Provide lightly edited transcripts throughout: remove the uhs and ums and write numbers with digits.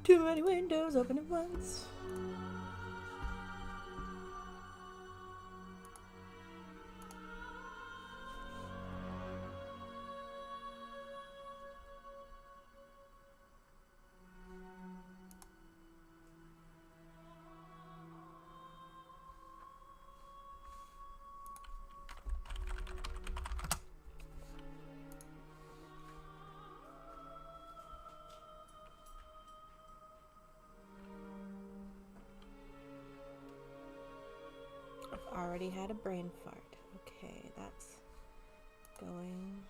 Too many windows open at once. Already had a brain fart. Okay, that's going.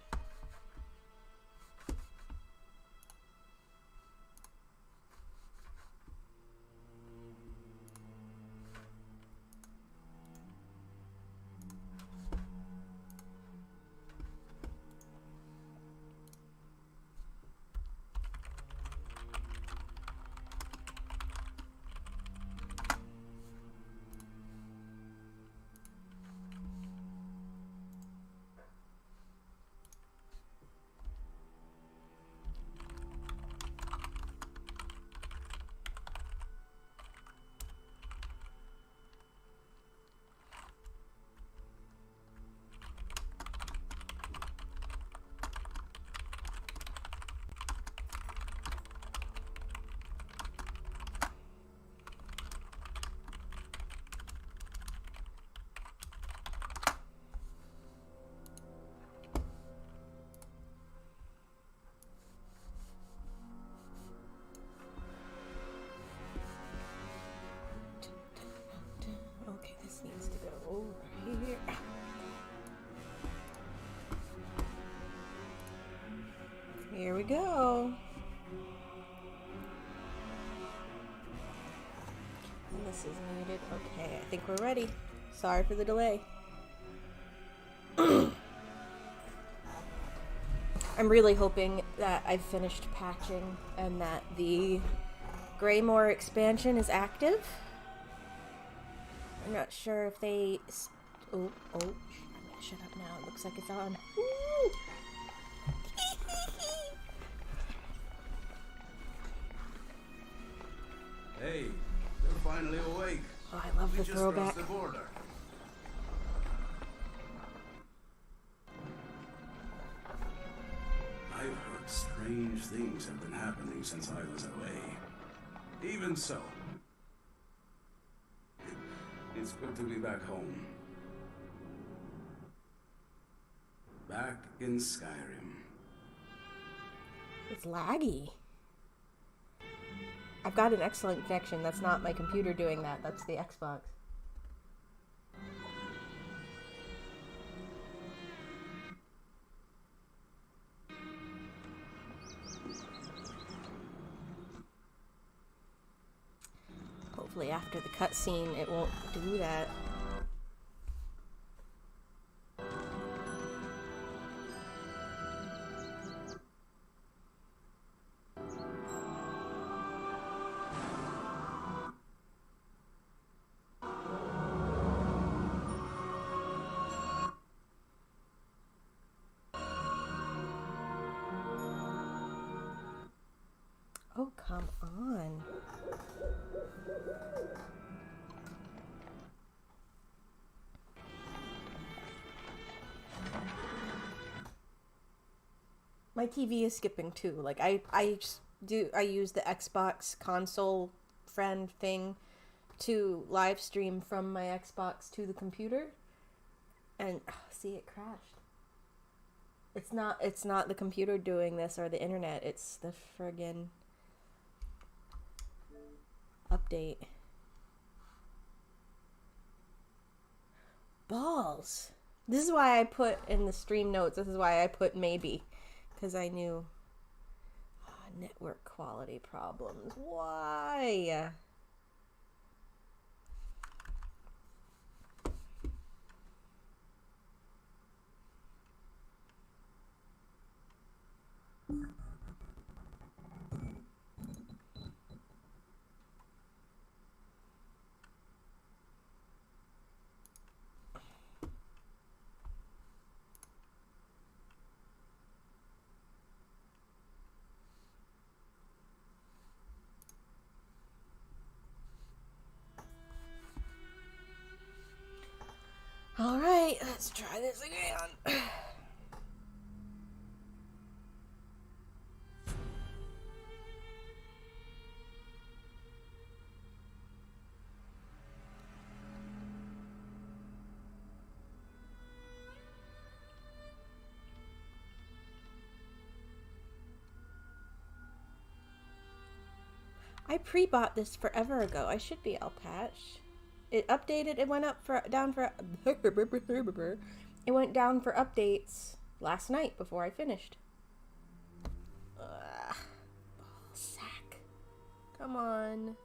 Okay, this needs to go over here. Here we go. And this is needed. Okay, I think we're ready. Sorry for the delay. I'm really hoping that I've finished patching and that the Greymoor expansion is active. I'm not sure if they... I'm gonna shut up now. It looks like it's on. Woo! Hey, you're finally awake. Oh, I love the throwback. The border. I've heard strange things have been happening since I was away. Even so, it's good to be back home. Back in Skyrim. It's laggy. I've got an excellent connection. That's not my computer doing that. That's the Xbox. Hopefully after the cutscene it won't do that. Oh, come on. My TV is skipping too. Like I use the Xbox console friend thing to live stream from my Xbox to the computer. And see, it crashed. It's not the computer doing this or the internet. It's the friggin' update. Balls. This is why I put in the stream notes. This is why I put maybe. Because I knew network quality problems. Why? let's try this again. I pre-bought this forever ago. I should be all patched. It updated. It went down for. It went down for updates last night before I finished. Ugh. Ball sack. Come on.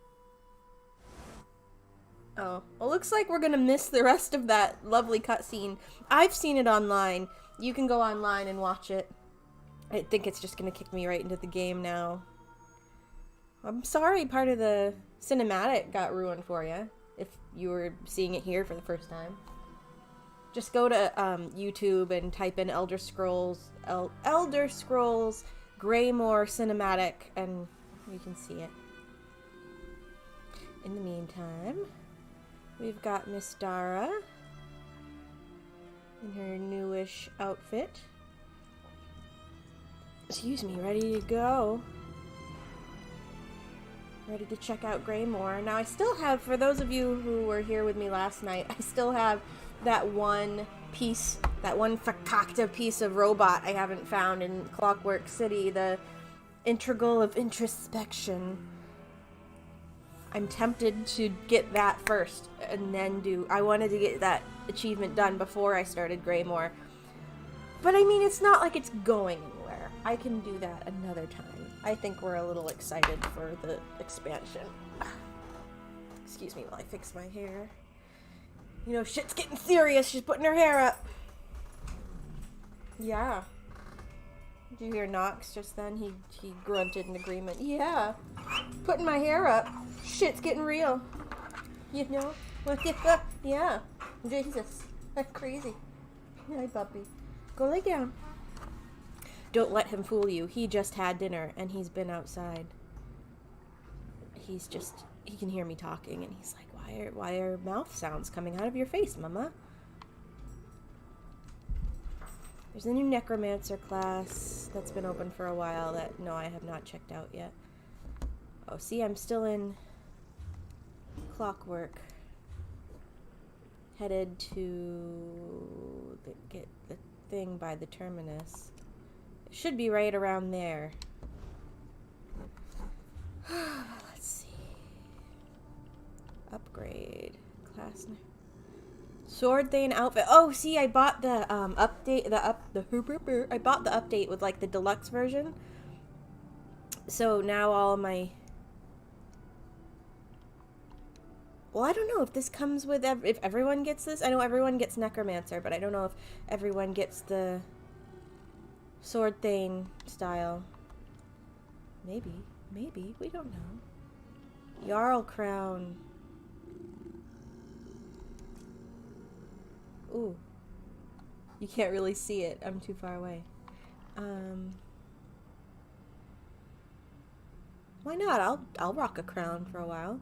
Oh, well, looks like we're gonna miss the rest of that lovely cutscene. I've seen it online. You can go online and watch it. I think it's just gonna kick me right into the game now. I'm sorry part of the cinematic got ruined for you, if you were seeing it here for the first time. Just go to YouTube and type in Elder Scrolls Greymoor cinematic, and you can see it. In the meantime, we've got Miss Dara in her newish outfit. Excuse me, ready to go. Ready to check out Greymoor. Now I still have, for those of you who were here with me last night, I still have that one piece, that one fakakta piece of robot I haven't found in Clockwork City, the Integral of Introspection. I'm tempted to get that first and then I wanted to get that achievement done before I started Greymoor. But I mean, it's not like it's going anywhere. I can do that another time. I think we're a little excited for the expansion. Excuse me while I fix my hair. You know, shit's getting serious. She's putting her hair up. Yeah. Did you hear Knox just then? He grunted in agreement. Yeah. Putting my hair up. Shit's getting real. You know? Yeah. Jesus. That's crazy. Hi, puppy. Go lay down. Don't let him fool you. He just had dinner, and he's been outside. He can hear me talking, and he's like, why are mouth sounds coming out of your face, Mama? There's a new Necromancer class that's been open for a while that, no, I have not checked out yet. Oh, see, I'm still in Clockwork. Headed to get the thing by the terminus. Should be right around there. Let's see. Upgrade. Class. Sword Thane outfit. Oh, see, I bought the update. I bought the update with like the deluxe version. So now all my. Well, I don't know if this comes with if everyone gets this. I know everyone gets Necromancer, but I don't know if everyone gets the Sword Thane style. Maybe. We don't know. Jarl Crown. Ooh. You can't really see it. I'm too far away. Why not? I'll rock a crown for a while.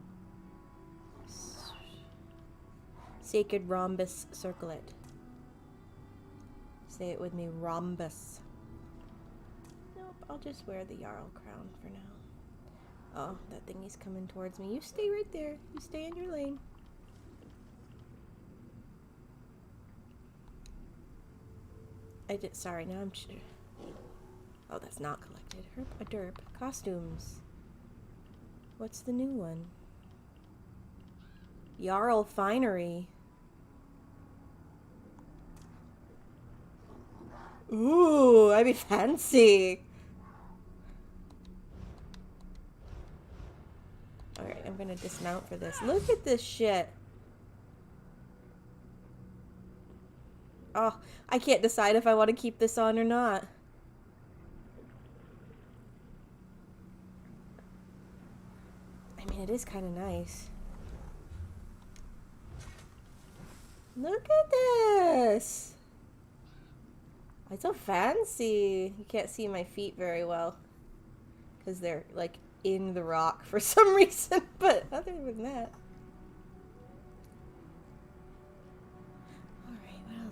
Sacred Rhombus Circlet. Say it with me, Rhombus. Nope, I'll just wear the Jarl crown for now. Oh, that thingy's coming towards me. You stay right there. You stay in your lane. Sorry, now I'm... Oh, that's not collected. A derp. Costumes. What's the new one? Jarl Finery. Ooh, I'd be fancy. Alright, I'm gonna dismount for this. Look at this shit. Oh, I can't decide if I want to keep this on or not. I mean, it is kind of nice. Look at this! It's so fancy. You can't see my feet very well because they're like in the rock for some reason, but other than that.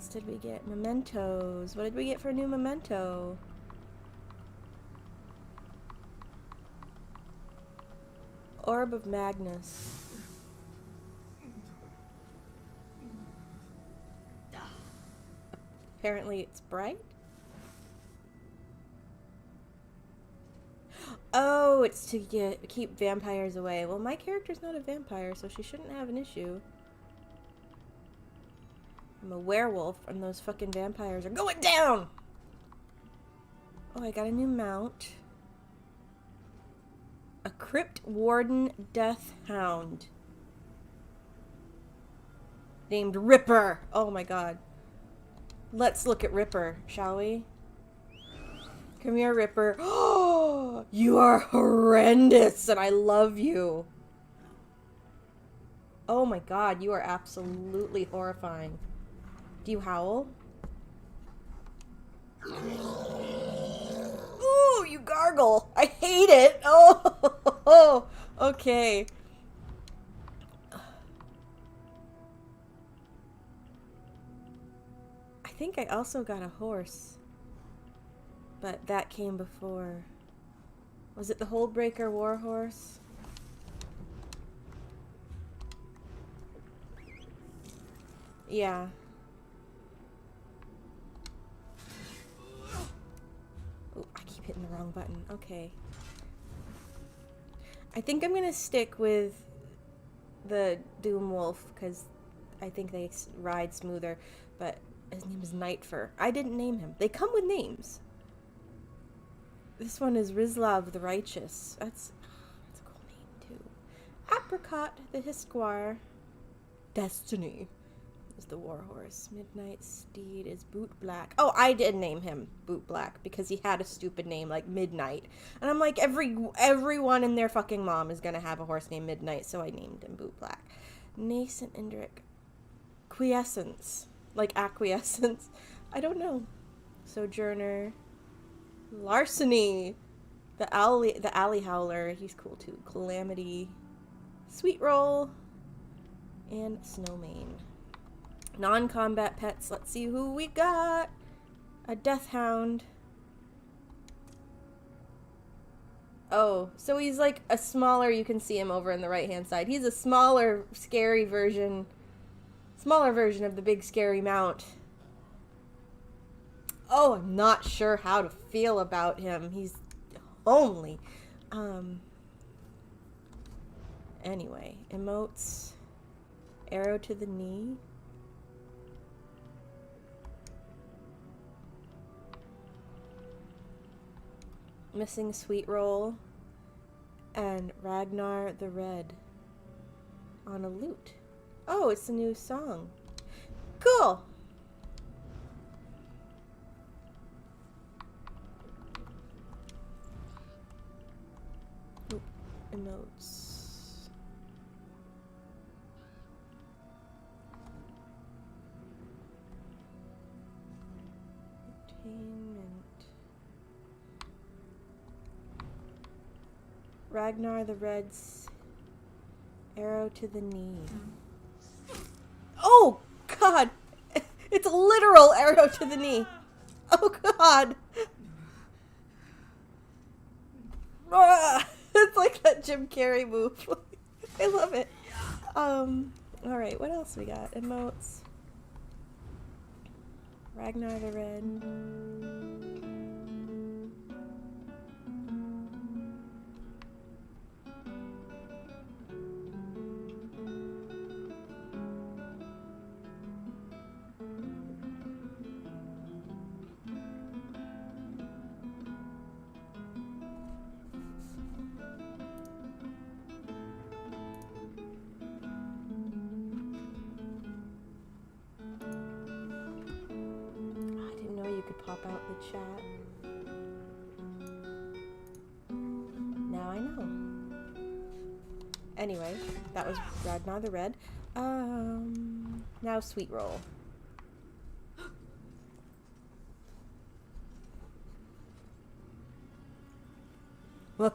else did we get? Mementos. What did we get for a new memento? Orb of Magnus. Apparently it's bright. Oh, it's to keep vampires away. Well, my character's not a vampire, so she shouldn't have an issue. I'm a werewolf, and those fucking vampires are going down! Oh, I got a new mount. A Crypt Warden Death Hound. Named Ripper. Oh my god. Let's look at Ripper, shall we? Come here, Ripper. Oh, you are horrendous, and I love you. Oh my god, you are absolutely horrifying. Do you howl? Ooh, you gargle. I hate it. Oh, okay. I think I also got a horse. But that came before. Was it the Holdbreaker Warhorse? Yeah. Oh, I keep hitting the wrong button. Okay. I think I'm gonna stick with the Doom Wolf because I think they ride smoother. But his name is Nightfur. I didn't name him. They come with names. This one is Rizlav the Righteous. That's a cool name, too. Apricot the Hisquire. Destiny is the Warhorse. Midnight Steed is Boot Black. Oh, I did name him Boot Black because he had a stupid name like Midnight. And I'm like, everyone and their fucking mom is going to have a horse named Midnight, so I named him Boot Black. Nascent Indric. Quiescence. Like acquiescence. I don't know. Sojourner. Larceny, the alley howler, he's cool too. Calamity, Sweet Roll, and Snowmane. Non-combat pets. Let's see who we got. A Death Hound. Oh, so he's like a smaller. You can see him over in the right-hand side. He's a smaller, smaller version of the big scary mount. Oh, I'm not sure how to feel about him. He's homely. Anyway, emotes. Arrow to the knee. Missing Sweet Roll. And Ragnar the Red. On a lute. Oh, it's a new song. Cool! Emotes. Entertainment. Ragnar the Red's arrow to the knee. Oh god! It's a literal arrow to the knee. Oh god! It's like that Jim Carrey move. I love it. Alright, what else we got? Emotes. Ragnar the Red. Pop out the chat. Now I know. Anyway, that was Ragnar the Red. Now Sweet Roll. I'm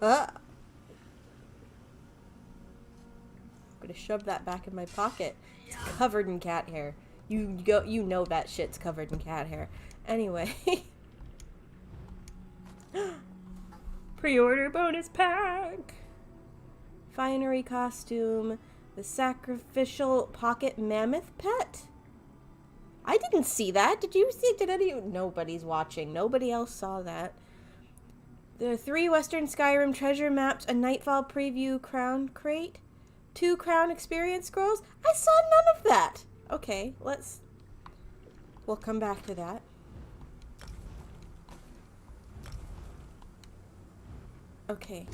gonna shove that back in my pocket. It's covered in cat hair. You know that shit's covered in cat hair. Anyway. Pre-order bonus pack. Finery costume. The sacrificial pocket mammoth pet. I didn't see that. Did you see? Did any? Nobody's watching. Nobody else saw that. There are 3 Western Skyrim treasure maps, a Nightfall preview crown crate, 2 crown experience scrolls. I saw none of that. Okay, we'll come back to that. Okay.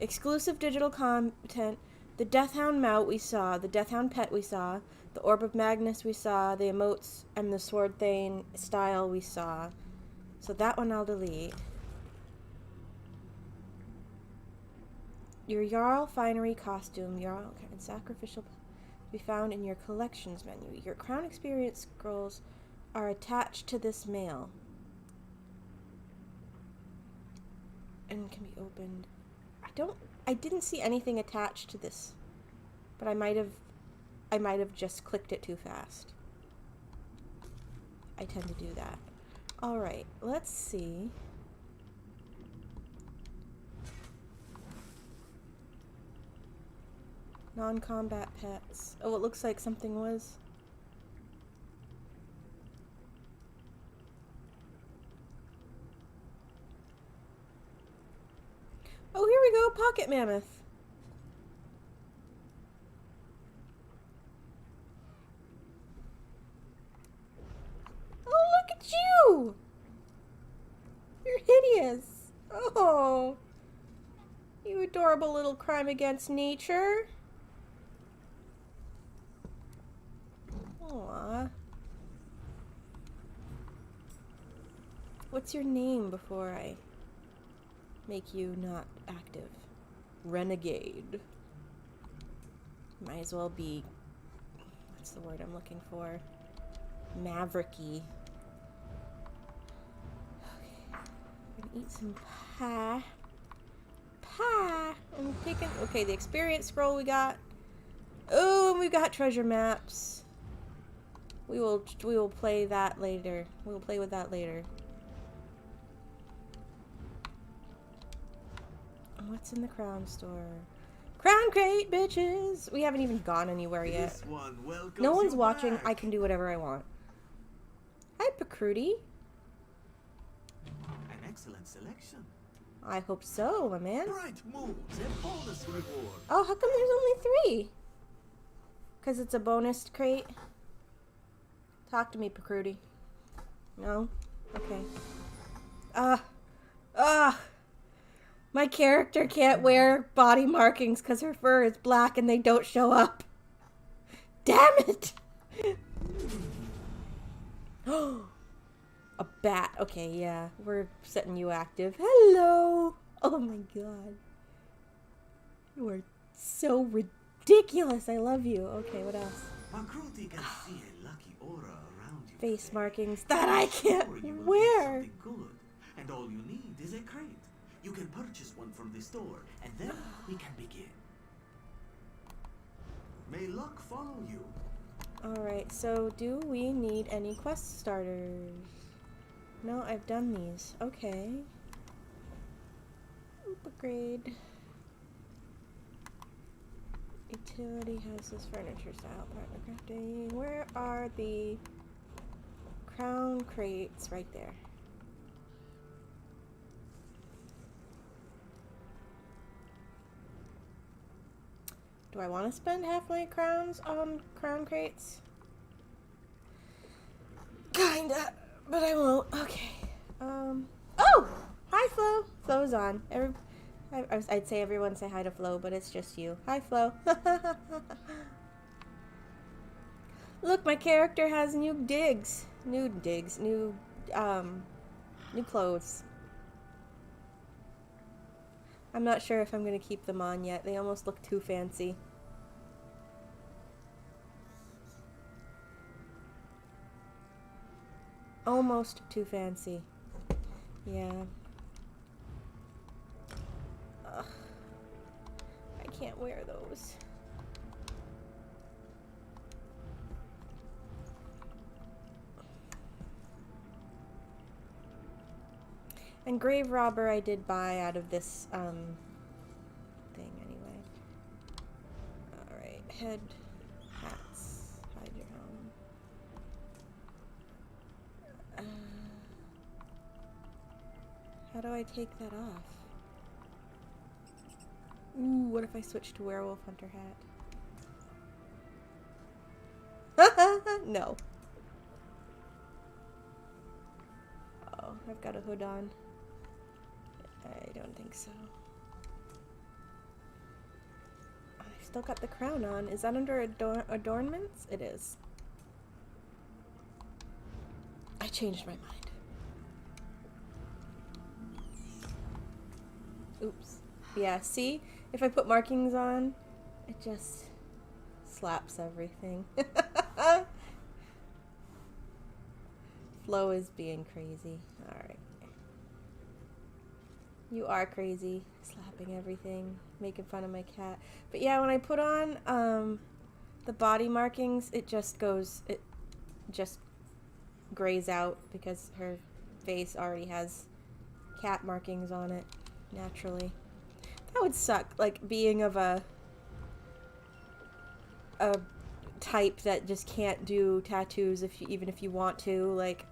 Exclusive digital content. The Deathhound mount we saw, the Deathhound pet we saw, the Orb of Magnus we saw, the emotes and the Sword Thane style we saw. So that one I'll delete. Your Jarl Finery costume, Jarl and sacrificial to be found in your collections menu. Your crown experience scrolls are attached to this mail and can be opened. I didn't see anything attached to this, but I might have just clicked it too fast. I tend to do that. All right, let's see. Non-combat pets. Oh, it looks like something was. Oh, here we go, pocket mammoth. Oh, look at you! You're hideous. Oh, you adorable little crime against nature. Aww. What's your name before I make you not active? Renegade. Might as well be, what's the word I'm looking for? Mavericky. Okay. I'm gonna eat some pie. I'm taking, okay, the experience scroll we got. Oh, and we got treasure maps. We will play that later. We will play with that later. What's in the crown store? Crown crate, bitches! We haven't even gone anywhere yet. No one's watching. Back. I can do whatever I want. Hi, Pacruti. An excellent selection. I hope so, my man. Bright moves and bonus reward. Oh, how come there's only 3? Because it's a bonus crate? Talk to me, Pacruti. No? Okay. My character can't wear body markings because her fur is black and they don't show up. Damn it! A bat. Okay, yeah. We're setting you active. Hello! Oh my god. You are so ridiculous. I love you. Okay, what else? Pacruti can see a lucky aura around you. Face markings that I can't wear. Good. And all you need is a crate. You can purchase one from the store, and then we can begin. May luck follow you. Alright, so do we need any quest starters? No, I've done these. Okay. Upgrade. Utility houses, furniture style, partner crafting. Where are the crown crates? Right there. Do I want to spend half my crowns on crown crates? Kinda, but I won't. Okay. Oh! Hi, Flo! Flo's on. I'd say everyone say hi to Flo, but it's just you. Hi, Flo. Look, my character has new clothes. I'm not sure if I'm going to keep them on yet. They almost look too fancy. Almost too fancy. Yeah. Ugh. I can't wear those. And Grave Robber I did buy out of this, thing anyway. Alright, head, hats, hide your helm. How do I take that off? Ooh, what if I switch to Werewolf Hunter hat? No. Oh, I've got a hood on. I don't think so. I've still got the crown on. Is that under adornments? It is. I changed my mind. Oops. Yeah, see? If I put markings on, it just slaps everything. Flo is being crazy. Alright. You are crazy. Slapping everything. Making fun of my cat. But yeah, when I put on the body markings, it just grays out because her face already has cat markings on it naturally. That would suck, like being of a type that just can't do tattoos even if you want to, like,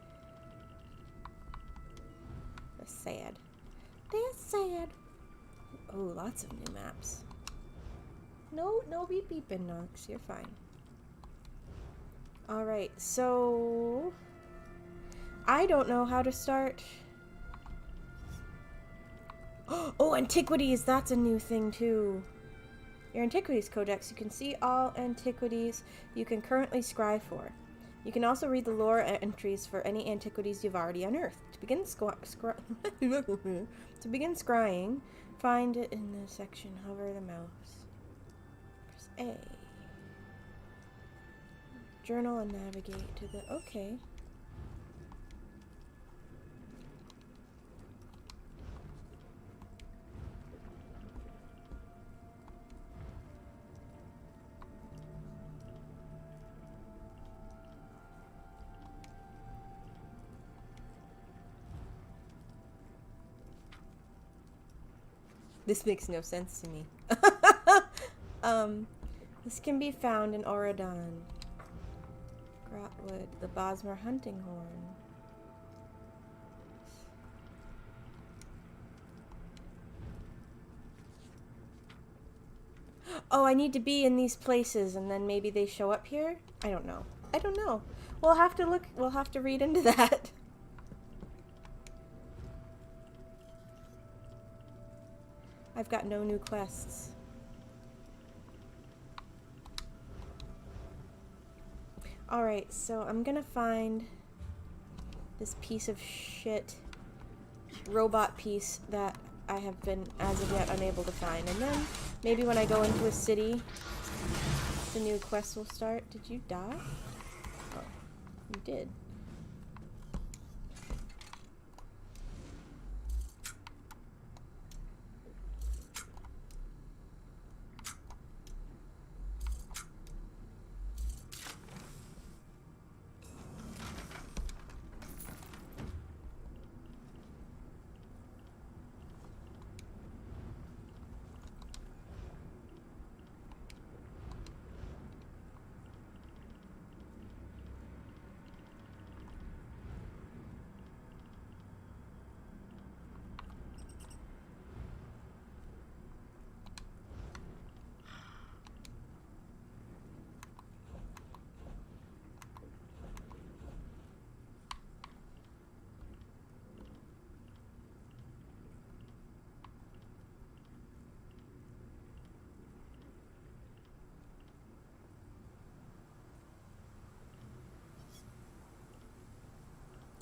that's sad. That's sad. Oh, lots of new maps. No beep beeping, Nox, you're fine. Alright, so I don't know how to start. Oh, antiquities! That's a new thing, too. Your Antiquities Codex. You can see all antiquities you can currently scry for. You can also read the lore entries for any antiquities you've already unearthed. To begin scrying, find it in the section. Hover the mouse. Press A. Journal and navigate to the... Okay. This makes no sense to me. This can be found in Oradon. Grotwood, the Bosmer hunting horn. Oh, I need to be in these places and then maybe they show up here? I don't know. I don't know. We'll have to look, we'll have to read into that. I've got no new quests. Alright, so I'm gonna find this piece of shit robot piece that I have been, as of yet, unable to find. And then, maybe when I go into a city, the new quest will start. Did you die? Oh, you did.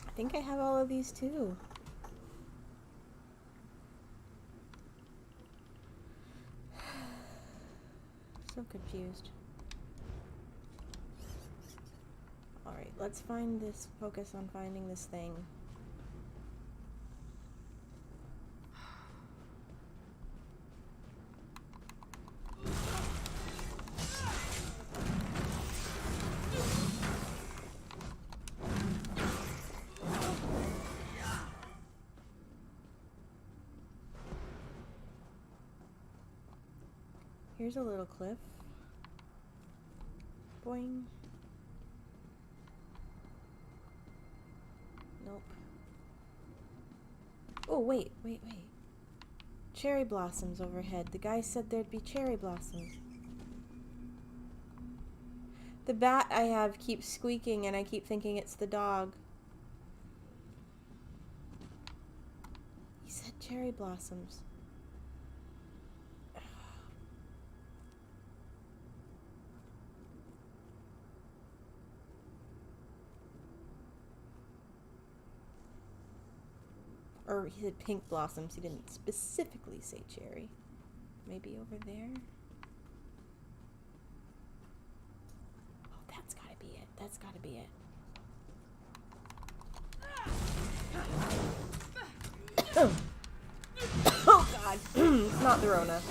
I think I have all of these too. So confused. Alright, let's find this, focus on finding this thing. Here's a little cliff. Boing. Nope. Oh, wait. Cherry blossoms overhead. The guy said there'd be cherry blossoms. The bat I have keeps squeaking and I keep thinking it's the dog. He said cherry blossoms. Or he said pink blossoms. He didn't specifically say cherry. Maybe over there? Oh, that's gotta be it. That's gotta be it. Oh god. It's not the Rona.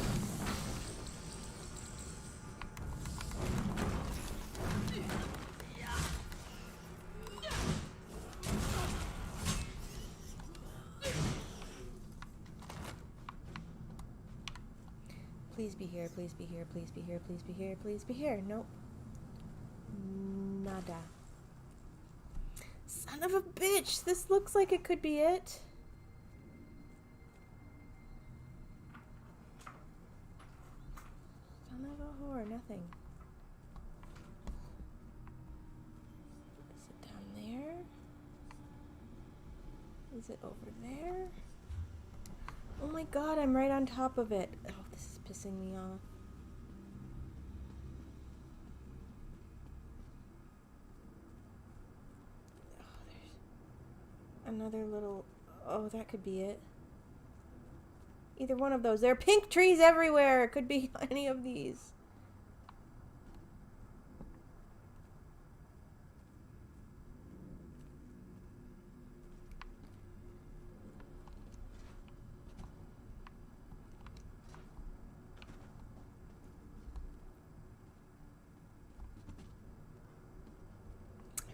Please be here, please be here, please be here, please be here, please be here. Nope. Nada. Son of a bitch! This looks like it could be it. Son of a whore, nothing. Is it down there? Is it over there? Oh my god, I'm right on top of it. Oh, this is pissing me off. Oh, there's another little... Oh, that could be it. Either one of those. There are pink trees everywhere. It could be any of these.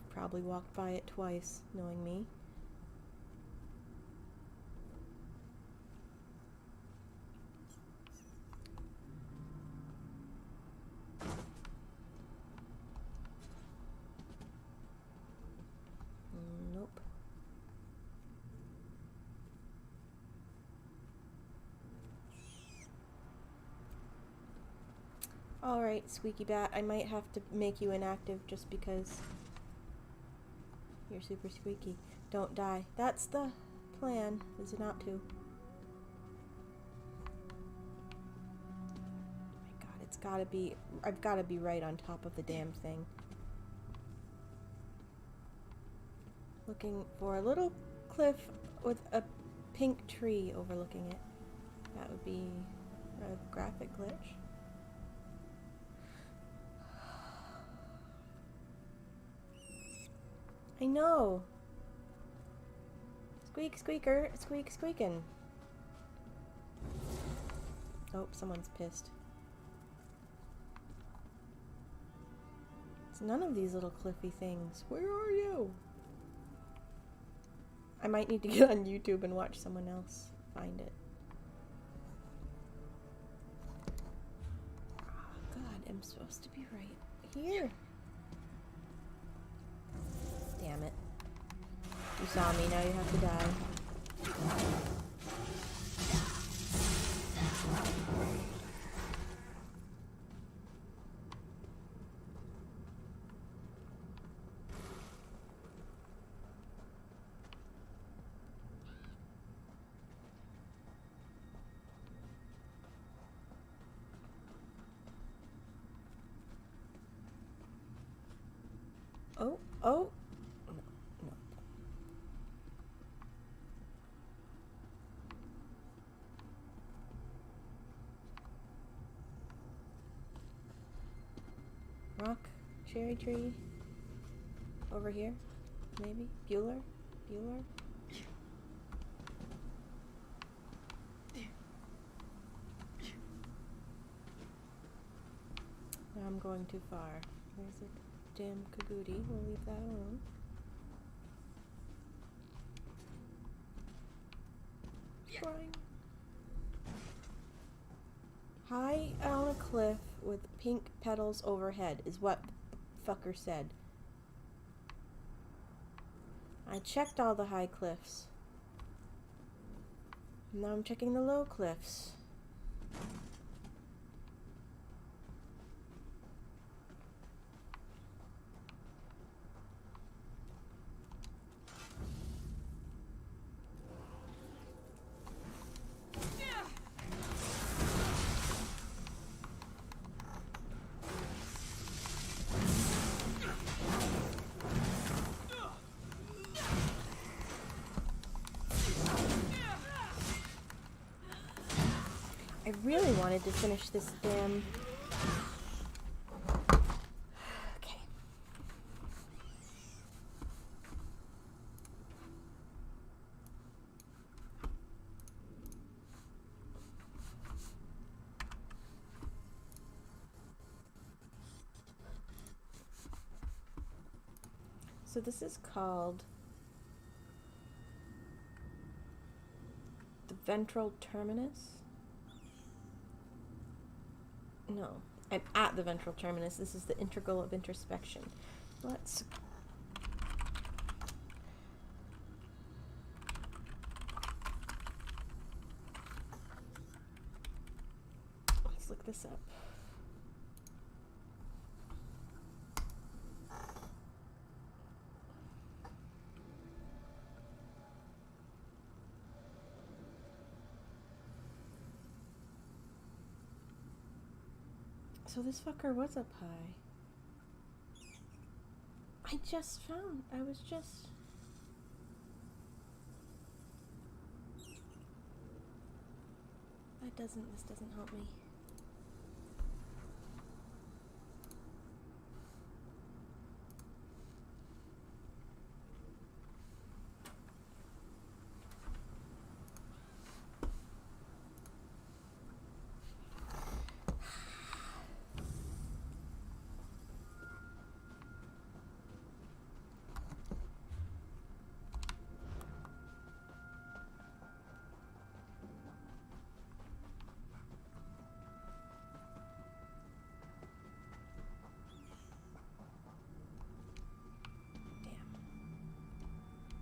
Probably walked by it twice, knowing me. Nope. Alright, Squeaky Bat, I might have to make you inactive just because you're super squeaky. Don't die. That's the plan, is it not to? Oh my god, it's gotta be... I've gotta be right on top of the damn thing. Looking for a little cliff with a pink tree overlooking it. That would be a graphic glitch. I know. Squeak, squeaker, squeak, squeakin'. Oh, someone's pissed. It's none of these little cliffy things. Where are you? I might need to get on YouTube and watch someone else find it. Oh god, I'm supposed to be right here. Damn it. You saw me, now you have to die. Oh, oh. No. Rock, cherry tree. Over here, maybe. Bueller. I'm going too far. There's a damn Kagoody. We'll leave that alone. Trying. High on a cliff with pink petals overhead is what the fucker said. I checked all the high cliffs. Now I'm checking the low cliffs. I really wanted to finish this damn... Okay. So this is called the ventral terminus. No, I'm at the ventral terminus. This is the integral of introspection. Let's look this up. So this fucker was up high. I just found, this doesn't help me.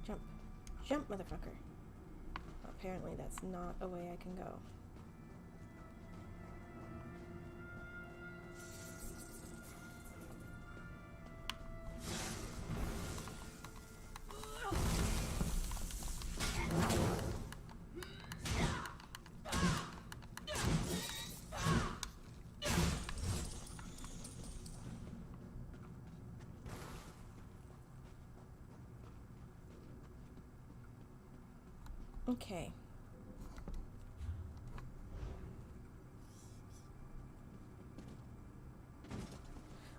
Jump. Jump, motherfucker. Well, apparently that's not a way I can go. Okay.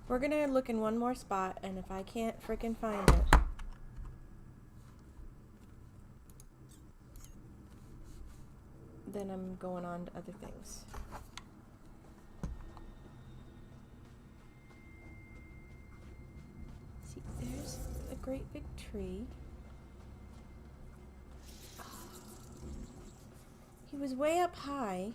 We're gonna look in one more spot, and if I can't frickin' find it, then I'm going on to other things. See, there's a great big tree. He was way up high.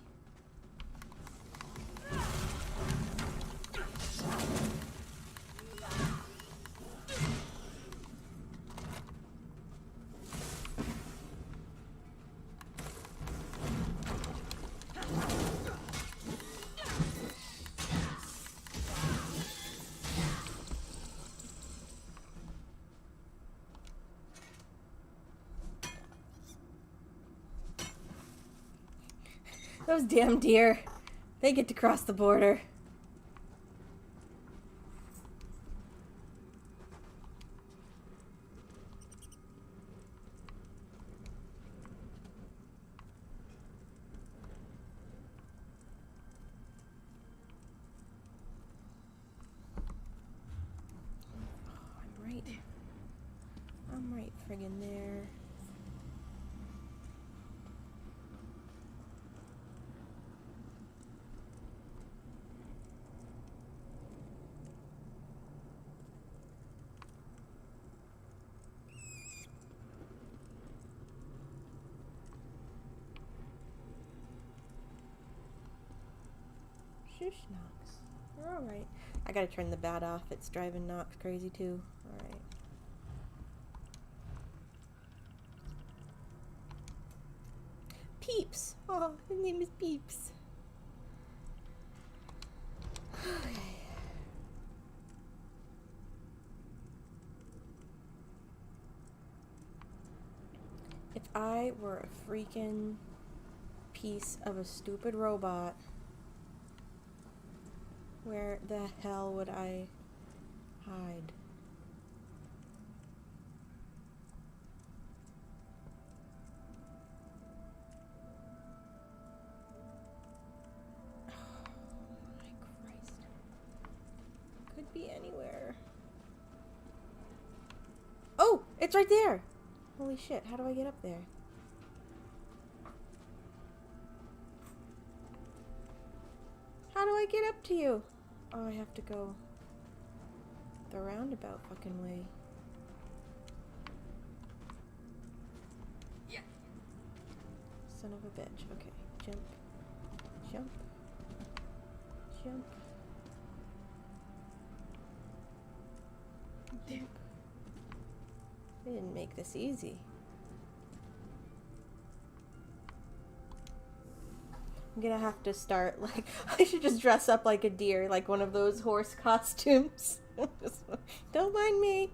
Those damn deer. They get to cross the border. I'm right friggin' there. Shush, Knox. You're alright. I gotta turn the bat off. It's driving Knox crazy too. Alright. Peeps! Oh, his name is Peeps. Okay. If I were a freaking piece of a stupid robot, where the hell would I hide? Oh my Christ. Could be anywhere. Oh! It's right there! Holy shit, how do I get up there? How do I get up to you? Oh, I have to go the roundabout fucking way. Yeah. Son of a bitch. Okay, jump. Jump. Jump. Jump. They didn't make this easy. I'm gonna have to start, like, I should just dress up like a deer, like one of those horse costumes. Don't mind me.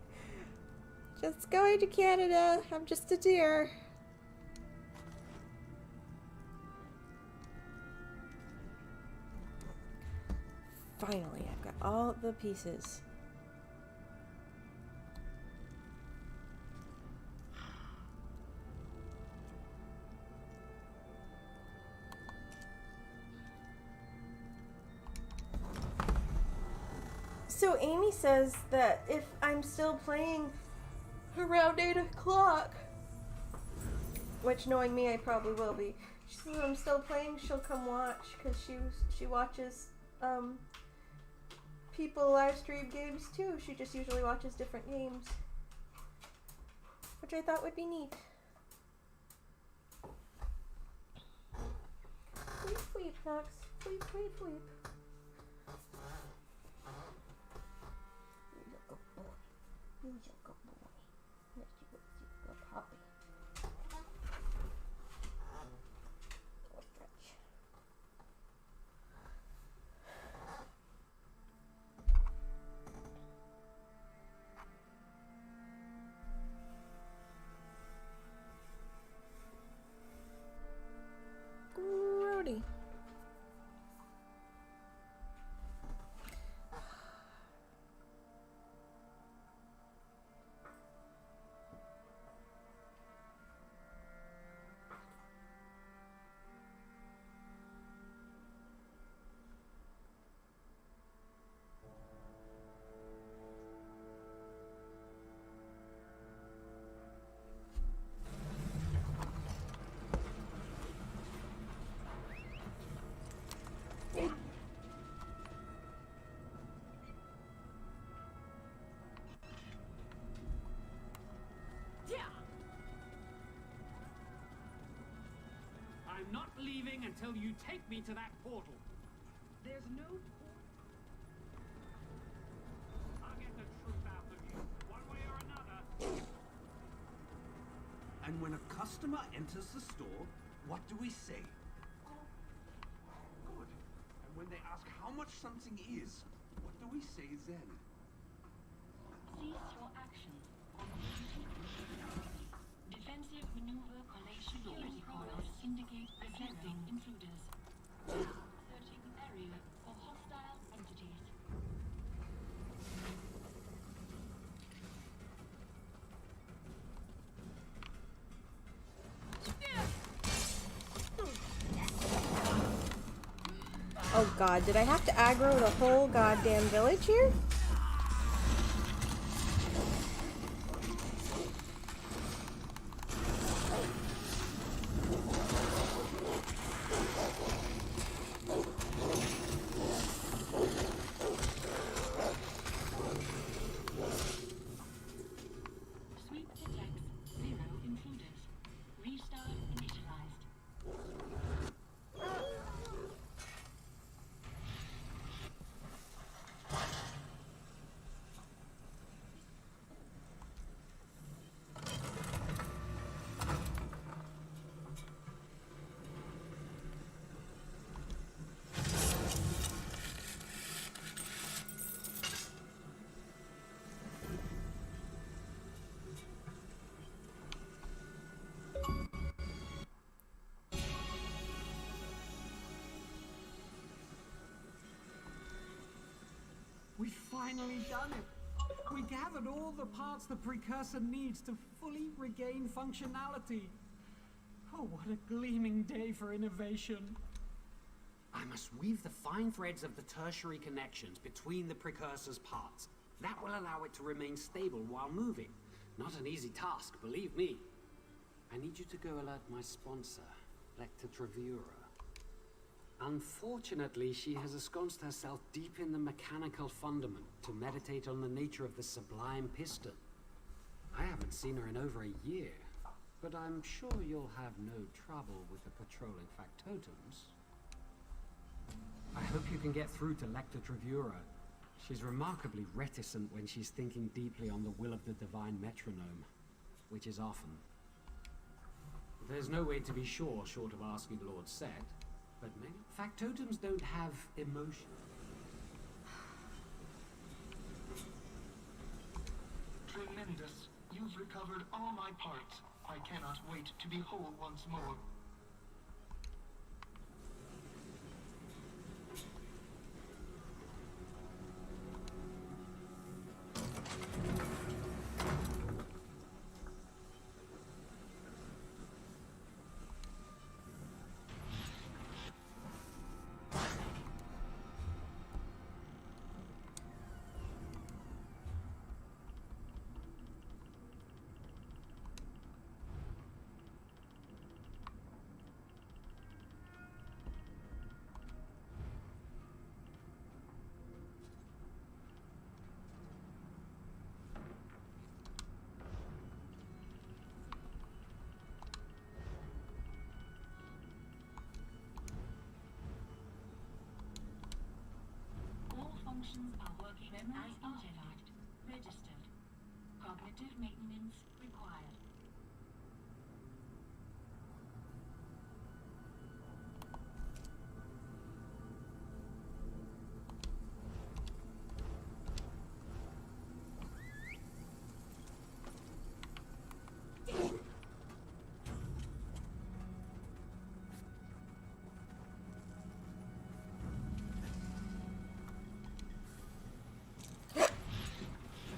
Just going to Canada. I'm just a deer. Finally, I've got all the pieces. So Amy says that if I'm still playing around 8 o'clock, which knowing me, I probably will be. She says if I'm still playing, she'll come watch, because she watches people live stream games too. She just usually watches different games, which I thought would be neat. Fleep, fleep, Knox. Fleep, fleep, fleep. You're a good boy. Yes, you're a good puppy. Go stretch. Grody. I'm not leaving until you take me to that portal. There's no portal. I'll get the truth out of you, one way or another. And when a customer enters the store, what do we say? Good. And when they ask how much something is, what do we say then? Cease your actions. Defensive maneuver collation security coils indicate detecting intruders. Searching area for hostile entities. Oh god, did I have to aggro the whole goddamn village here? Sweep detects 0 intruders. Restart initialized. We've finally done it. We gathered all the parts the precursor needs to fully regain functionality. Oh, what a gleaming day for innovation. I must weave the fine threads of the tertiary connections between the precursor's parts. That will allow it to remain stable while moving. Not an easy task, believe me. I need you to go alert my sponsor, Lector Travura. Unfortunately, she has ensconced herself deep in the mechanical fundament to meditate on the nature of the sublime piston. I haven't seen her in over a year, but I'm sure you'll have no trouble with the patrolling factotums. I hope you can get through to Lector Travura. She's remarkably reticent when she's thinking deeply on the will of the divine metronome, which is often. There's no way to be sure short of asking Lord Set, but many factotums don't have emotion. Tremendous. You've recovered all my parts. I cannot wait to be whole once more. All functions are working as authorized. Registered. Cognitive maintenance required.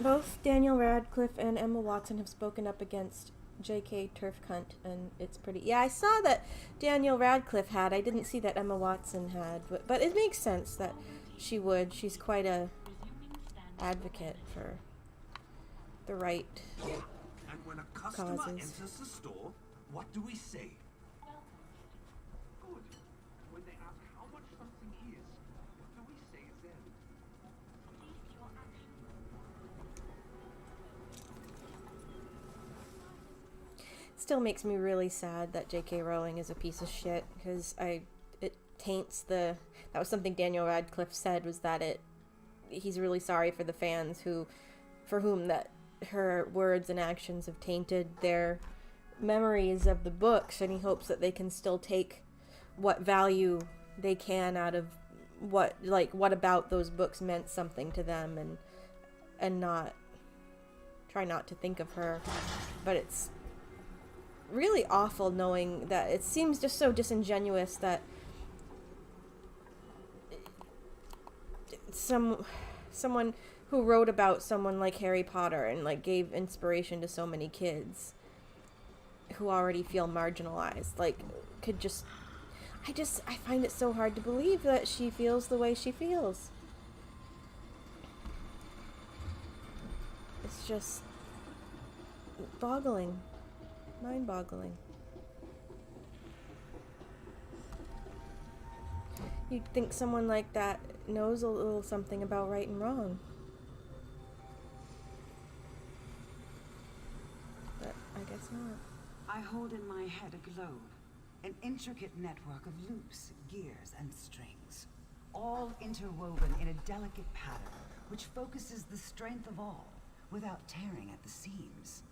Both Daniel Radcliffe and Emma Watson have spoken up against J.K. turf cunt, and it's pretty... Yeah, I saw that Daniel Radcliffe had. I didn't see that Emma Watson had, but it makes sense that she would. She's quite a advocate for the right And when a customer causes. enters the store, what do we say? Good. When they ask how much something is, what do we say then? Still makes me really sad that J.K. Rowling is a piece of shit, because it taints the... That was something Daniel Radcliffe said, was that he's really sorry for the fans for whom that her words and actions have tainted their memories of the books, and he hopes that they can still take what value they can out of what about those books meant something to them, and not try not to think of her. But it's really awful knowing that it seems just so disingenuous that someone who wrote about someone like Harry Potter and like gave inspiration to so many kids who already feel marginalized, like could just I find it so hard to believe that she feels the way she feels. It's just boggling. Mind-boggling. You'd think someone like that knows a little something about right and wrong. But I guess not. I hold in my head a globe, an intricate network of loops, gears, and strings, all interwoven in a delicate pattern which focuses the strength of all without tearing at the seams.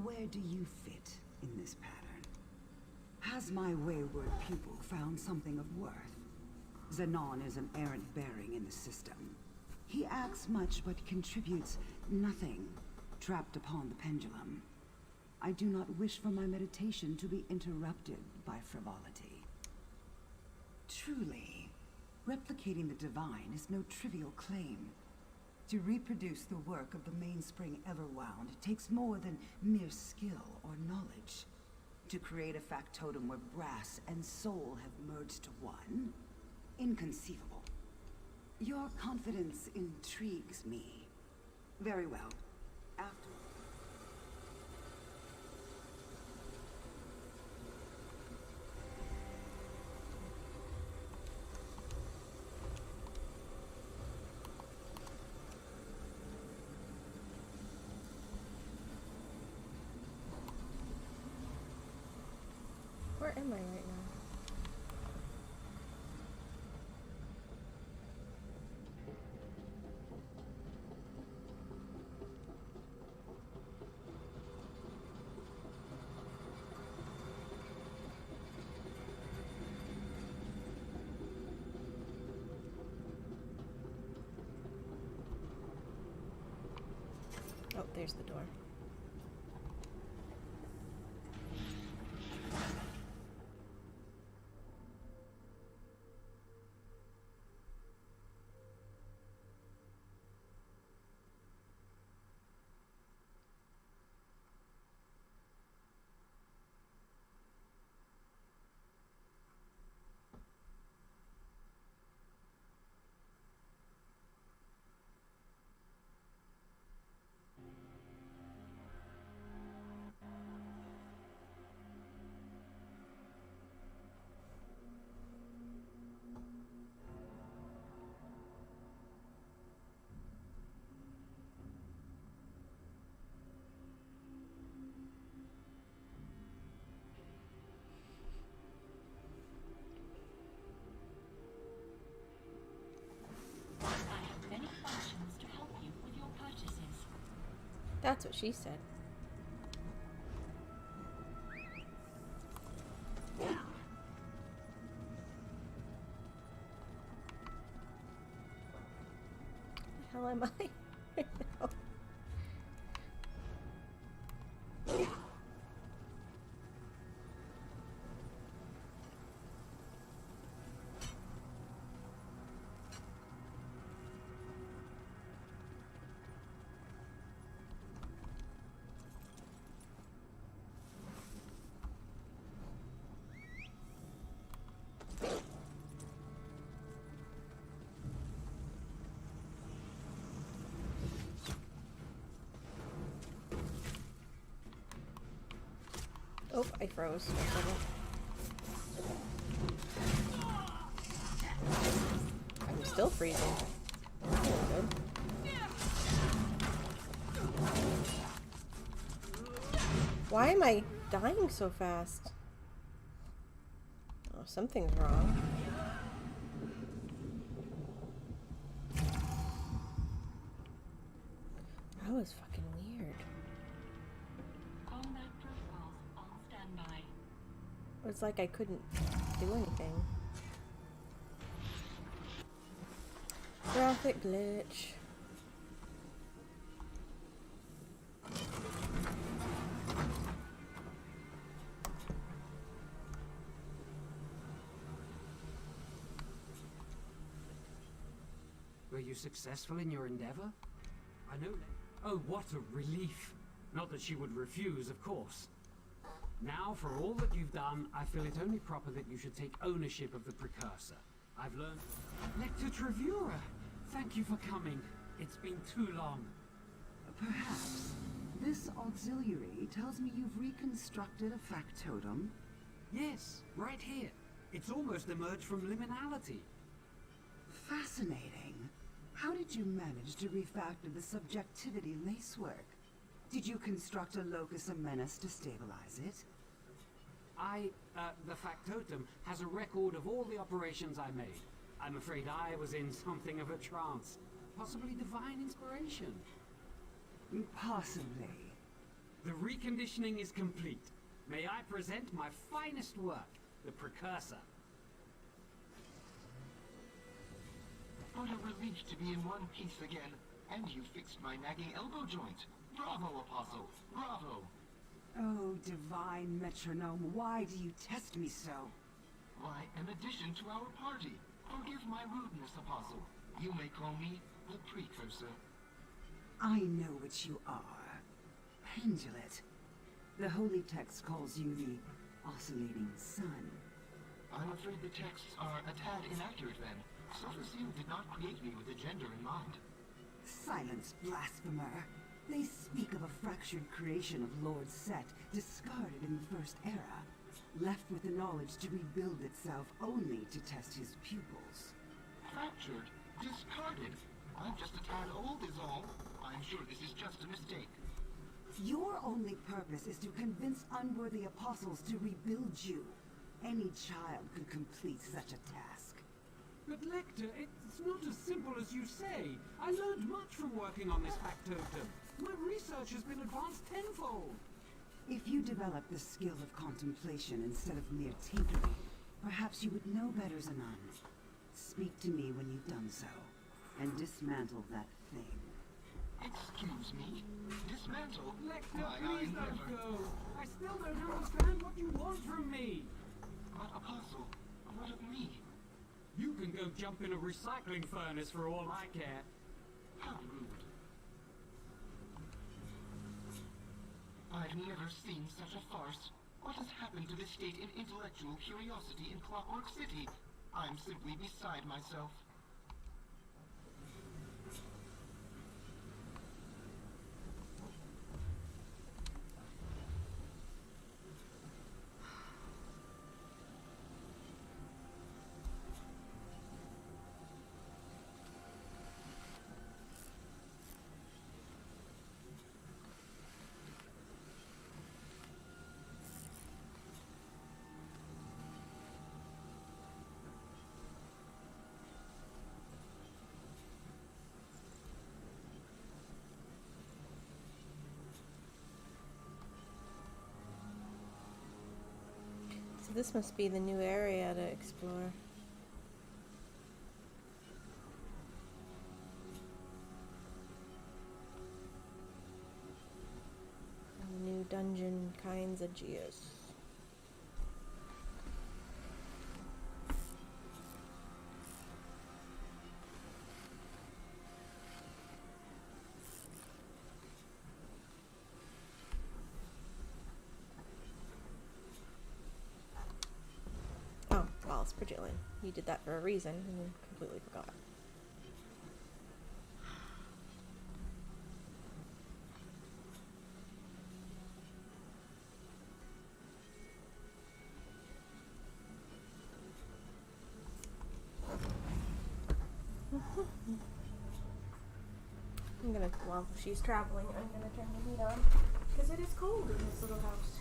Where do you fit in this pattern? Has my wayward pupil found something of worth? Zenon is an errant bearing in the system. He acts much but contributes nothing, trapped upon the pendulum. I do not wish for my meditation to be interrupted by frivolity. Truly, replicating the divine is no trivial claim. To reproduce the work of the mainspring Everwound takes more than mere skill or knowledge. To create a factotum where brass and soul have merged to one? Inconceivable. Your confidence intrigues me. Very well. After... Where am I right now? Oh, there's the door. I have many functions to help you with your purchases. That's what she said. The hell am I right now? Oh, I froze for a second. I'm still freezing. That was good. Why am I dying so fast? Oh, something's wrong. That was fucking weird. Combat protocols on standby. It's like I couldn't do anything. Graphic glitch. Were you successful in your endeavor? I know. Oh, what a relief. Not that she would refuse, of course. Now, for all that you've done, I feel it only proper that you should take ownership of the precursor. I've learned... Lector Trevura, thank you for coming. It's been too long. Perhaps. This auxiliary tells me you've reconstructed a factotum. Yes, right here. It's almost emerged from liminality. Fascinating. How did you manage to refactor the subjectivity lacework? Did you construct a locus amenus to stabilize it? The factotum has a record of all the operations I made. I'm afraid I was in something of a trance. Possibly divine inspiration. Possibly. The reconditioning is complete. May I present my finest work, the precursor. What a relief to be in one piece again. And you fixed my nagging elbow joint. Bravo, Apostle. Bravo. Oh, divine metronome, why do you test me so? Why, an addition to our party. Forgive my rudeness, Apostle. You may call me the Precursor. I know what you are. Pendulate. The holy text calls you the oscillating sun. I'm afraid the texts are a tad inaccurate then. Silverseal did not create me with a gender in mind. Silence, blasphemer. They speak of a fractured creation of Lord Set, discarded in the First Era, left with the knowledge to rebuild itself only to test his pupils. Fractured? Discarded? I'm just a tad old is all. I'm sure this is just a mistake. Your only purpose is to convince unworthy apostles to rebuild you. Any child could complete such a task. But Lecter, it's not as simple as you say. I learned much from working on this factotum. My research has been advanced tenfold. If you develop the skill of contemplation instead of mere tinkering, perhaps you would know better, Zanan. Speak to me when you've done so, and dismantle that thing. Excuse me? Dismantle? Lecter, Why, please I don't never... go. I still don't understand what you want from me. But Apostle, what of me? You can go jump in a recycling furnace for all I care. How rude. I've never seen such a farce. What has happened to the state in intellectual curiosity in Clockwork City? I'm simply beside myself. So this must be the new area to explore. New dungeon kinds of geos. Oh, well, it's Bridgetlin. You did that for a reason and then completely forgot. I'm gonna, while she's traveling, I'm gonna turn the heat on because it is cold in this little house.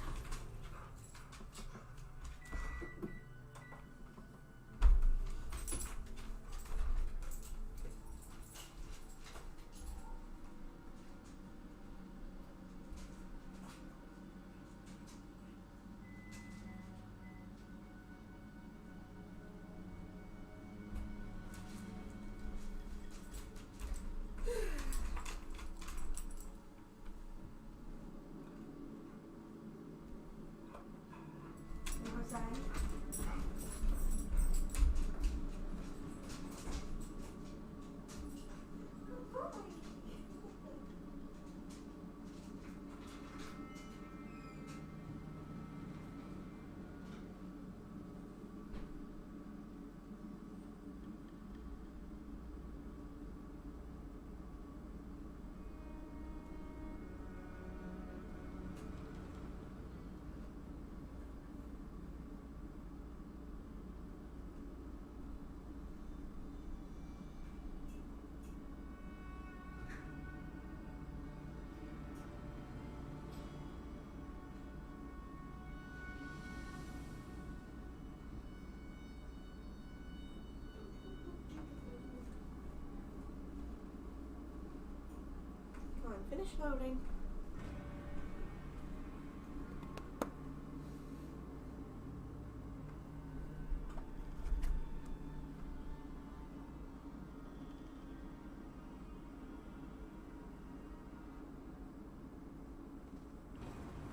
Come on, finish loading.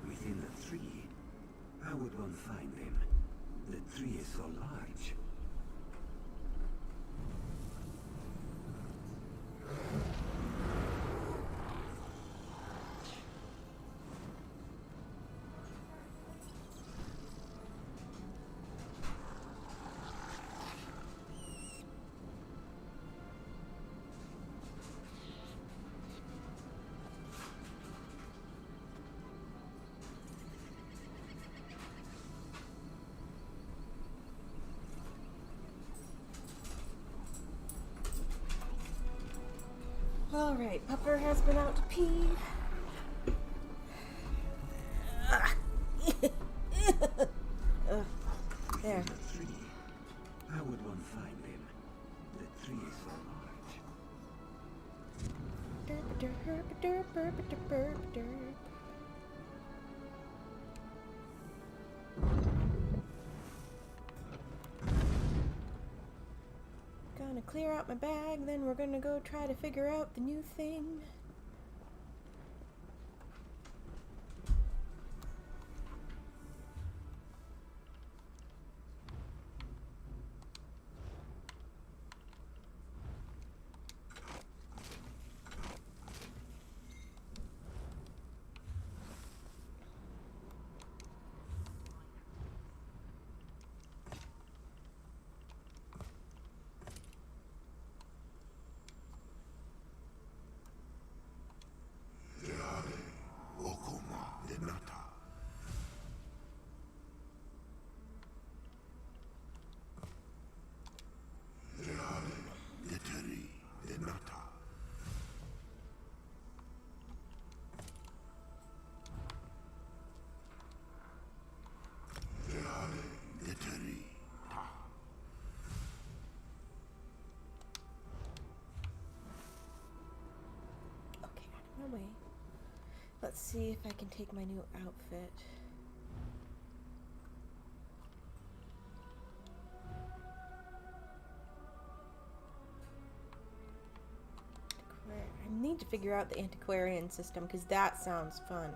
Within the tree? How would one find them? The tree is so large. Alright, Pupper has been out to pee. There. The tree. How would one find them? The tree is so large. Gonna clear out my bag, then we're gonna go try to figure out the new thing. Way. Let's see if I can take my new outfit. I need to figure out the antiquarian system because that sounds fun.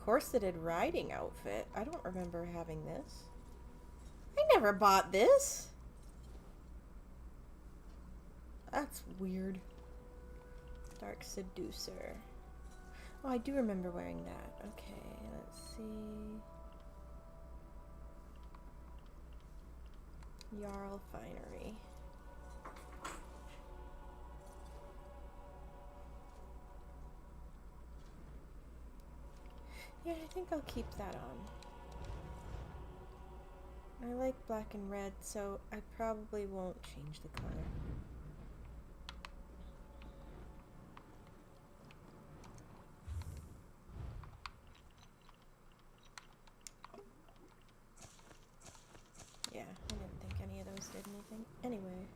Corseted riding outfit. I don't remember having this. I never bought this. That's weird. Dark Seducer. Oh, I do remember wearing that. Okay, let's see. Jarl Finery. Yeah, I think I'll keep that on. I like black and red, so I probably won't change the color. Yeah, I didn't think any of those did anything. Anyway.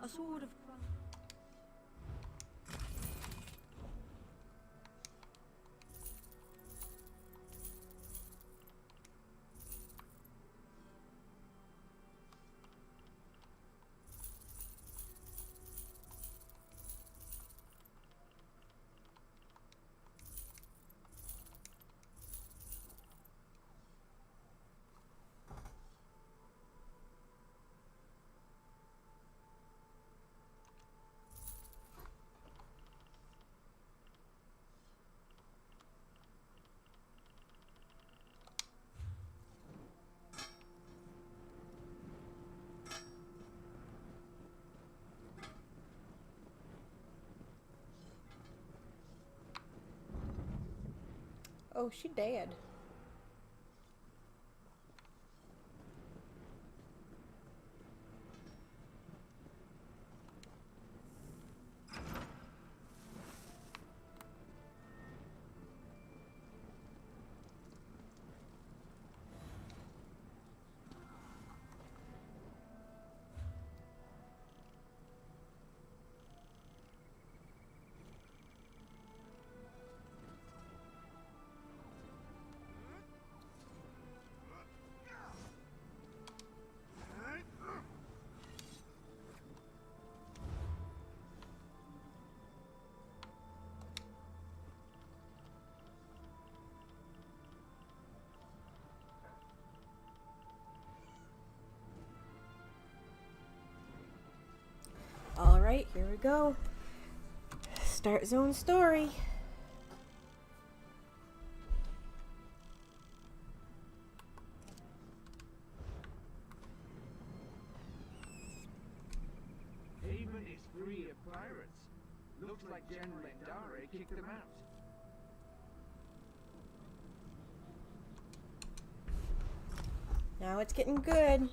A sort of... Oh, she dead. Alright, here we go. Start zone story. Haven is free of pirates. Looks like General Endare kicked them out. Now it's getting good.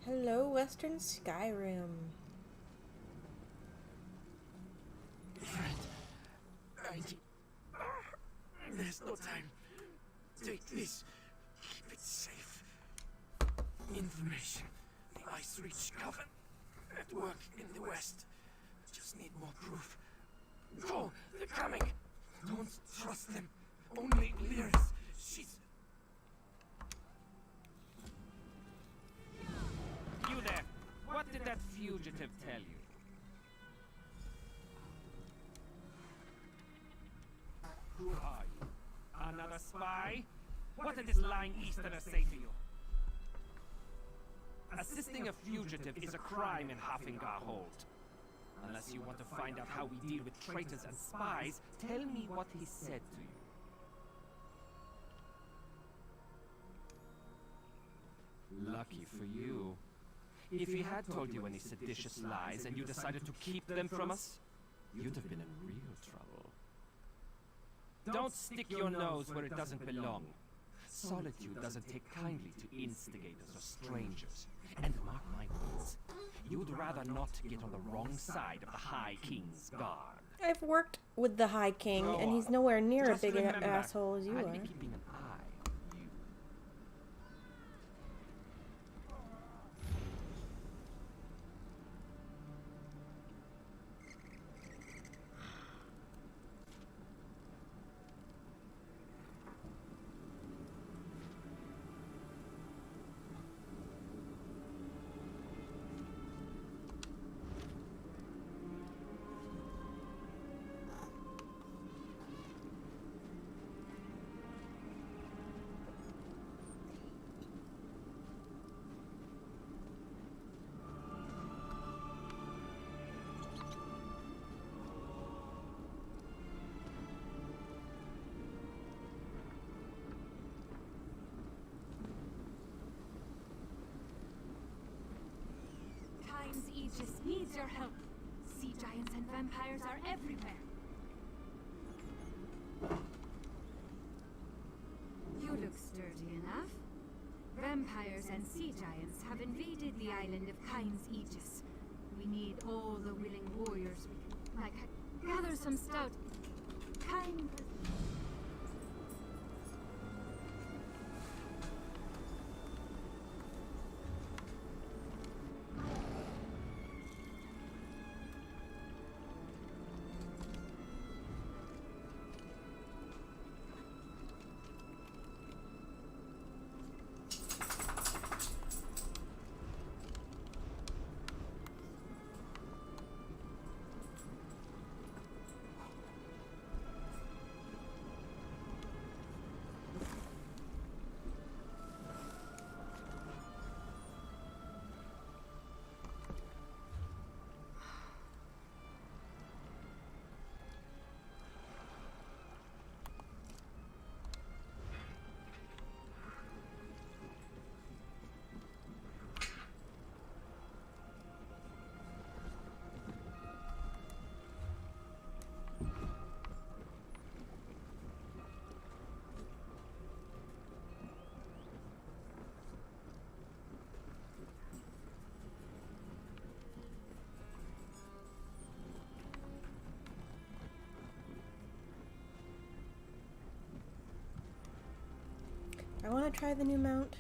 Hello, Western Skyrim. There's no time. Take this. Keep it safe. Information. The Ice Reach Coven. At work in the west. Just need more proof. Go! They're coming! Don't trust them. Only Lyris. She's... You there! What did that fugitive tell you? Who are you? Another spy? What did this lying Easterner say to you? Assisting a fugitive is a crime in Hafengar Hold. Unless you want to find out how we deal with traitors and spies, tell me what he said to you. Lucky for you. If he had told you any seditious lies and you decided to keep them from us, you'd have been in real trouble. Don't stick your nose where it doesn't belong. Solitude doesn't take kindly to instigators or strangers. And mark my words, you'd rather not get on the wrong side of the High King's guard. I've worked with the High King, Go and he's on. nowhere near Just a big remember, asshole as you I'll are. be keeping an eye on you. Times Aegis needs your help. Sea giants and vampires are everywhere. You look sturdy enough. Vampires and sea giants have invaded the island of Kynes Aegis. We need all the willing warriors we can gather some stout kind. I want to try the new mount.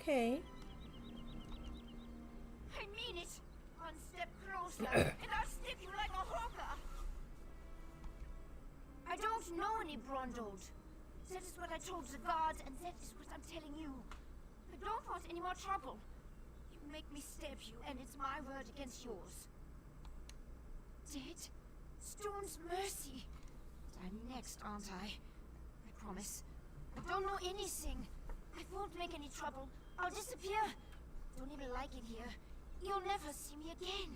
Okay. I mean it. One step closer, and I'll snip you like a hawker. I don't know any Brondold. That is what I told the guards, and that is what I'm telling you. I don't want any more trouble. You make me stab you, and it's my word against yours. Dead? Stone's mercy. I'm next, aren't I? I promise. I don't know anything. I won't make any trouble. I'll disappear. Don't even like it here. You'll never see me again.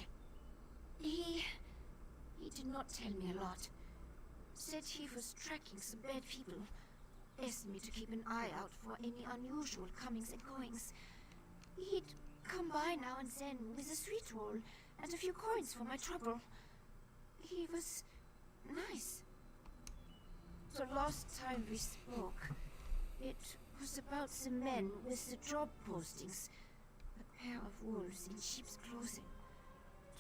He did not tell me a lot. Said he was tracking some bad people. Asked me to keep an eye out for any unusual comings and goings. He'd come by now and then with a sweet roll and a few coins for my trouble. He was nice. The last time we spoke, it was about the men with the job postings. A pair of wolves in sheep's clothing.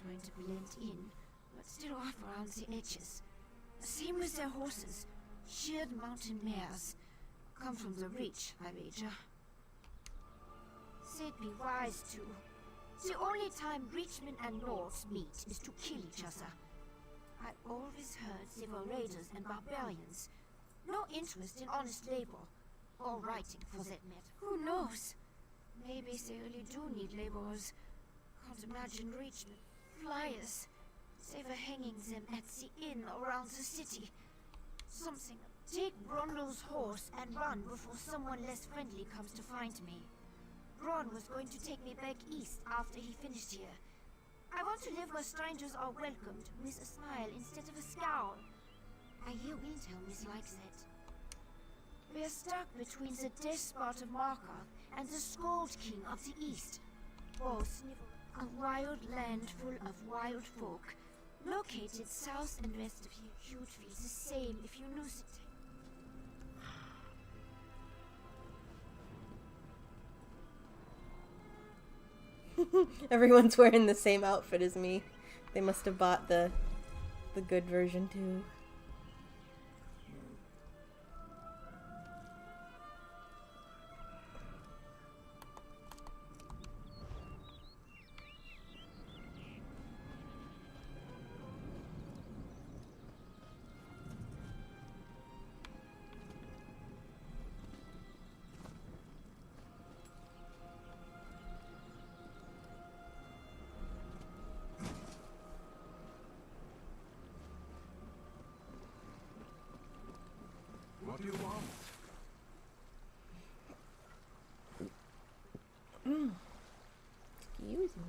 Trying to blend in, but still off around the edges. Same with their horses. Sheared mountain mares. Come from the Reach, I wager. They'd be wise too. The only time Reachmen and Lords meet is to kill each other. I always heard they were raiders and barbarians. No interest in honest labor. Or writing, for that matter. Who knows? Maybe they really do need laborers. Can't imagine Reachmen. Flyers. They were hanging them at the inn around the city. Something. Take Brondle's horse and run before someone less friendly comes to find me. Bron was going to take me back east after he finished here. I want to live where strangers are welcomed, with a smile instead of a scowl. I hear Windhelm is like that. We are stuck between the despot of Markarth and the Scold King of the East. Both a wild land full of wild folk, located south and west of here. You'd feel the same if you knew it. Everyone's wearing the same outfit as me. They must have bought the good version too. What do you want? Excuse me.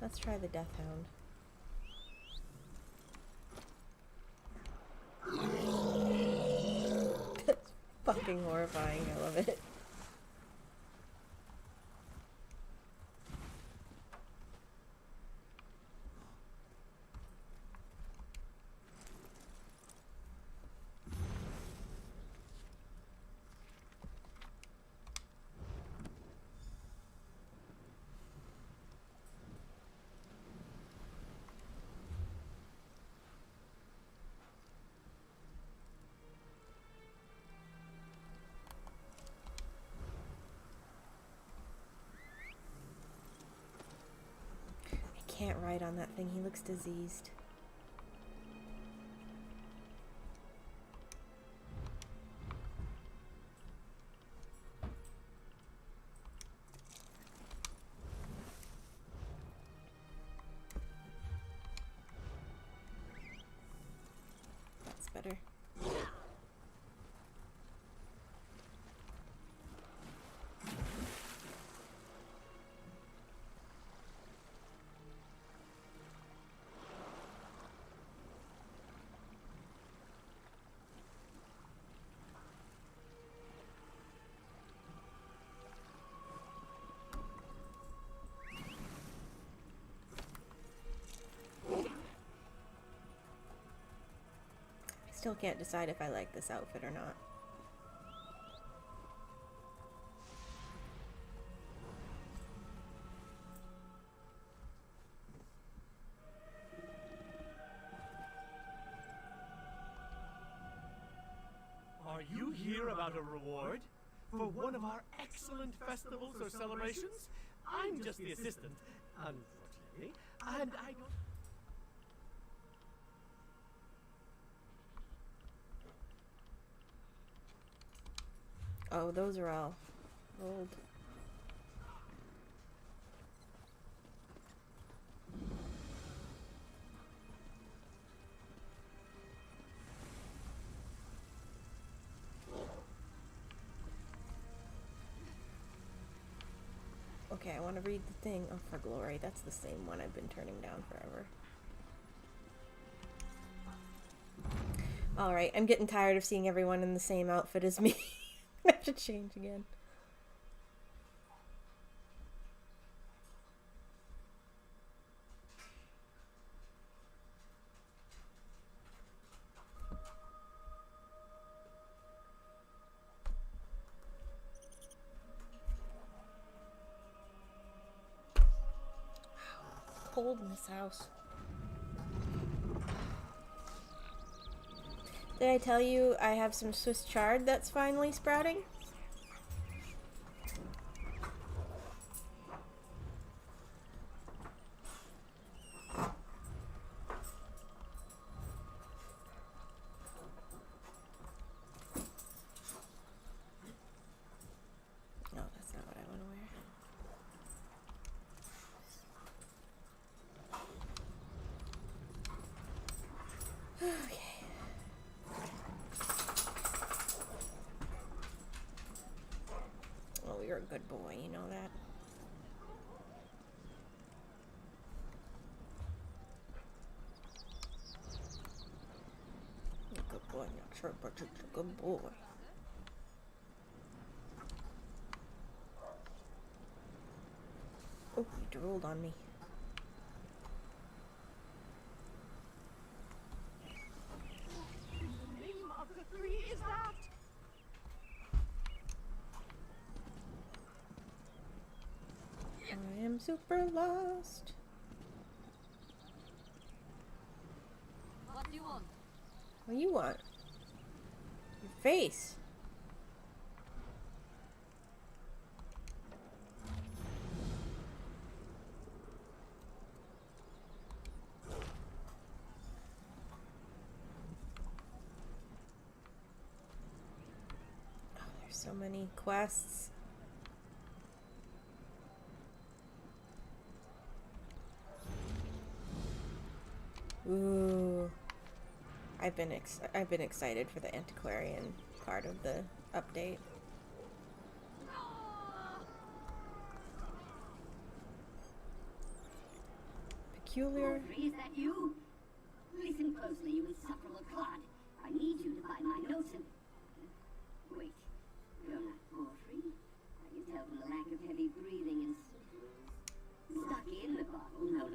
Let's try the Death Hound. That's fucking horrifying. I love it. can't ride on that thing. He looks diseased. That's better. Still can't decide if I like this outfit or not. Are you here about a reward? For one of our excellent festivals or celebrations? I'm just the assistant, unfortunately, and I don't... Oh, those are all old. Okay, I want to read the thing. Oh, for glory. That's the same one I've been turning down forever. Alright, I'm getting tired of seeing everyone in the same outfit as me. I have to change again. Cold in this house. Did I tell you I have some Swiss chard that's finally sprouting? No, that's not what I want to wear. Okay. Oh, you're a good boy, you know that. You're a good boy, not sure, but you're a good boy. Oh, you drooled on me. Is that? I am super lost. What do you want? What do you want? Your face. Oh, there's so many quests. Ooh, I've been excited for the antiquarian part of the update. Peculiar. Is that you? Listen closely, you insufferable clod. I need you to find my notes and... Wait, you're not Porphyry? I can tell from the lack of heavy breathing and stuck in the bottle. No.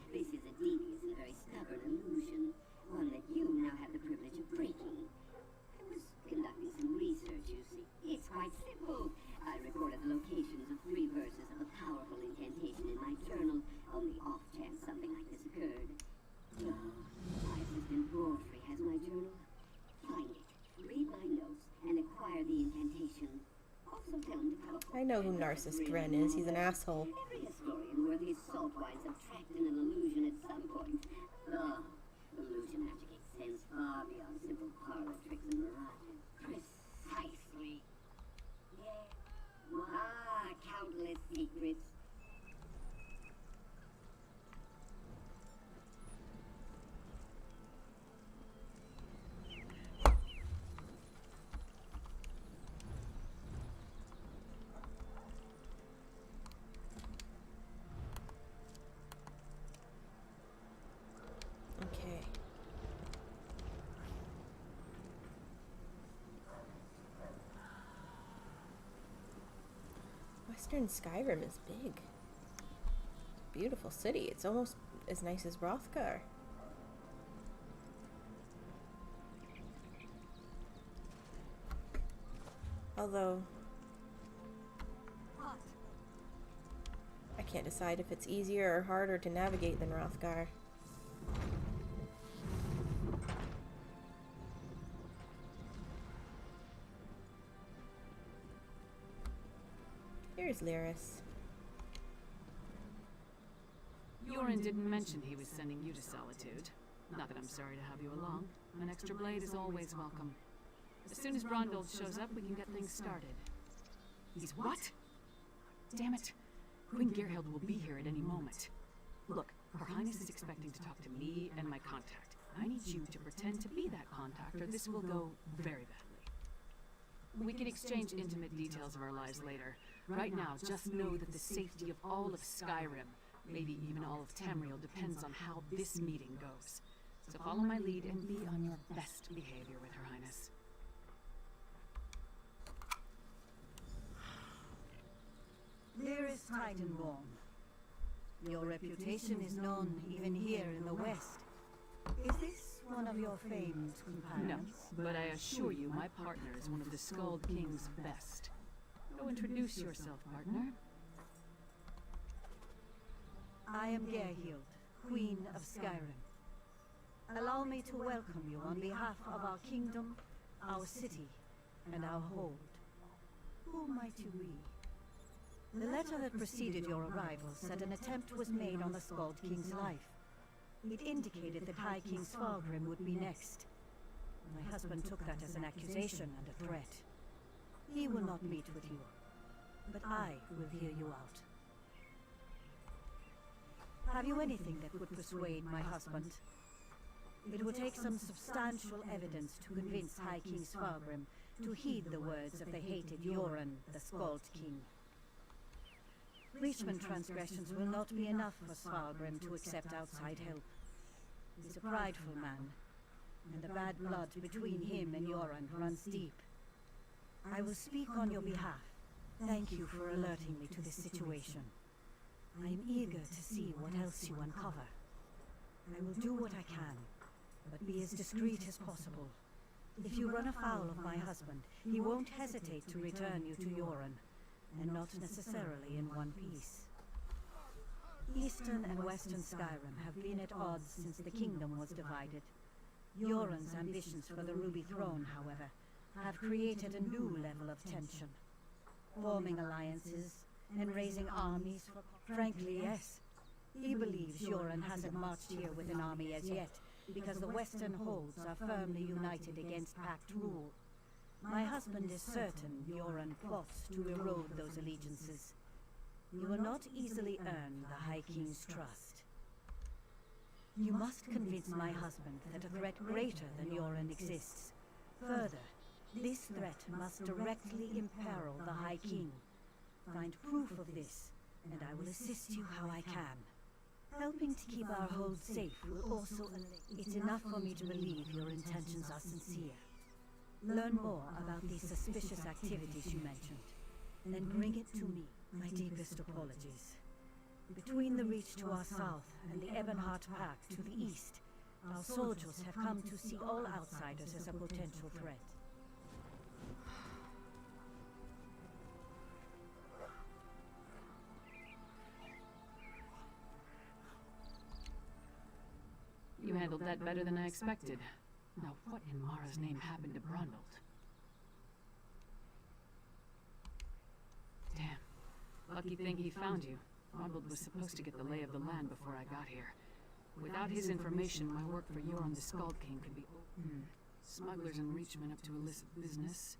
This is a devious and very stubborn illusion. One that you now have the privilege of breaking. I was conducting some research, you see. It's quite simple. I recorded the locations of 3 verses of a powerful incantation in my journal on the off chance something like this occurred. My assistant Porphyry has my journal. Find it, read my notes, and acquire the incantation. Also tell him to come. I know who Narcissus Dren is. He's an asshole. Every historian unworthy salt winds have tracked in an illusion at some point. Oh, illusion magic extends far beyond simple parlor tricks and mirages. Precisely. Yeah. Ah, countless secrets. Okay. Western Skyrim is big. It's a beautiful city. It's almost as nice as Hrothgar. Although I can't decide if it's easier or harder to navigate than Hrothgar. Here's Lyris. Yoren didn't mention he was sending you to Solitude. Not that I'm sorry to have you along. An extra blade is always welcome. As soon as Brondvold shows up, we can get things started. He's what? Damn it. Queen Gerhild will be here at any moment. Look, Her Highness is expecting to talk to me and my contact. I need you to pretend to be that contact, or this will go very badly. We can exchange intimate details of our lives later. Right now, just know that the safety of all of Skyrim, maybe even all of Tamriel, depends on how this meeting goes. So follow my lead and be on your best behavior with Her Highness. Lyris Titanborn. Your reputation is known even here in the West. Is this one of your famed companions? No, but I assure you my partner is one of the Skald King's best. Go introduce yourself, partner. I am Gerhild, Queen of Skyrim. Allow me to welcome you on behalf of our kingdom, our city, and our hold. Who might you be? The letter that preceded your arrival said an attempt was made on the Skald King's life. It indicated that High King Svalgrim would be next. My husband took that as an accusation and a threat. He will not meet with you, but I will hear you out. Have you anything that would persuade my husband? It would take some substantial evidence to convince High King Svalgrim to heed the words of the hated Yoren, the Skald King. Reachman transgressions will not be enough for Svalgrim to accept outside help. He's a prideful man, and the bad blood between him and Yoren runs deep. I will speak on your behalf. Thank you for alerting me to this situation. I am eager to see what else you uncover. I will do what I can, but be as discreet as possible. If you run afoul of my husband, he won't hesitate to return you to Yoren, and not necessarily in one piece. Eastern and Western Skyrim have been at odds since the kingdom was divided. Yoren's ambitions for the Ruby Throne, however, have created a new level of tension. Forming alliances and raising armies for... Frankly, yes. He believes Yoren hasn't marched here with an army as yet, because the Western holds are firmly united against Pact rule. My husband is certain Yoren plots to erode those allegiances. You will not easily earn the High King's trust. You must convince my husband that a threat greater than Yoren exists. Further, this threat must directly imperil the High King. Find proof of this, and I will assist you how I can. Helping to keep our hold safe will also... It's enough for me to believe your intentions are sincere. Learn more about these suspicious activities you mentioned, and then bring it to me. My deepest apologies. Between the Reach to our south and the Ebonheart Pact to the east, our soldiers have come to see all outsiders as a potential threat. You handled that better than I expected. Now what in Mara's name happened to Brondvold? Damn. Lucky thing he found you. Ronald was supposed to get the lay of the land before I got here. Without his information, my work for Euron the Scald King could be smugglers and reachmen up to illicit business.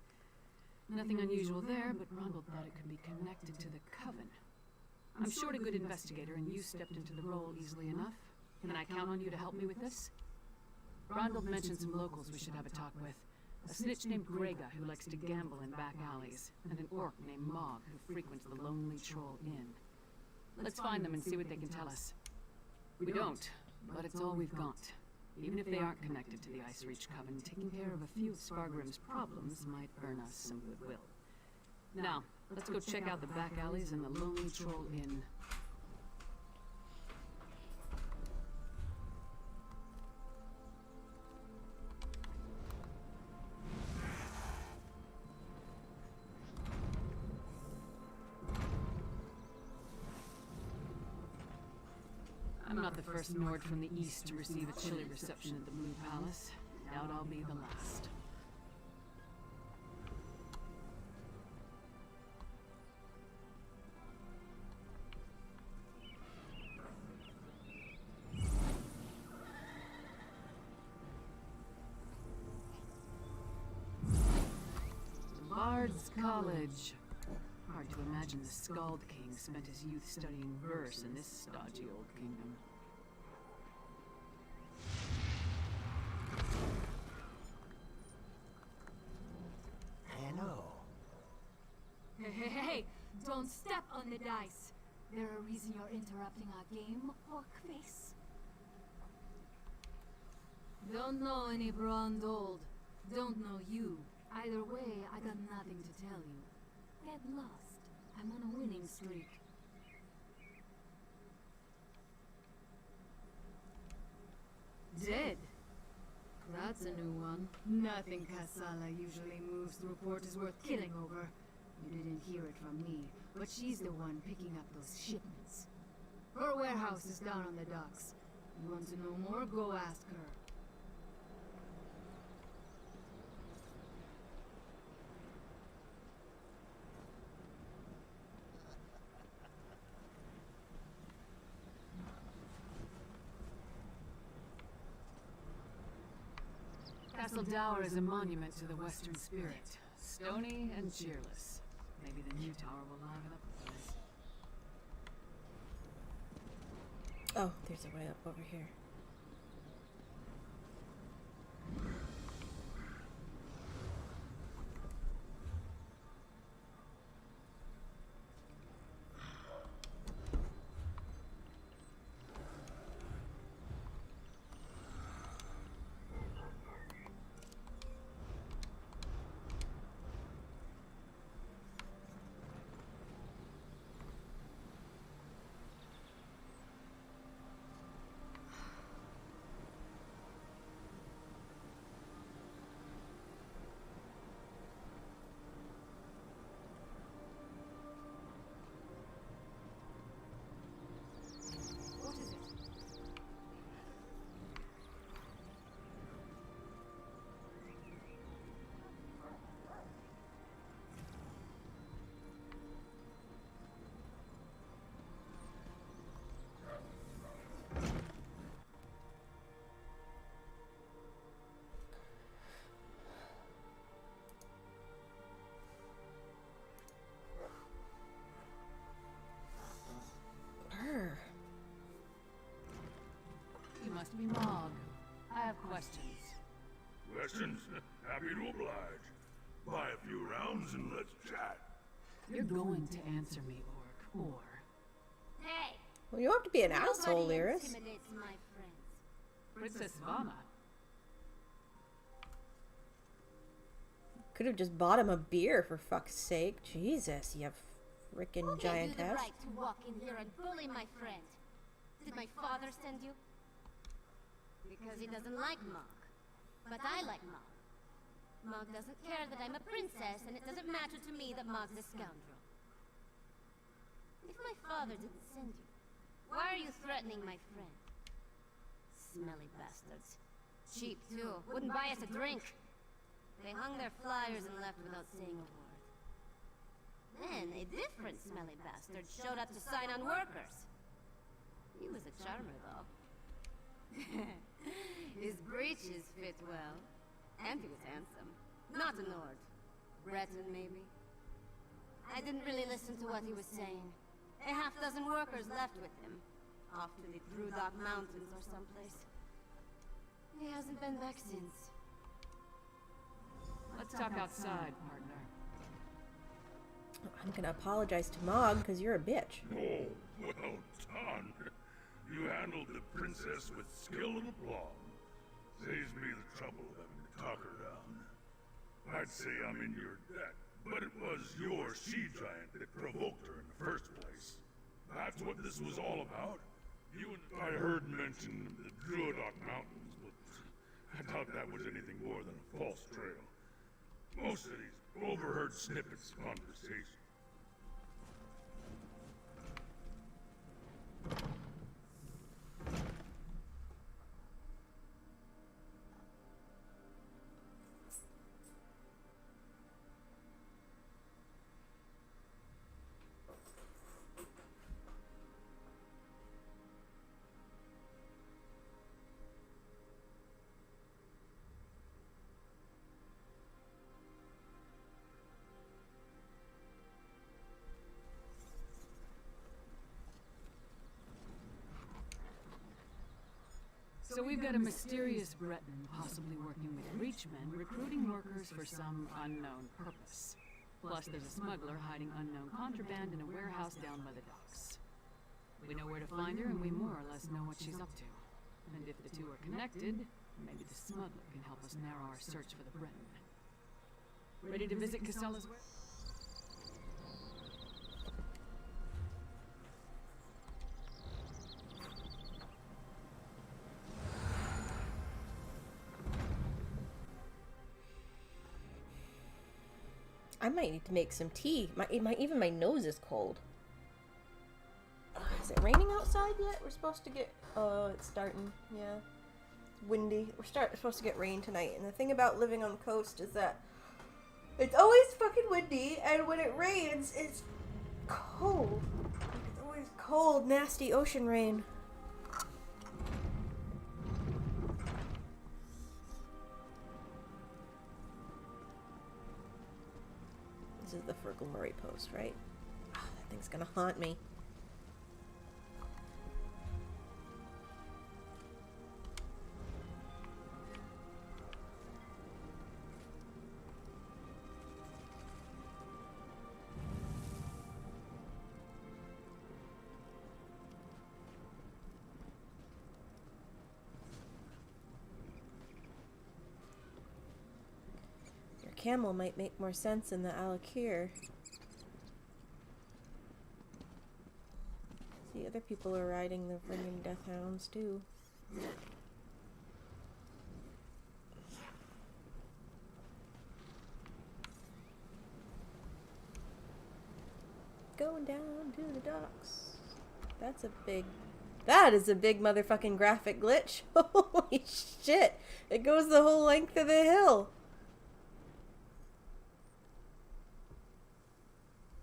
Nothing unusual there, but Ronald thought it could be connected to the Coven. I'm short a good investigator, and you stepped into the role easily enough. Can I count on you to help me with this? Ronald mentioned some locals we should have a talk with. A snitch named Grega, who likes to gamble in back alleys, and an orc named Mog, who frequents the Lonely Troll Inn. Let's find them and see what they can tell us. We don't, but it's all we've got. Even if they aren't connected to the Ice Reach Coven, taking care of a few of Spargrim's problems might earn us some goodwill. Now, let's go check out the back alleys and the Lonely Troll Inn. I'm not the first Nord from the East to receive a chilly reception at the Blue Palace. Doubt I'll be the last. Bard's College. Hard to imagine the Scald King spent his youth studying verse in this stodgy old kingdom. Hello. Hey, don't step on the dice. There a reason you're interrupting our game, Orcface? Don't know any Brondhold. Don't know you. Either way, I got nothing to tell you. Get lost. I'm on a winning streak. Dead? That's a new one. Nothing Kasala usually moves through port is worth killing over. You didn't hear it from me, but she's the one picking up those shipments. Her warehouse is down on the docks. You want to know more? Go ask her. Castle Dower is a monument to the Western spirit. Stony and cheerless. Maybe the new tower will liven up the place. Oh, there's a way up over here. You must be Mog. I have questions. Questions? Happy to oblige. Buy a few rounds and let's chat. You're going to answer me, Orc, or... Hey! Well, you have to be an asshole, Lyris. Intimidates my friends. Princess Vana. Could have just bought him a beer, for fuck's sake. Jesus, you frickin' Who gave you the giantess. right to walk in here and bully my friend? Did my father send you? Because he doesn't like Mog. But I like Mog. Mog doesn't care that I'm a princess, and it doesn't matter to me that Mog's a scoundrel. If my father didn't send you, why are you threatening my friend? Smelly bastards. Cheap, too. Wouldn't buy us a drink. They hung their flyers and left without saying a word. Then a different smelly bastard showed up to sign on workers. He was a charmer, though. His breeches fit well, and he was handsome. Not a Nord. Breton, maybe. I didn't really listen to what he was saying. A half-dozen workers left with him, off to the Drudok Mountains or someplace. He hasn't been back since. Let's talk outside, partner. I'm gonna apologize to Mog because you're a bitch. Oh, well done. You handled the princess with skill and aplomb. Saves me the trouble of having to talk her down. I'd say I'm in your debt, but it was your she-giant that provoked her in the first place. That's what this was all about. You and I heard mention of the Drudok Mountains, but I doubt that was anything more than a false trail. Most of these overheard snippets of conversation. So we've got a mysterious Breton possibly working with Reachmen, recruiting workers for some unknown purpose. Plus there's a smuggler hiding unknown contraband in a warehouse down by the docks. We know where to find her, and we more or less know what she's up to. And if the two are connected, maybe the smuggler can help us narrow our search for the Breton. Ready to visit Casella's warehouse? I might need to make some tea. Even my nose is cold. Is it raining outside yet? We're supposed to get... Oh, it's starting. Yeah. It's windy. We're supposed to get rain tonight. And the thing about living on the coast is that it's always fucking windy. And when it rains, it's cold. It's always cold, nasty ocean rain. This is the Fergalmurray post, right? Oh, that thing's gonna haunt me. Camel might make more sense in the Alakir. See, other people are riding the friggin' death hounds too. Going down to the docks. That is a big motherfucking graphic glitch. Holy shit! It goes the whole length of the hill.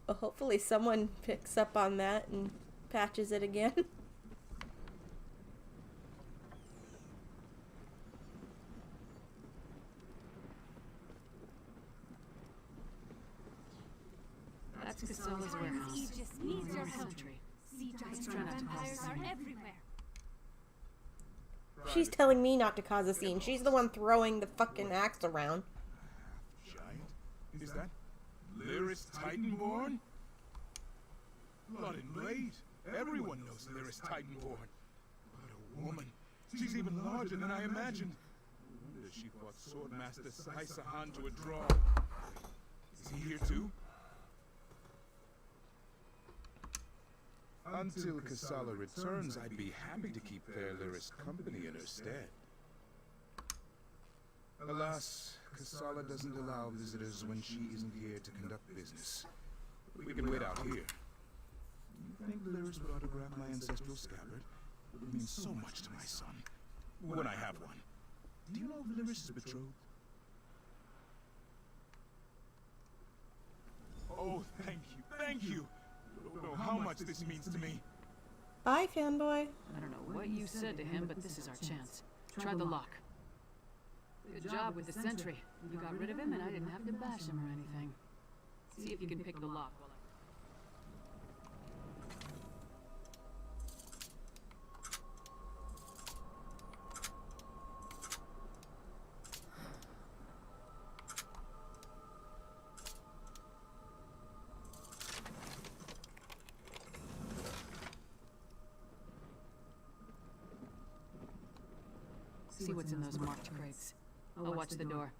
Well, hopefully someone picks up on that and patches it again. That's Casella's warehouse. Aegis needs your help. Sea Let's giants try and not to vampires cause a are scene. everywhere. She's telling me not to cause a scene. She's the one throwing the fucking axe around. Giant? Is that Lyris Titanborn? Blood and blade. Everyone knows Lyris Titanborn. But a woman. She's even larger than I imagined. No wonder she fought Swordmaster Saisahan to a draw. Is he here too? Until Casala returns, I'd be happy to keep fair Lyris company in her stead. Alas, Casala doesn't allow visitors when she isn't here to conduct business. We can wait out here. You think Lyris would autograph my ancestral scabbard? It would mean so much to my son. When I have one. Do you know if Lyris is betrothed? Oh, thank you, thank you. You don't know how much this means to me. Bye, fanboy. I don't know what you said to him, but this is our chance. Try the lock. Good job with the sentry. You got rid of him and I didn't have to bash him or anything. See if you can pick the lock while I... See what's in those marked crates. I'll watch the door.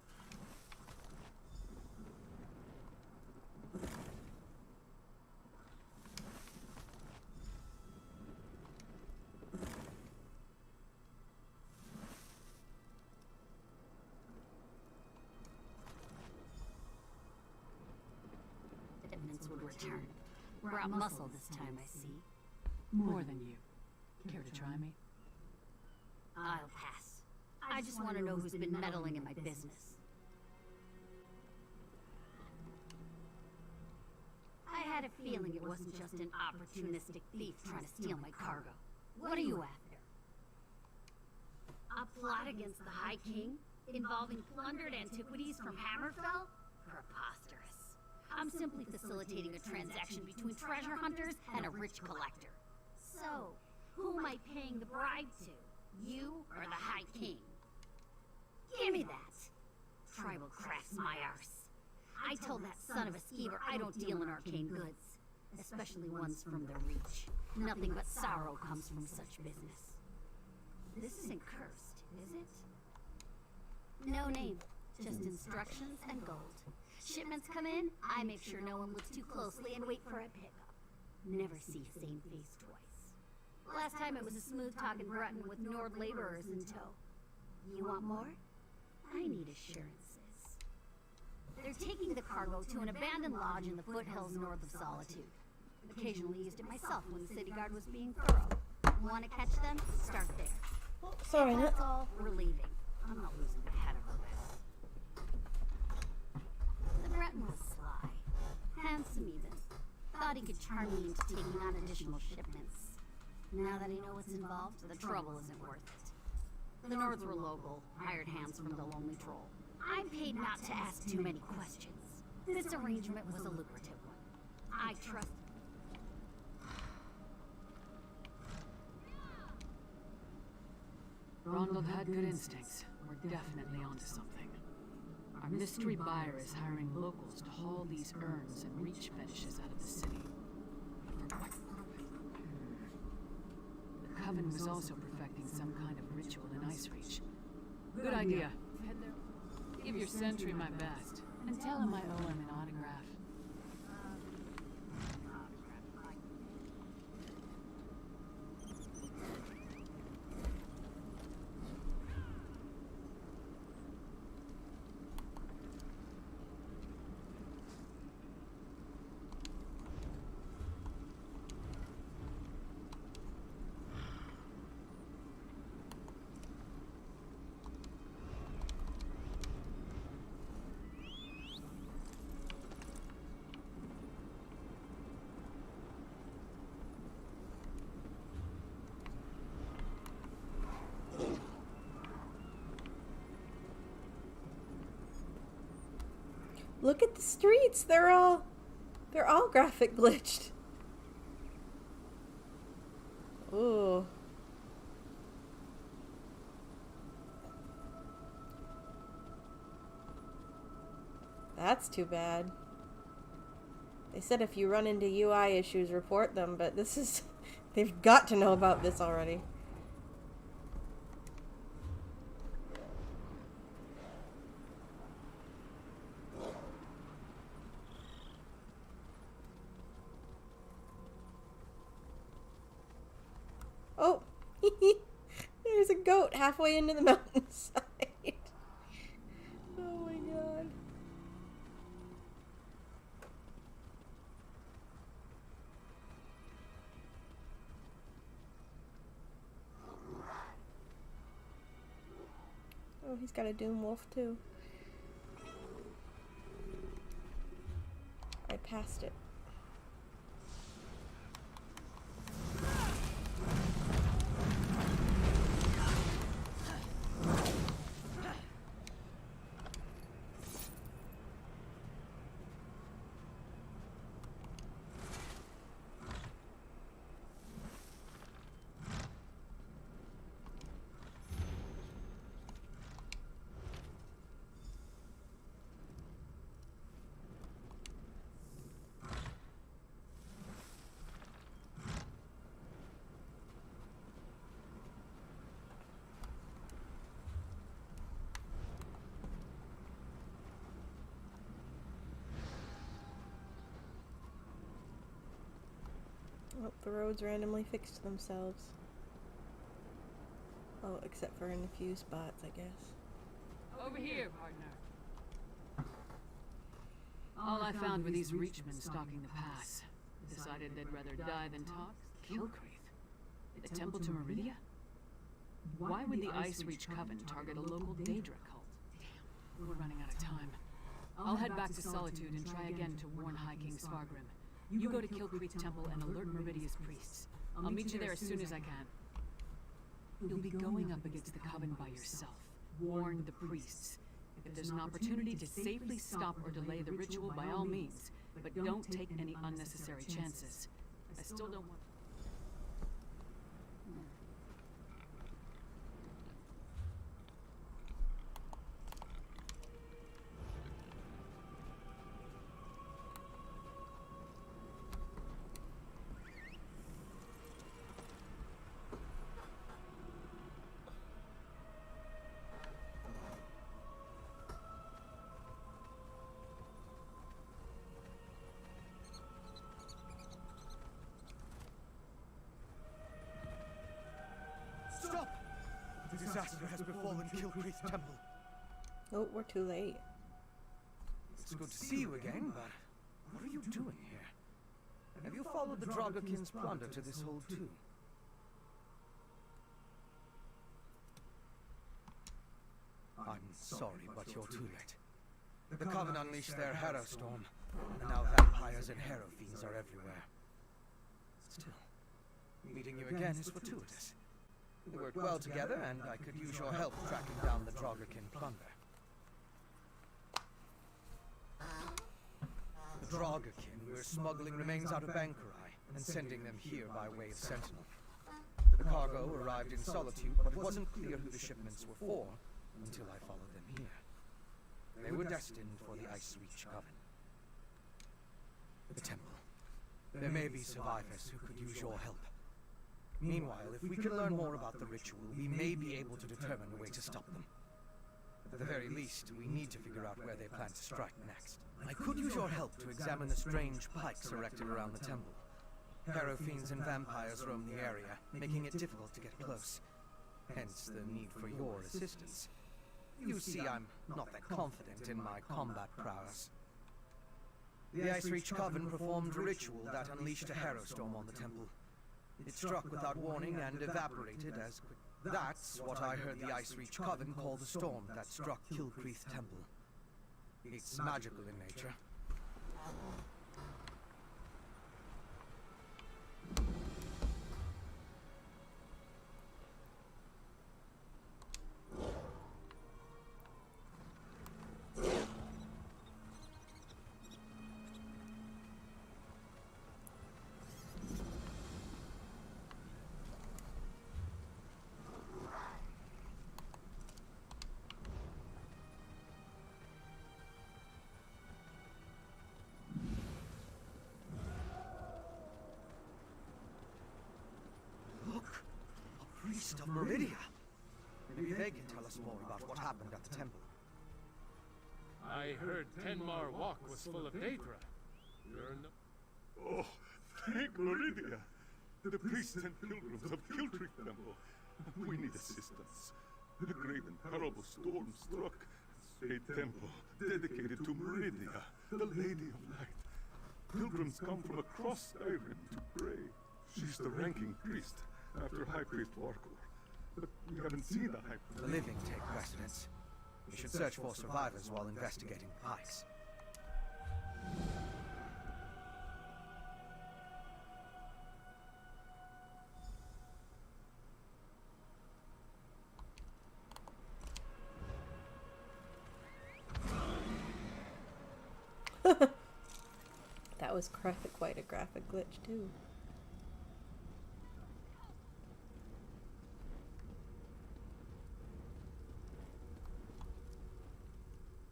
Shipments would return. Brought muscle this time, I see. More than you. Care to try me? I'll pass. I just want to know who's been meddling in my business. I had a feeling it wasn't just an opportunistic thief trying to steal my cargo. What are you after? A plot against the High King? Involving plundered antiquities from Hammerfell? Preposterous. I'm simply facilitating a transaction between treasure hunters and a rich collector. So, who am I paying the bribe to? You or the High King? Give me that! Tribal crafts my arse. I told that son of a skeever I don't deal in arcane goods, especially ones from the Reach. Nothing but sorrow comes from such business. This isn't cursed, is it? No name, just instructions and gold. Shipments come in, I make sure no one looks too closely and wait for a pickup. Never see same face twice. Last time it was a smooth-talking Breton with Nord laborers in tow. You want more? I need assurances. They're taking the cargo to an abandoned lodge in the foothills north of Solitude. Occasionally used it myself when the city guard was being thorough. Want to catch them? Start there. Oh, sorry, if that's all, we're leaving. I'm not losing my head over this. The Breton was sly. Handsome even. Thought he could charm me into taking on additional shipments. Now that I know what's involved, the trouble isn't worth it. The Nords were local, hired hands from the Lonely Troll. I'm paid not to ask too many questions. This arrangement was a lucrative one. I trust... Ronald had good instincts. We're definitely onto something. Our mystery buyer is hiring locals to haul these urns and reach fetishes out of the city. For what purpose? The Coven was also perfecting some kind of ritual in Ice Reach. Good idea. Head there. Give your sentry my best. And tell him I owe him an autograph. Look at the streets. They're all graphic glitched. Ooh. That's too bad. They said if you run into UI issues, report them, but this is... They've got to know about this already. Oh, there's a goat halfway into the mountainside. Oh my god. Oh, he's got a doom wolf too. I past it. Oh, the roads randomly fixed themselves. Oh, except for in a few spots, I guess. Over here, partner. All I found were these Reachmen stalking the pass. Decided they'd rather die than talk. Kilcreath. The temple to Meridia? Why would the Ice Reach Coven target a local Daedra cult? Damn, we're running out of time. I'll head back to Solitude and try again to warn High King Svargrim. You go to Kilcreath Temple and alert Meridia's priests. I'll meet you there as soon as I can. You'll be going up against the Coven by yourself. Warn the priests. If there's an opportunity to safely stop or delay the ritual, by all means. But don't take any unnecessary chances. I still don't want... Stop! The disaster has befallen Kilcreath Temple. Oh, we're too late. It's good to see you again, but what are you doing here? Have you followed the Draugr-kin's plunder to this hold too? I'm sorry, but you're too late. The Coven unleashed their Harrow Storm, and now vampires and Harrow fiends are everywhere. Still, meeting you again is fortuitous. We worked well together, and I could use your help tracking down the Draugr-kin plunder. The Draugr-kin were smuggling remains out of Bankurai and sending them here by way of Sentinel. The cargo arrived in Solitude, but it wasn't clear who the shipments were for until I followed them here. They were destined for the Ice Reach Coven. The temple. There may be survivors who could use your help. Meanwhile, if we can learn more about the ritual, we may be able to determine a way to stop them. At the very least, we need to figure out where they plan to strike next. I could use your help to examine the strange pikes erected around the temple. Harrow fiends and vampires roam the area, making it difficult to get close. Hence the need for your assistance. You see, I'm not that confident in my combat prowess. The Ice Reach Coven performed a ritual that unleashed a Harrow Storm on the temple. It struck without warning and evaporated as quick. That's what I heard the Ice Reach Coven call the storm that struck Kilcreath Temple. It's magical in nature. Priest of Meridia. Maybe they can tell us more about what happened at the temple. I heard Tenmar Walk was full of Daedra. You're no... Oh, thank Meridia. The priests and pilgrims of Kilcreath Temple. We need assistance. A great and terrible storm struck a temple dedicated to Meridia, the Lady of Light. Pilgrims come from across Skyrim to pray. She's the ranking priest, after High Priest Warkor. But we haven't seen the High Priest. The living take precedence. We should search for survivors while investigating the pikes. was quite a graphic glitch too.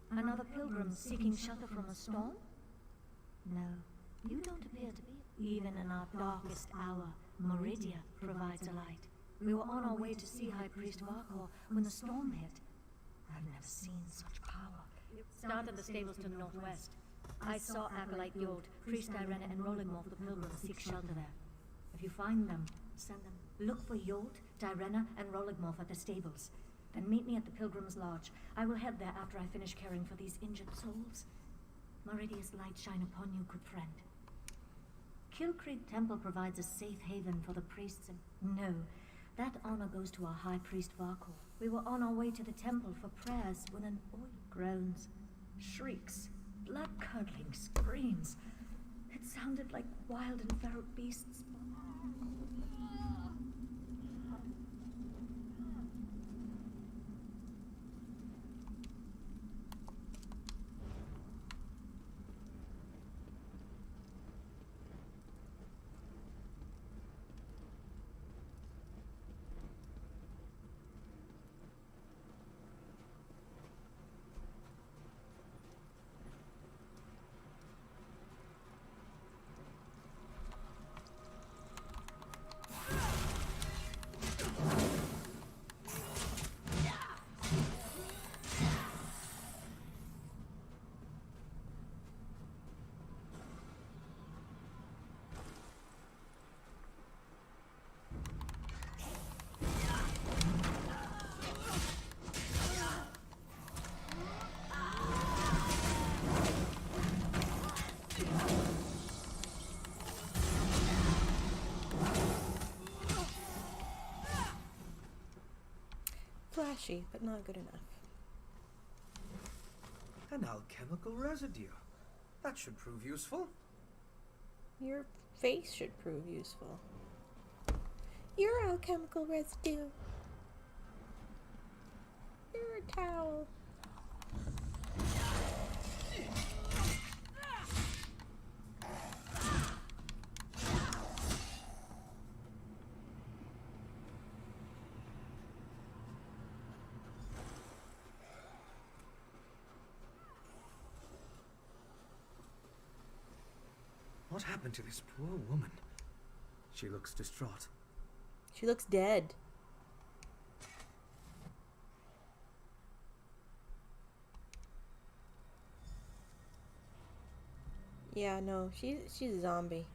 Another pilgrim seeking shelter from a storm? No, you don't appear to be. Even in our darkest hour, Meridia provides a light. We were on our way to see High Priest Varkor when the storm hit. I've never seen such power. It started the stables to the northwest. I saw Acolyte Yord, Priest Irena, and Rollingmore the pilgrims seek shelter there. If you find them, send them. Look for Yord, Irena, and Rollingmore at the stables. Then meet me at the Pilgrim's Lodge. I will head there after I finish caring for these injured souls. Meridia's light shine upon you, good friend. Kill Creek Temple provides a safe haven for the priests and... No, that honor goes to our High Priest Varkor. We were on our way to the temple for prayers when an oi groans, shrieks, blood-curdling screams. It sounded like wild and feral beasts. Flashy, but not good enough. An alchemical residue. That should prove useful. Your face should prove useful. Your alchemical residue. You're a towel. What happened to this poor woman? She looks distraught. She looks dead. Yeah, no, she's a zombie.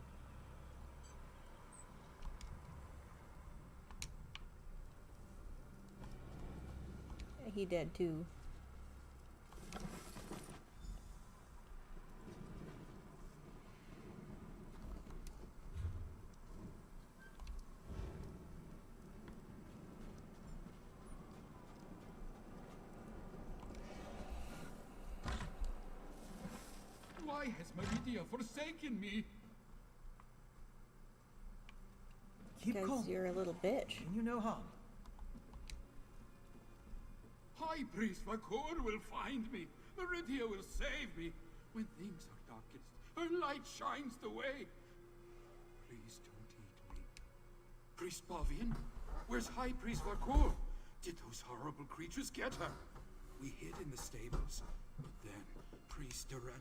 He dead too. Why has Meridia forsaken me? Keep calm. You're a little bitch. You no harm. High Priest Vakor will find me. Meridia will save me. When things are darkest, her light shines the way. Please don't eat me. Priest Bavian? Where's High Priest Vakor? Did those horrible creatures get her? We hid in the stables, but then Priest Irena.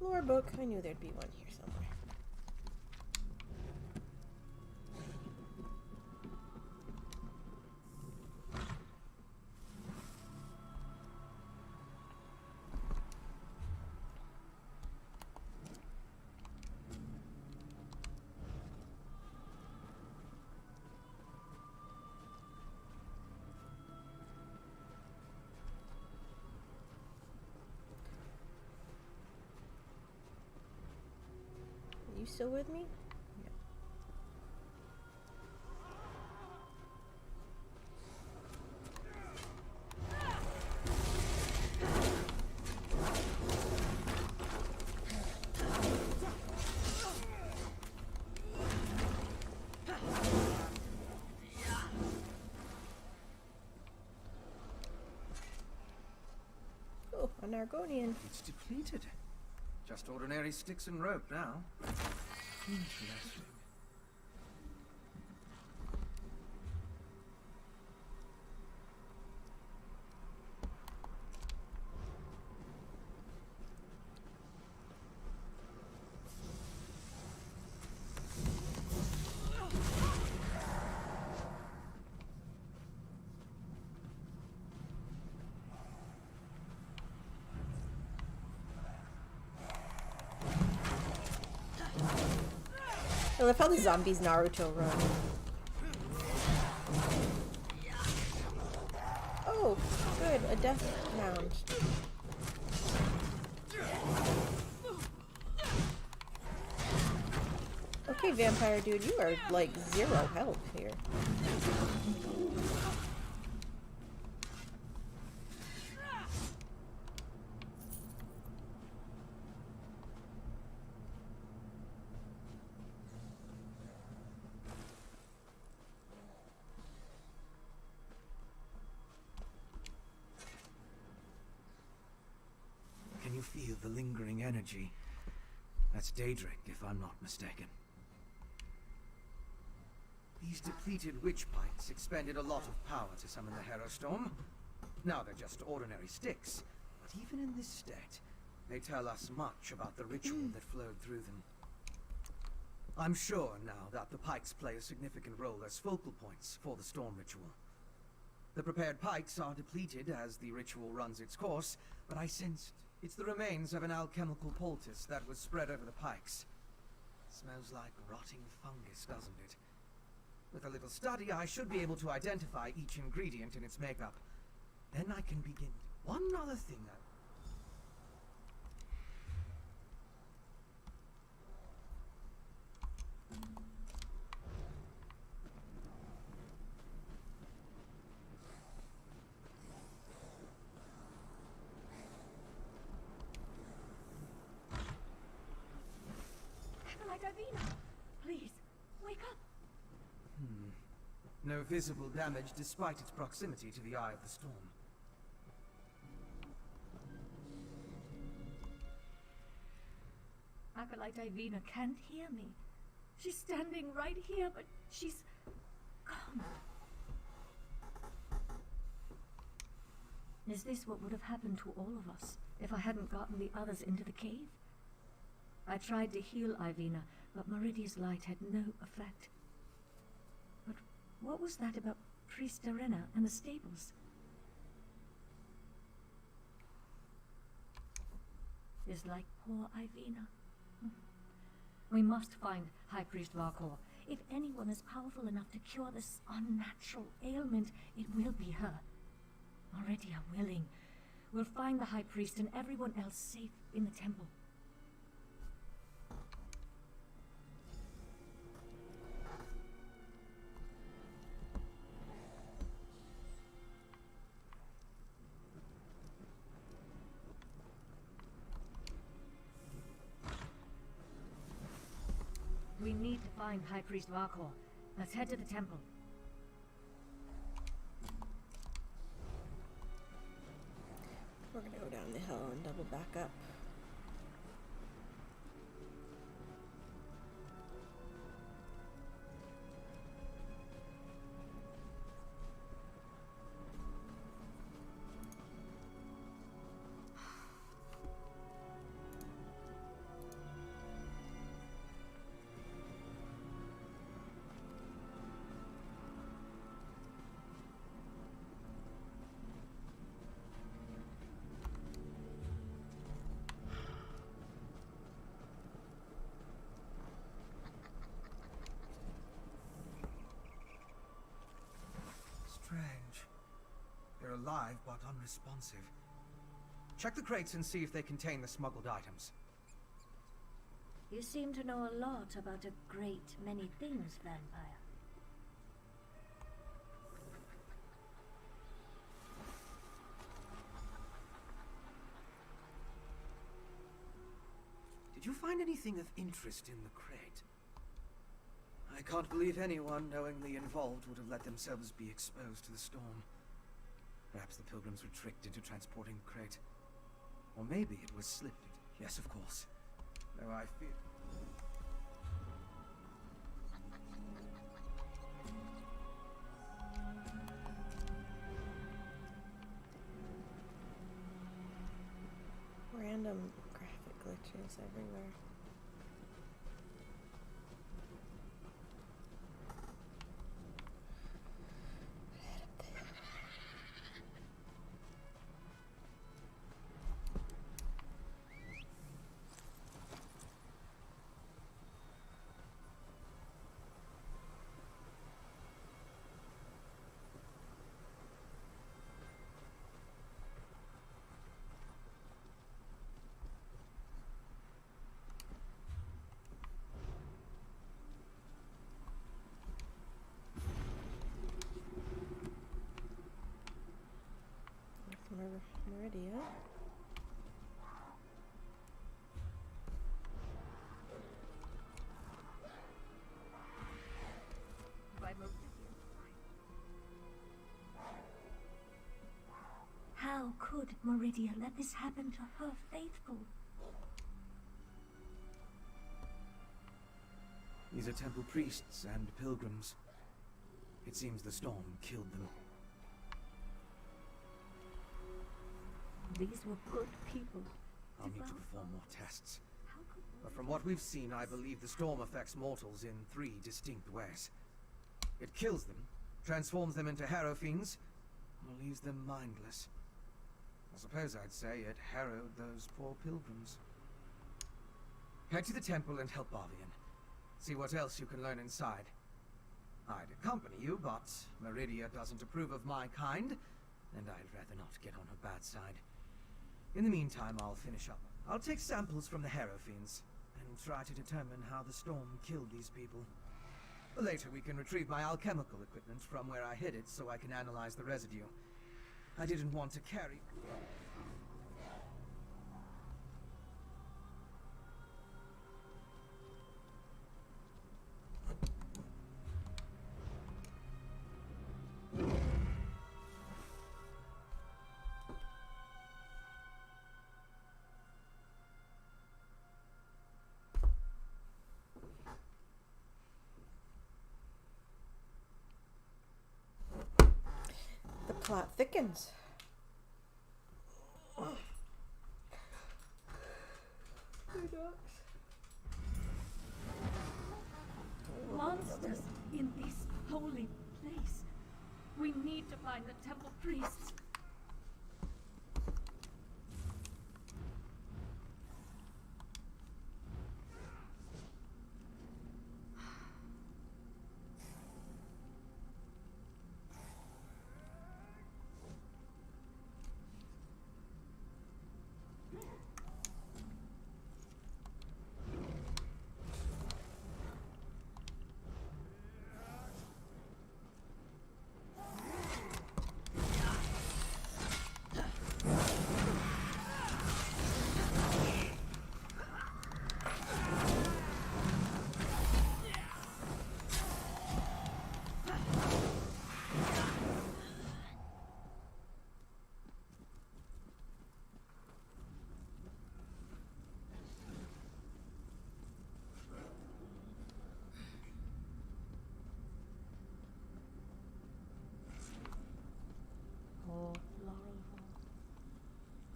Lore book. I knew there'd be one here somewhere. You still with me? Yeah. an Argonian. It's depleted. Just ordinary sticks and rope now. Interesting. I love how the zombies Naruto run. Oh, good, a death mound. Okay, vampire dude, you are like 0 health here. Can you feel the lingering energy? That's Daedric, if I'm not mistaken. These depleted witch pikes expended a lot of power to summon the Hero Storm. Now they're just ordinary sticks, but even in this state, they tell us much about the ritual that flowed through them. I'm sure now that the pikes play a significant role as focal points for the storm ritual. The prepared pikes are depleted as the ritual runs its course, but I sensed it's the remains of an alchemical poultice that was spread over the pikes. Smells like rotting fungus, doesn't it? With a little study, I should be able to identify each ingredient in its makeup. Then I can begin. One other thing that... Please, wake up. No visible damage despite its proximity to the eye of the storm. Acolyte Ivina can't hear me. She's standing right here, but she's gone. Is this what would have happened to all of us if I hadn't gotten the others into the cave? I tried to heal Ivina, but Meridia's light had no effect. But what was that about Priest Arena and the stables? Is like poor Ivina. We must find High Priest Varkor. If anyone is powerful enough to cure this unnatural ailment, it will be her. Meridia willing. We'll find the High Priest and everyone else safe in the temple. We need to find High Priest Varkor. Let's head to the temple. We're gonna go down the hill and double back up. Strange. They're alive, but unresponsive. Check the crates and see if they contain the smuggled items. You seem to know a lot about a great many things, vampire. Did you find anything of interest in the crate? I can't believe anyone knowingly involved would have let themselves be exposed to the storm. Perhaps the pilgrims were tricked into transporting the crate. Or maybe it was slipped. Yes, of course. Though I fear... Random graphic glitches everywhere. Meridia. How could Meridia let this happen to her faithful? These are temple priests and pilgrims. It seems the storm killed them. These were good people. I'll need to perform more tests. But from what we've seen, I believe the storm affects mortals in 3 distinct ways. It kills them, transforms them into harrow fiends, or leaves them mindless. I suppose I'd say it harrowed those poor pilgrims. Head to the temple and help Barvian. See what else you can learn inside. I'd accompany you, but Meridia doesn't approve of my kind, and I'd rather not get on her bad side. In the meantime, I'll finish up. I'll take samples from the harrow fiends, and try to determine how the storm killed these people. Later we can retrieve my alchemical equipment from where I hid it so I can analyze the residue. I didn't want to carry... The plot thickens. Monsters in this holy place. We need to find the temple priests.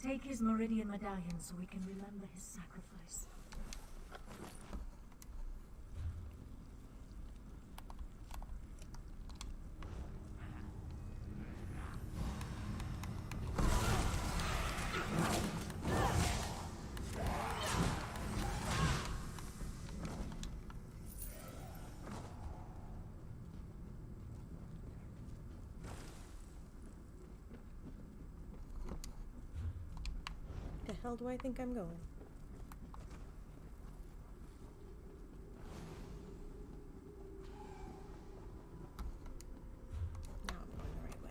Take his Meridian medallion so we can remember his sacrifice. The hell do I think I'm going? Now I'm going the right way.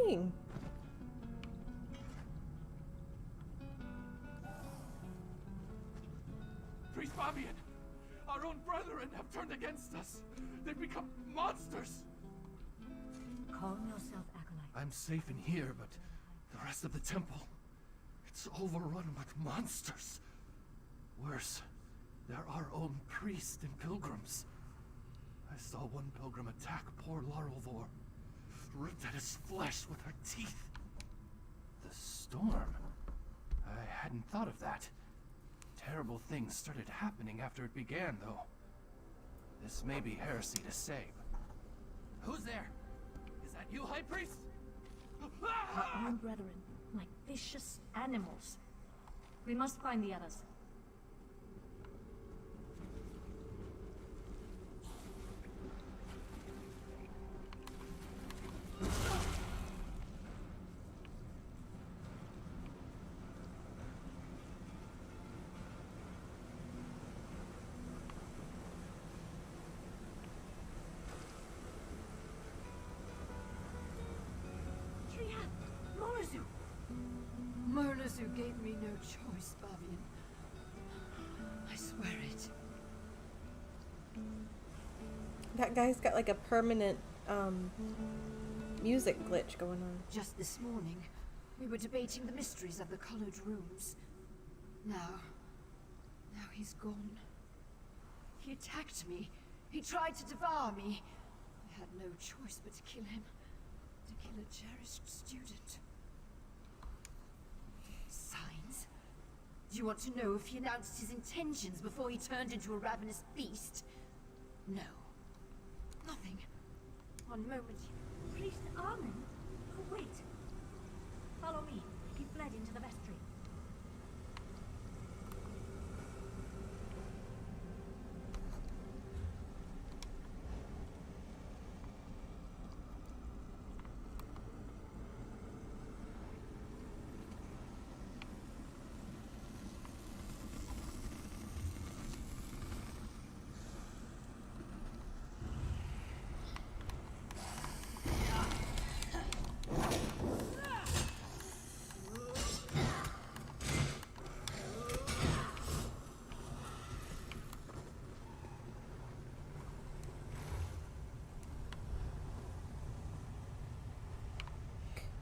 doing? Priest Fabian! Our own brethren have turned against us! They've become monsters! Calm yourself, Acolyte. I'm safe in here, but the rest of the temple, it's overrun with monsters. Worse, they're our own priests and pilgrims. I saw one pilgrim attack poor Larolvor, ripped at his flesh with her teeth. The storm? I hadn't thought of that. Terrible things started happening after it began, though. This may be heresy to say, but... Who's there? Is that you, High Priest? Our own brethren, like vicious animals. We must find the others. Merlazu gave me no choice, Fabian. I swear it. That guy's got like a permanent music glitch going on. Just this morning, we were debating the mysteries of the college rooms. Now he's gone. He attacked me. He tried to devour me. I had no choice but to kill him. To kill a cherished student. Signs? Do you want to know if he announced his intentions before he turned into a ravenous beast? No. Nothing. One moment. Priest Armin? Oh, wait. Follow me. He fled into the vestry.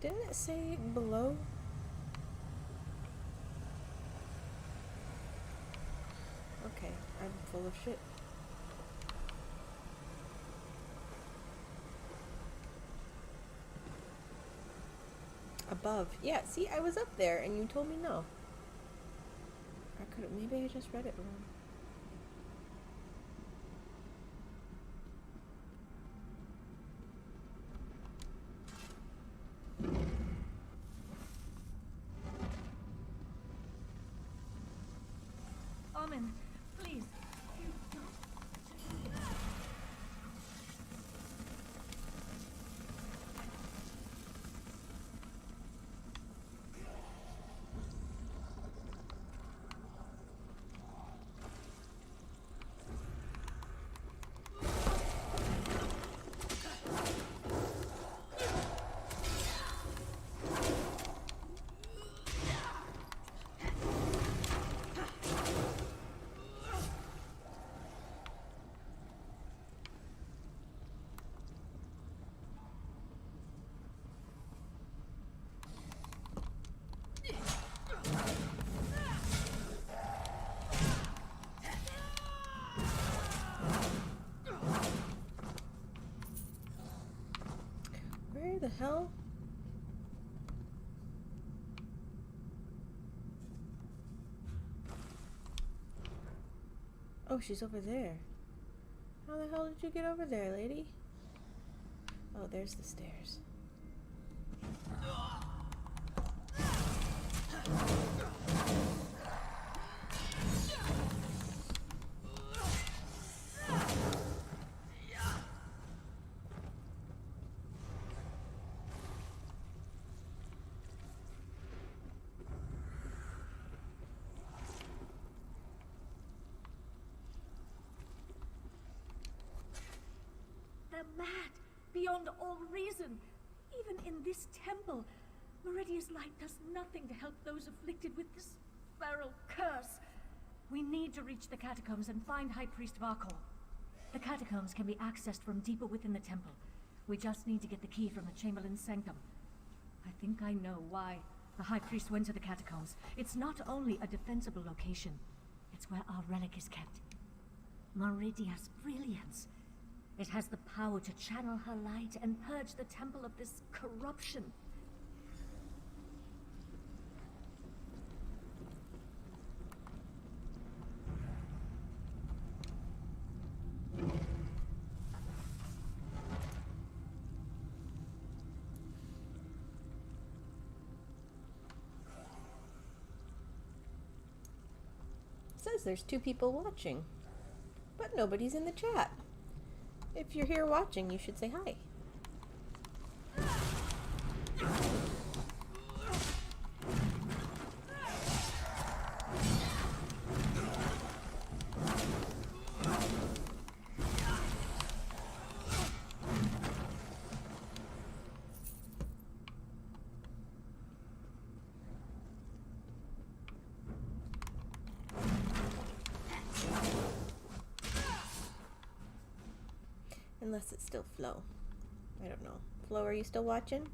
Didn't it say below? Okay, I'm full of shit. Above. Yeah, see, I was up there and you told me no. I could have, maybe I just read it wrong. Armin, please. Where the hell? Oh, she's over there. How the hell did you get over there, lady? Oh, there's the stairs. They're mad, beyond all reason. Even in this temple, Meridia's light does nothing to help those afflicted with this feral curse. We need to reach the catacombs and find High Priest Varkor. The catacombs can be accessed from deeper within the temple. We just need to get the key from the Chamberlain's sanctum. I think I know why the High Priest went to the catacombs. It's not only a defensible location, it's where our relic is kept. Meridia's brilliance. It has the power to channel her light and purge the temple of this corruption. Says there's 2 people watching, but nobody's in the chat. If you're here watching, you should say hi. Unless it's still Flo. I don't know. Flo, are you still watching?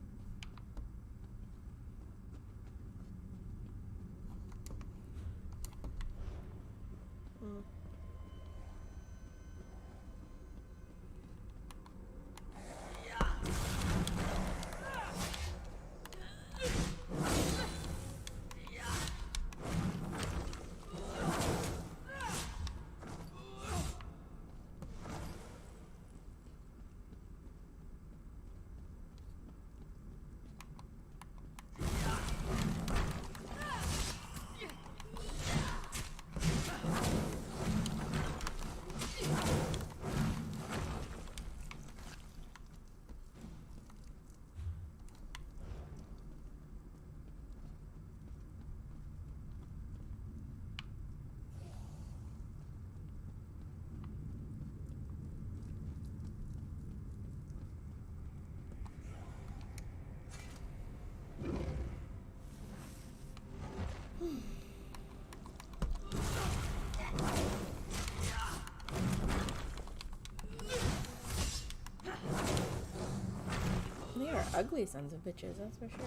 They are ugly sons of bitches, that's for sure.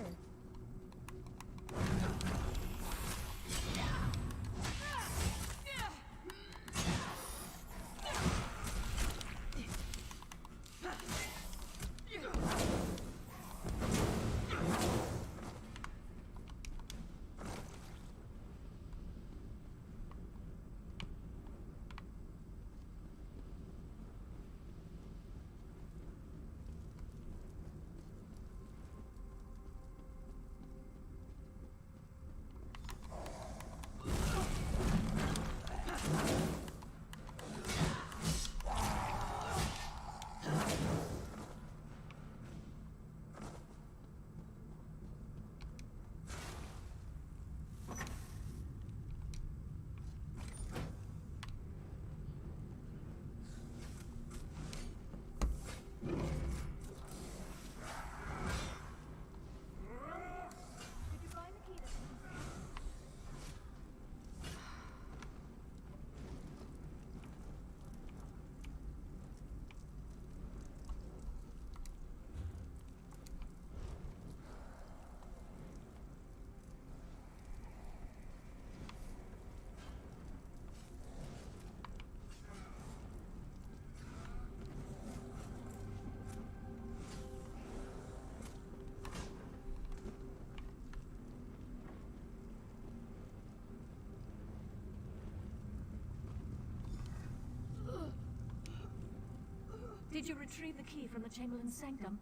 Did you retrieve the key from the Chamberlain's sanctum?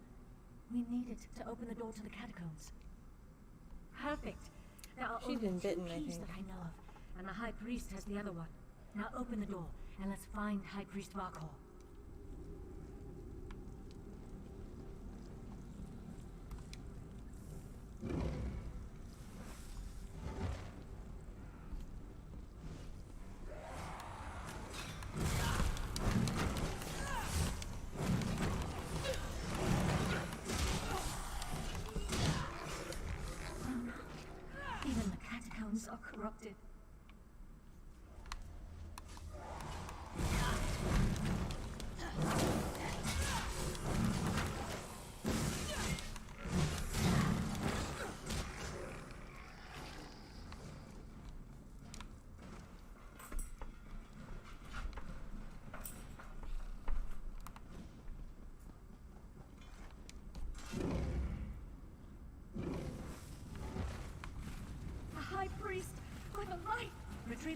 We need it to open the door to the catacombs. Perfect. There are She's only been 2 bitten, I keys think. that I know of, and the High Priest has the other one. Now open the door, and let's find High Priest Varkor.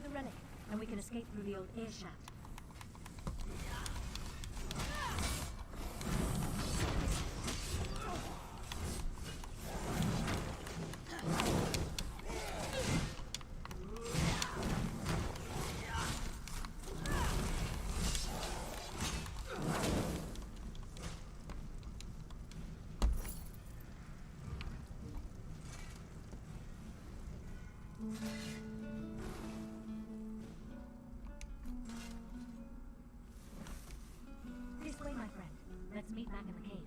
the relic, and we can escape through the old air shaft. This way, my friend. Let's meet back in the cave.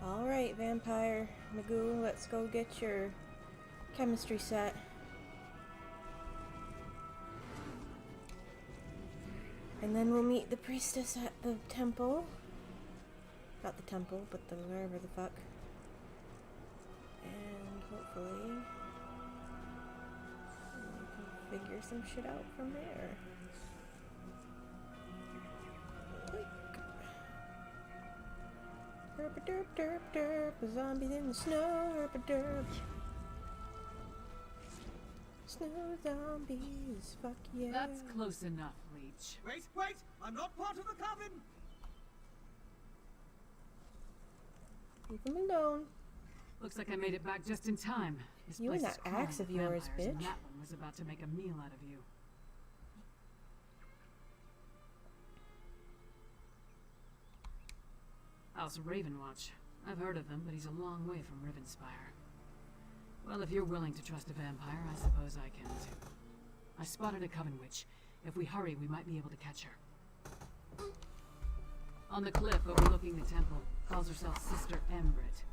Alright, Vampire Magoo, let's go get your chemistry set. And then we'll meet the priestess at the temple. Not the temple, but the wherever the fuck. And hopefully we can figure some shit out from there. Derp a derp derp derp, zombies in the snow, derp a derp. Snow zombies, fuck yeah. That's close enough, Leech. Wait, wait! I'm not part of the coven! Leave him alone. Looks like I made it back just in time. This You place and is that crawling axe of with yours, vampires, and bitch. that one was about to make a meal out of you. House Ravenwatch. I've heard of them, but he's a long way from Rivenspire. Well, if you're willing to trust a vampire, I suppose I can too. I spotted a coven witch. If we hurry, we might be able to catch her. On the cliff overlooking the temple, calls herself Sister Embrit.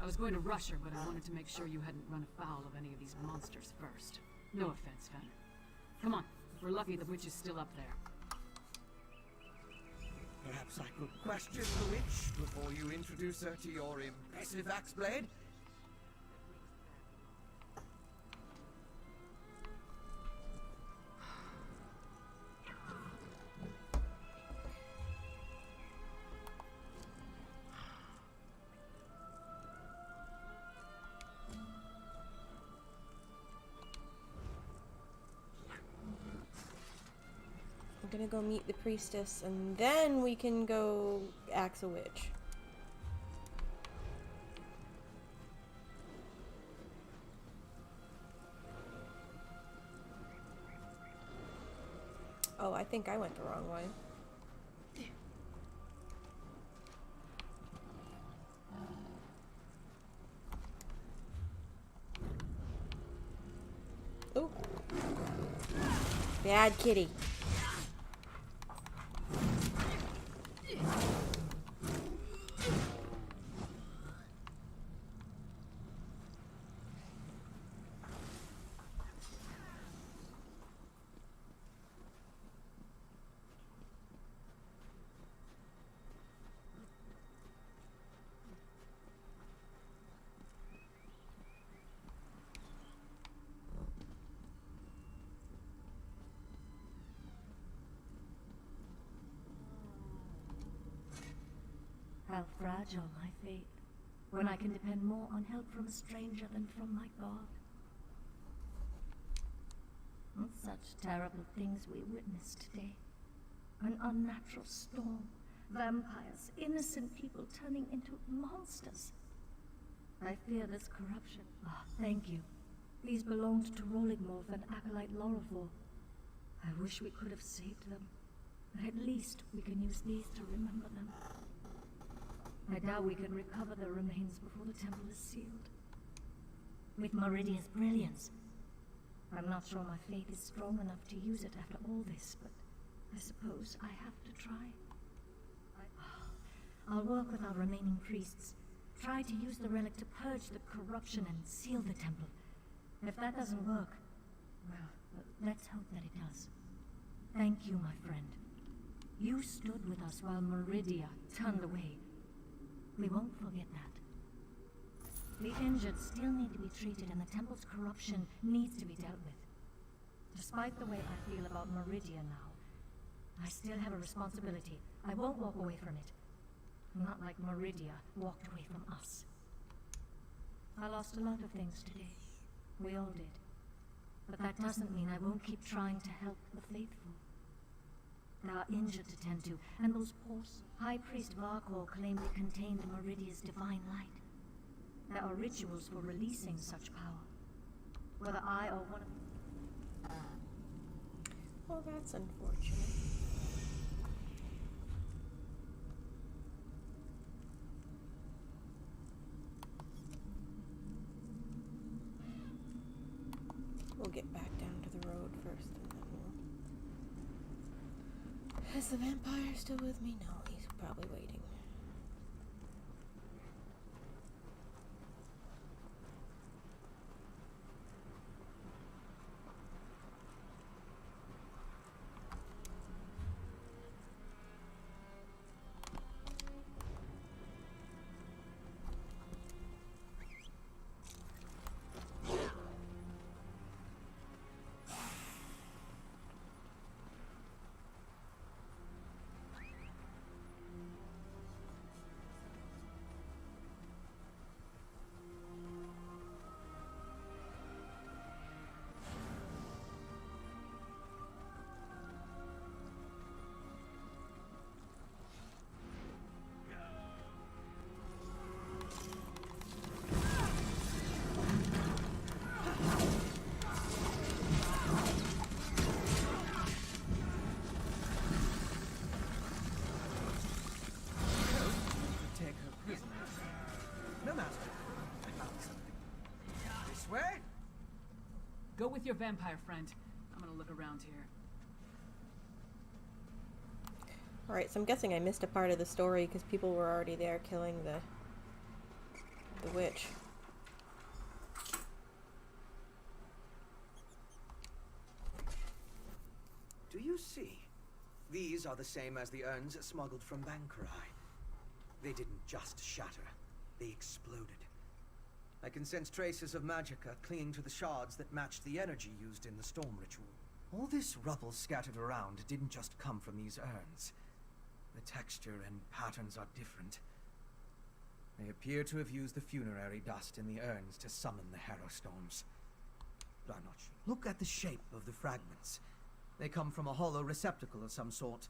I was going to rush her, but I wanted to make sure you hadn't run afoul of any of these monsters first. No offense, Fen. Come on, if we're lucky, the witch is still up there. Perhaps I could question the witch before you introduce her to your impressive axe blade? I'm gonna go meet the priestess, and then we can go axe a witch. Oh, I think I went the wrong way. Oh. Bad kitty. How fragile my fate, when I can depend more on help from a stranger than from my God. And such terrible things we witnessed today. An unnatural storm. Vampires, innocent people turning into monsters. I fear this corruption. Ah, thank you. These belonged to Rolligmorph and Acolyte Lorivor. I wish we could have saved them. But at least we can use these to remember them. I doubt we can recover their remains before the temple is sealed. With Meridia's brilliance, I'm not sure my faith is strong enough to use it after all this, but I suppose I have to try. I'll work with our remaining priests. Try to use the relic to purge the corruption and seal the temple. If that doesn't work, well, let's hope that it does. Thank you, my friend. You stood with us while Meridia turned away. We won't forget that. The injured still need to be treated, and the temple's corruption needs to be dealt with. Despite the way I feel about Meridia now, I still have a responsibility. I won't walk away from it. Not like Meridia walked away from us. I lost a lot of things today. We all did. But that doesn't mean I won't keep trying to help the faithful. There are injured to tend to, and those poors. High Priest Varkor claimed it contained Meridia's divine light. There are rituals for releasing such power. Whether I or one of... Well, that's unfortunate. We'll get back down to the road first, and then we'll... Is the vampire still with me? No, he's probably waiting. Go with your vampire friend. I'm gonna look around here. Alright, so I'm guessing I missed a part of the story because people were already there killing the witch. Do you see? These are the same as the urns smuggled from Bankarai. They didn't just shatter, they exploded. I can sense traces of magicka clinging to the shards that matched the energy used in the storm ritual. All this rubble scattered around didn't just come from these urns. The texture and patterns are different. They appear to have used the funerary dust in the urns to summon the harrow storms. But I'm not sure. Look at the shape of the fragments. They come from a hollow receptacle of some sort.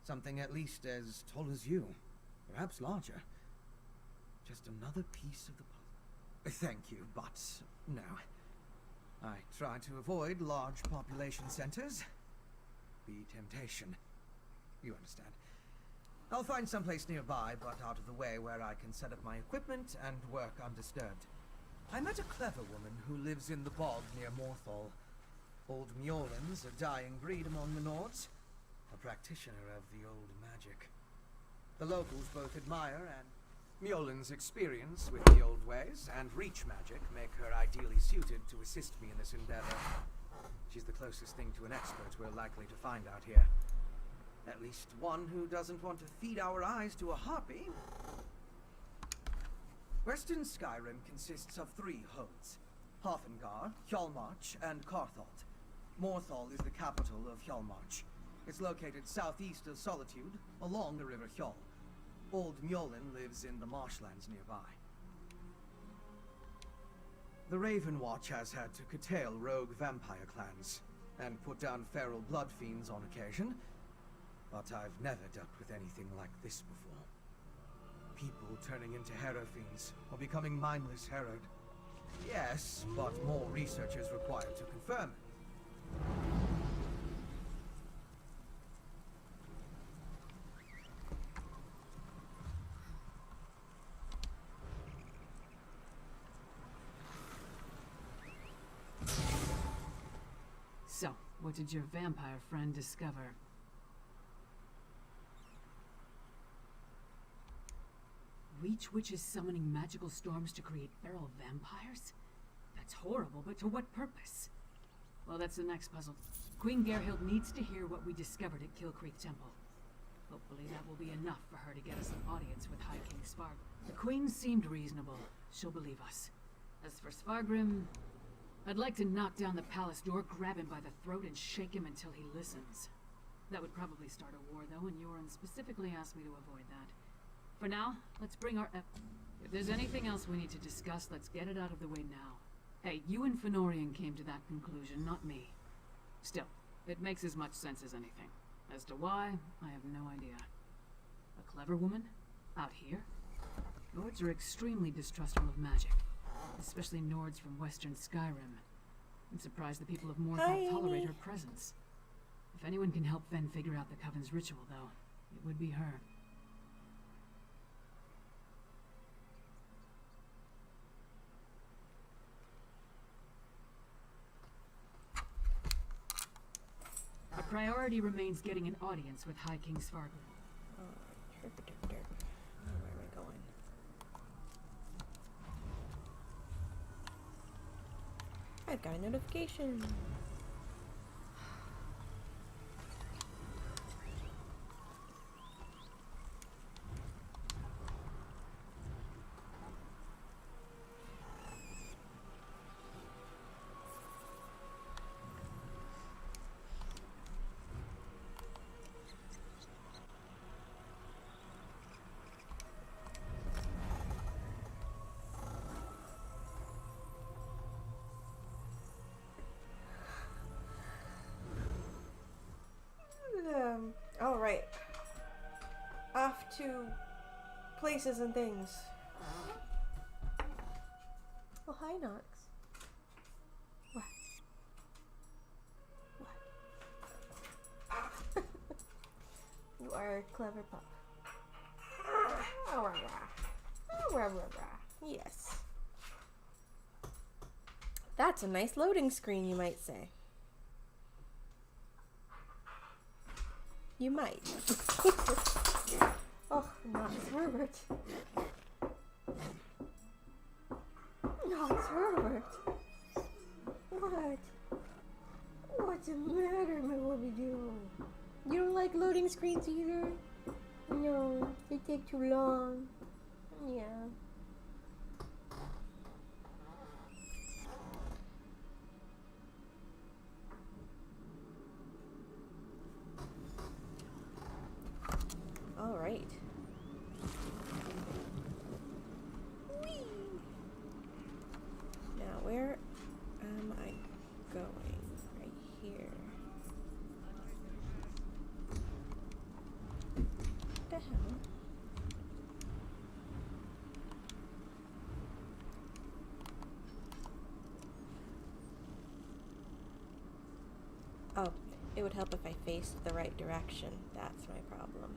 Something at least as tall as you. Perhaps larger. Just another piece of the puzzle. Thank you, but no. I try to avoid large population centers. The temptation. You understand. I'll find someplace nearby, but out of the way where I can set up my equipment and work undisturbed. I met a clever woman who lives in the bog near Morthal. Old Mjolnir's a dying breed among the Nords. A practitioner of the old magic. The locals both admire and... Mjolnir's experience with the old ways and reach magic make her ideally suited to assist me in this endeavor. She's the closest thing to an expert we're likely to find out here. At least one who doesn't want to feed our eyes to a harpy. Western Skyrim consists of 3 holds. Haafingar, Hjalmarch, and Carthalt. Morthal is the capital of Hjalmarch. It's located southeast of Solitude, along the River Hjal. Old Mjolnir lives in the marshlands nearby. The Raven Watch has had to curtail rogue vampire clans, and put down feral blood fiends on occasion. but I've never dealt with anything like this before. People turning into Hero fiends, or becoming mindless Herod. Yes, but more research is required to confirm it. So, what did your vampire friend discover? Reach witches summoning magical storms to create feral vampires? That's horrible, but to what purpose? Well, that's the next puzzle. Queen Gerhild needs to hear what we discovered at Kill Creek Temple. Hopefully that will be enough for her to get us an audience with High King Sparg. The Queen seemed reasonable. She'll believe us. As for Svargrim, I'd like to knock down the palace door, grab him by the throat, and shake him until he listens. That would probably start a war, though, and Yoren specifically asked me to avoid that. For now, let's bring our... if there's anything else we need to discuss, let's get it out of the way now. Hey, you and Fenorian came to that conclusion, not me. Still, it makes as much sense as anything. As to why, I have no idea. A clever woman? Out here? Nords are extremely distrustful of magic. Especially Nords from Western Skyrim. I'm surprised the people of Morgoth tolerate her presence. If anyone can help Ven figure out the Coven's ritual, though, it would be her. Our priority remains getting an audience with High King Svargrim. Where am I going? I've got a notification. All right. Off to places and things. Oh, hi, Nox. What? What? You are a clever pup. Yes. That's a nice loading screen, you might say. You might. Oh, not Herbert. Not Herbert. What? What's the matter, my Wobby Doo? You don't like loading screens either? No, they take too long. Yeah. All right. Whee! Now, where am I going? Right here. What the hell? Oh, it would help if I faced the right direction. That's my problem.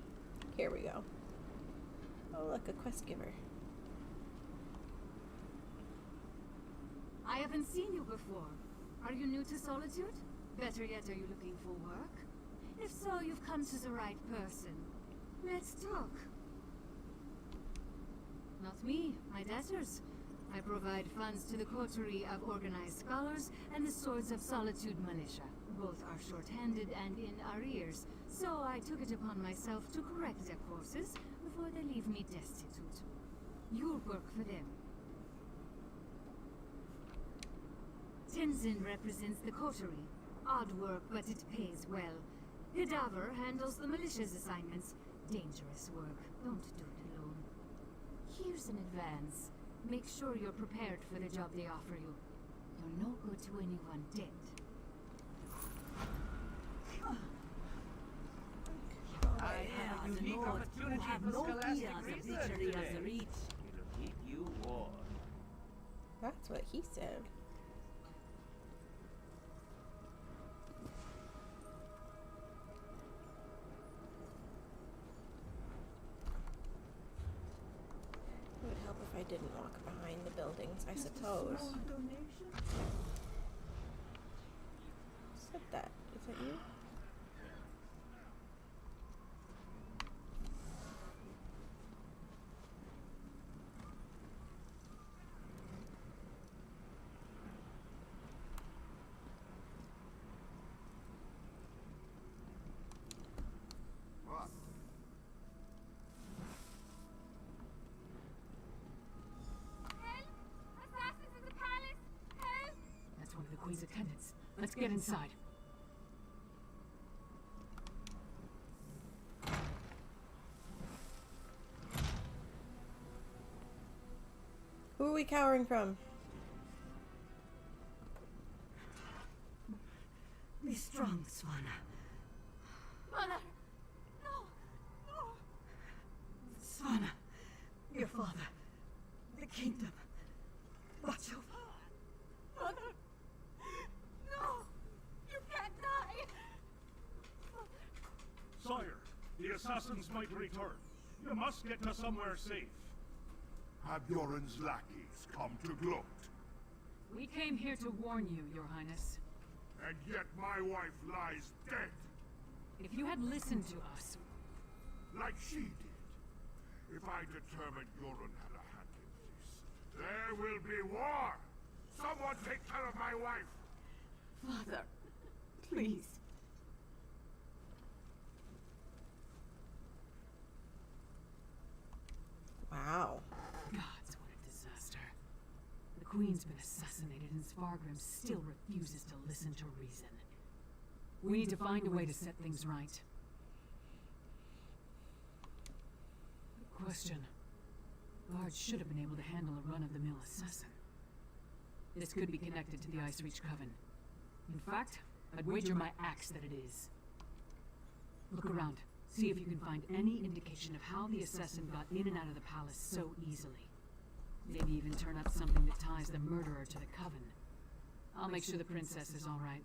Here we go. Oh, look, a quest giver. I haven't seen you before. Are you new to Solitude? Better yet, are you looking for work? If so, you've come to the right person. Let's talk. Not me, my debtors. I provide funds to the coterie of organized scholars and the Swords of Solitude militia. Both are short-handed and in arrears, so I took it upon myself to correct their courses before they leave me destitute. You'll work for them. Tenzin represents the coterie. Odd work, but it pays well. Hidaver handles the militia's assignments. Dangerous work. Don't do it alone. Here's an advance. Make sure you're prepared for the job they offer you. You're no good to anyone dead. I have the Lord who have no fear of the victory of the Reach. It'll keep you warm. That's what he said. It would help if I didn't walk behind the buildings, I suppose. Who said that? Is that you? That's one of the Queen's attendants. Let's get inside. Who are we cowering from? Be strong, Swana. Mother! No! No! Swana, your father, the kingdom. Watch over. Mother! No! You can't die! Sire, the assassins might return. You must get to somewhere safe. Have Yoren's lackeys come to gloat? We came here to warn you, Your Highness. And yet my wife lies dead. If you had listened to us... Like she did. If I determined Yoren had a hand in this, there will be war! Someone take care of my wife! Father, please. Wow. Gods, what a disaster. The Queen's been assassinated and Svargrim still refuses to listen to reason. We need to find a way to set things right. Question. Guards should have been able to handle a run-of-the-mill assassin. This could be connected to the Ice Reach Coven. In fact, I'd wager my axe that it is. Look around. See if you can find any indication of how the assassin got in and out of the palace so easily. Maybe even turn up something that ties the murderer to the Coven. I'll make sure the princess is all right.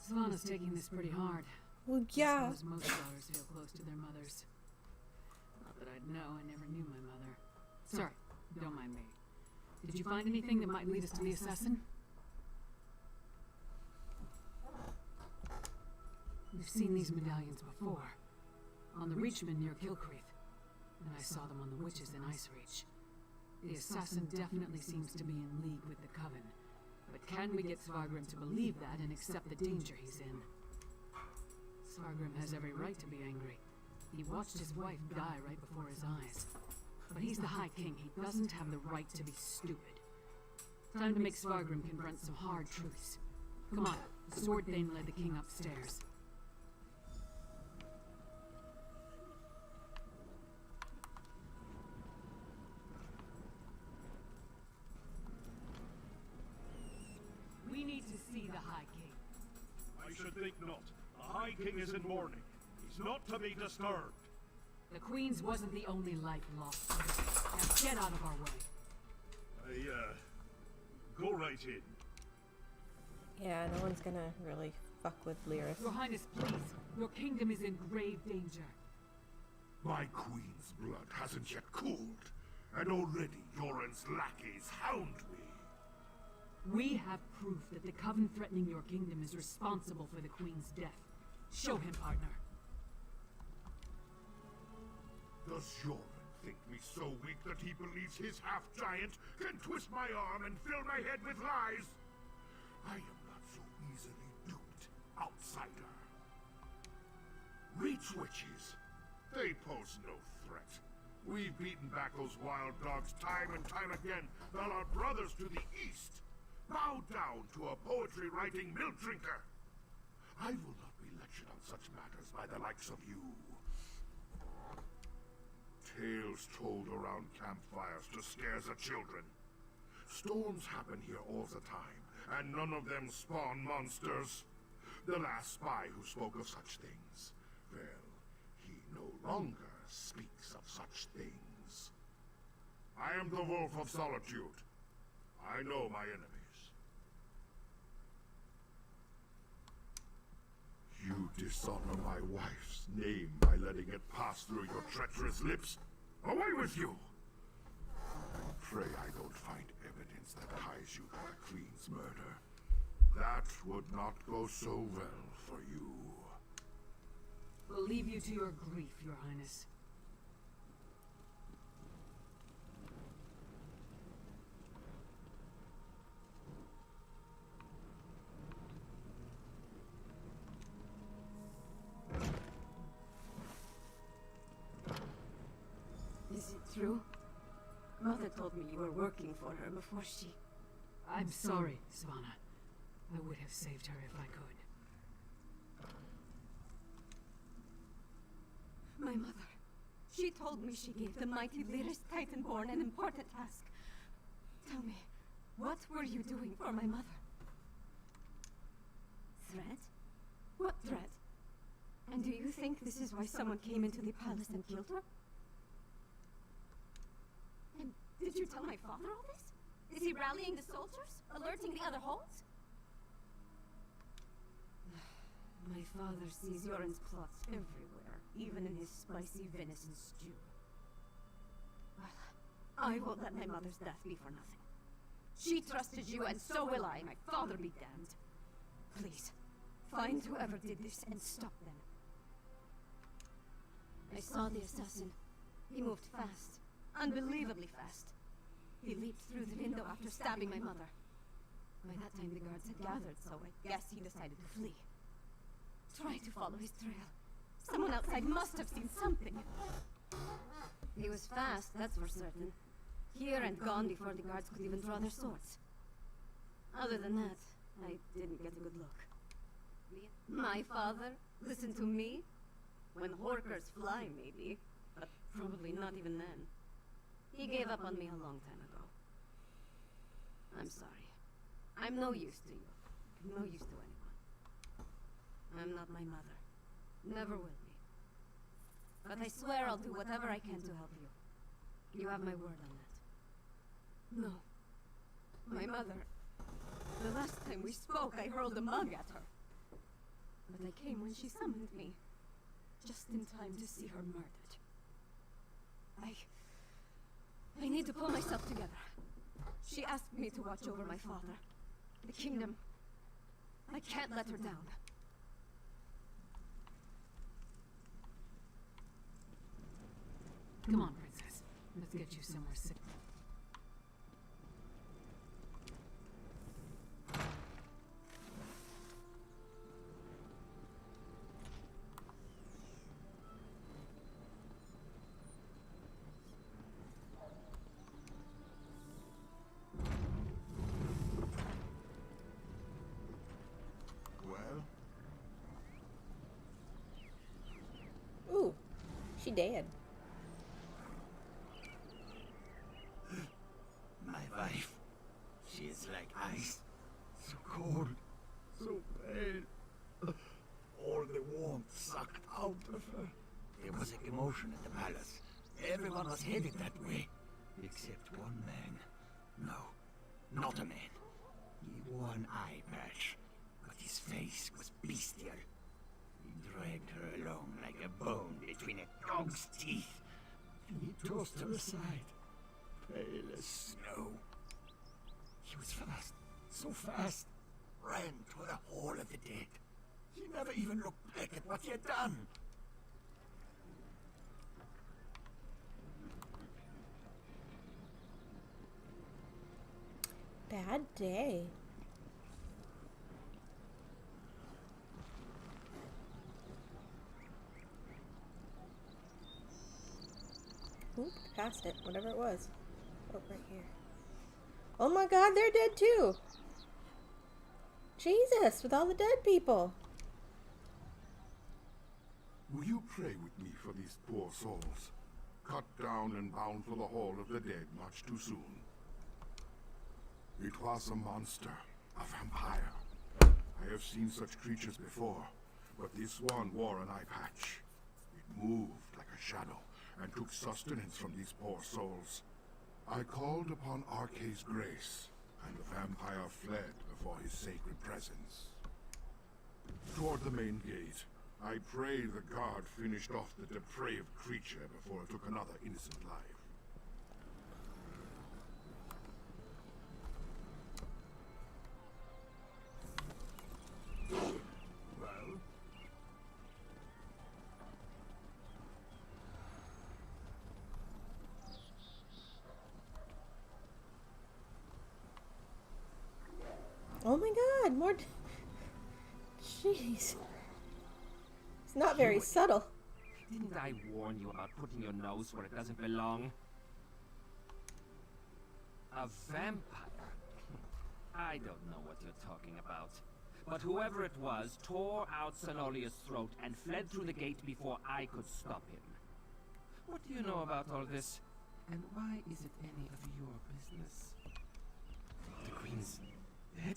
Savannah's taking this pretty hard. Well, yeah. I suppose most daughters feel close to their mothers. Not that I'd know, I never knew my mother. Sorry, don't mind me. Did you find anything that might lead us to the assassin? We've seen these medallions before. On the Reachman near Kilcreath. And I saw them on the Witches in Ice Reach. The assassin definitely seems to be in league with the Coven. But can we get Svargrim to believe that and accept the danger he's in? Svargrim has every right to be angry. He watched his wife die right before his eyes. But he's the High King. He doesn't have the right to be stupid. Time to make Svargrim confront some hard truths. Come on, the Sword Thane led the king upstairs. We need to see the High King. I should think not. The High King is in mourning. He's not to be disturbed. The Queen's wasn't the only life lost. Now get out of our way. Go right in. Yeah, no one's gonna really fuck with Lyris. Your Highness, please. Your kingdom is in grave danger. My queen's blood hasn't yet cooled, and already Yoren's lackeys hound me. We have proof that the Coven threatening your kingdom is responsible for the Queen's death. Show him, partner. Does Yoren think me so weak that he believes his half-giant can twist my arm and fill my head with lies? I am not so easily duped, outsider. Reach witches. They pose no threat. We've beaten back those wild dogs time and time again, while our brothers to the east bow down to a poetry-writing milk drinker. I will not be lectured on such matters by the likes of you. Tales told around campfires to scare the children. Storms happen here all the time, and none of them spawn monsters. The last spy who spoke of such things, well, he no longer speaks of such things. I am the Wolf of Solitude. I know my enemies. You dishonor my wife's name by letting it pass through your treacherous lips. Away with you! Pray I don't find evidence that ties you to the Queen's murder. That would not go so well for you. We'll leave you to your grief, Your Highness. Is it true? Mother told me you were working for her before she... I'm sorry, Svanna. I would have saved her if I could. My mother. She told me she gave the mighty Lyris Titanborn an important task. Tell me, what were you doing for my mother? Threat? What threat? And do you think this is why someone came into the palace and killed her? And did you tell my father all this? Is he rallying the soldiers? Alerting the other holds? My father sees Yoren's plots everywhere, even in his spicy venison stew. Well, I won't let my mother's death be for nothing. She trusted you, and so will I. My father be damned. Please, find whoever did this and stop them. I saw the assassin. He moved fast. Unbelievably fast. He leaped through the window after stabbing my mother. By that time the guards had gathered, so I guess he decided to flee. Try to follow his trail. Someone outside must have seen something. He was fast, that's for certain. Here and gone before the guards could even draw their swords. Other than that, I didn't get a good look. My father? Listen to me? When horkers fly, maybe. But probably not even then. He gave up on me a long time ago. I'm sorry. I'm no use to you. No use to anyone. I'm not my mother. Never will be. But I swear I'll do whatever I can to help you. You have my word on that. No. My mother. The last time we spoke, I hurled a mug at her. But I came when she summoned me. Just in time to see her murdered. I need to pull myself together. She asked me to watch over my father. The kingdom. I can't let her down. Come on, Princess. Let's get you somewhere safe. Well? Ooh, she dead. My wife. She is like ice. So cold. So pale. All the warmth sucked out of her. There was a commotion at the palace. Everyone was headed that way. Except one man. No, not a man. He wore an eye patch, but his face was bestial. He dragged her along like a bone between a dog's teeth. And he tossed her aside. Pale as snow. He was fast, so fast, ran to the Hall of the Dead. He never even looked back at what he had done. Bad day. past it, whatever it was. Oh, right here. Oh my god, they're dead too! Jesus, with all the dead people! Will you pray with me for these poor souls? Cut down and bound for the Hall of the Dead much too soon. It was a monster, a vampire. I have seen such creatures before, but this one wore an eye patch. It moved like a shadow, and took sustenance from these poor souls. I called upon Arkay's grace, and the vampire fled before his sacred presence. Toward the main gate, I pray the guard finished off the depraved creature before it took another innocent life. Well? Oh my god, more... Jeez. It's not very subtle. Didn't I warn you about putting your nose where it doesn't belong? A vampire? I don't know what you're talking about. But whoever it was tore out Cenolia's throat and fled through the gate before I could stop him. What do you know about all this? And why is it any of your business? The Queen's dead?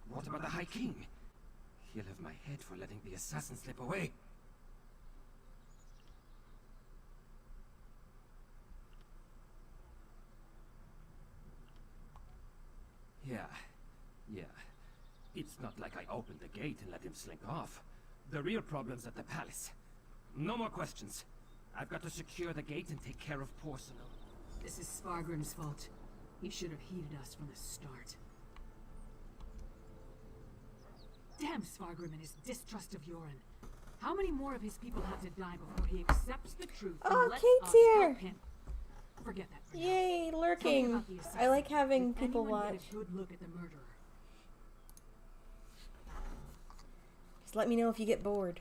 What about the High King? He'll have my head for letting the assassin slip away. Yeah. It's not like I opened the gate and let him slink off. The real problem's at the palace. No more questions. I've got to secure the gate and take care of Porcelain. This is Svargrim's fault. He should have heeded us from the start. Damn Svargrim and his distrust of Yoren. How many more of his people have to die before he accepts the truth and lets Kate's us here! help him? Forget that for now. Yay, Tell me lurking. about the assassin. I like having Did people anyone watch. get a good look at the murderer? Just let me know if you get bored.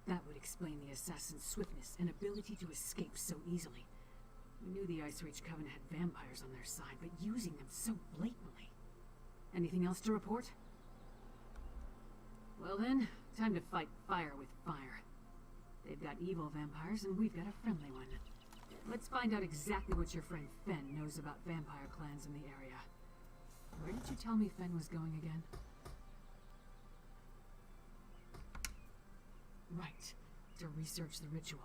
That would explain the assassin's swiftness and ability to escape so easily. We knew the Ice Reach Covenant had vampires on their side, but using them so blatantly. Anything else to report? Well then, time to fight fire with fire. They've got evil vampires, and we've got a friendly one. Let's find out exactly what your friend Fen knows about vampire clans in the area. Where did you tell me Fen was going again? Right, to research the ritual.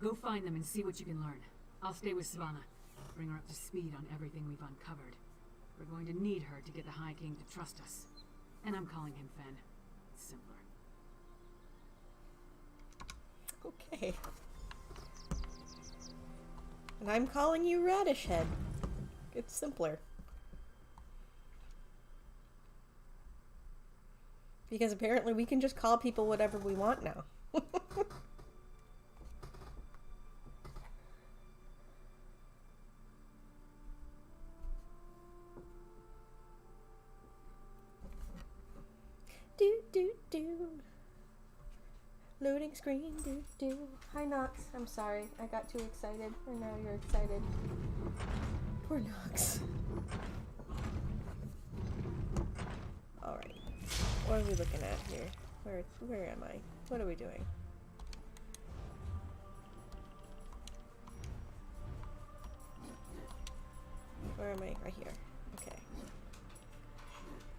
Go find them and see what you can learn. I'll stay with Savannah. Bring her up to speed on everything we've uncovered. We're going to need her to get the High King to trust us. And I'm calling him Fen. It's simpler. Okay. And I'm calling you Radish Head. It's simpler. Because apparently we can just call people whatever we want now. Do. Loading screen, do. Hi Nox, I'm sorry. I got too excited, and now you're excited. Poor Nox. Alright. What are we looking at here? Where am I? What are we doing? Where am I? Right here. Okay.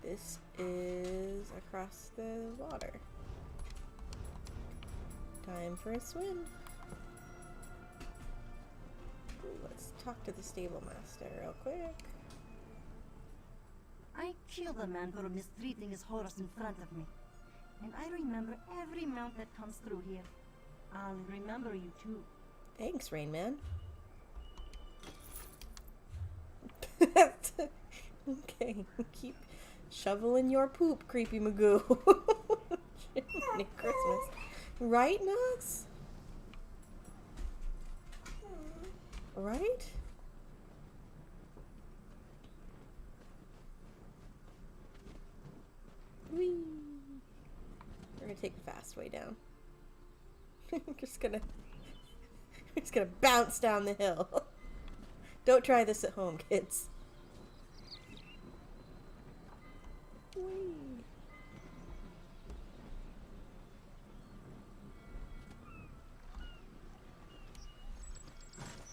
This is across the water. Time for a swim. Ooh, let's talk to the stable master real quick. I killed a man for mistreating his horse in front of me. And I remember every mount that comes through here. I'll remember you too. Thanks, Rain Man. Okay, keep shoveling your poop, creepy Magoo. Merry Christmas. Right, Nox? Right? Whee! We're gonna take the fast way down. just gonna bounce down the hill. Don't try this at home, kids. Whee.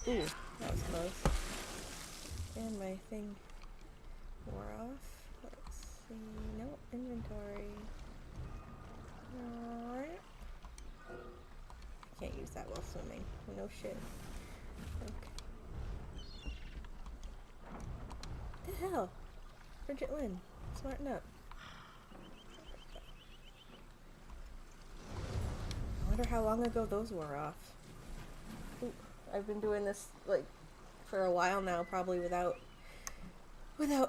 Ooh, that was close. And my thing wore off. Let's see. Nope, inventory. Alright. Can't use that while swimming. No shit. Okay. What the hell? Bridget Lynn, smarten up. I wonder how long ago those wore off. Ooh, I've been doing this like for a while now, probably without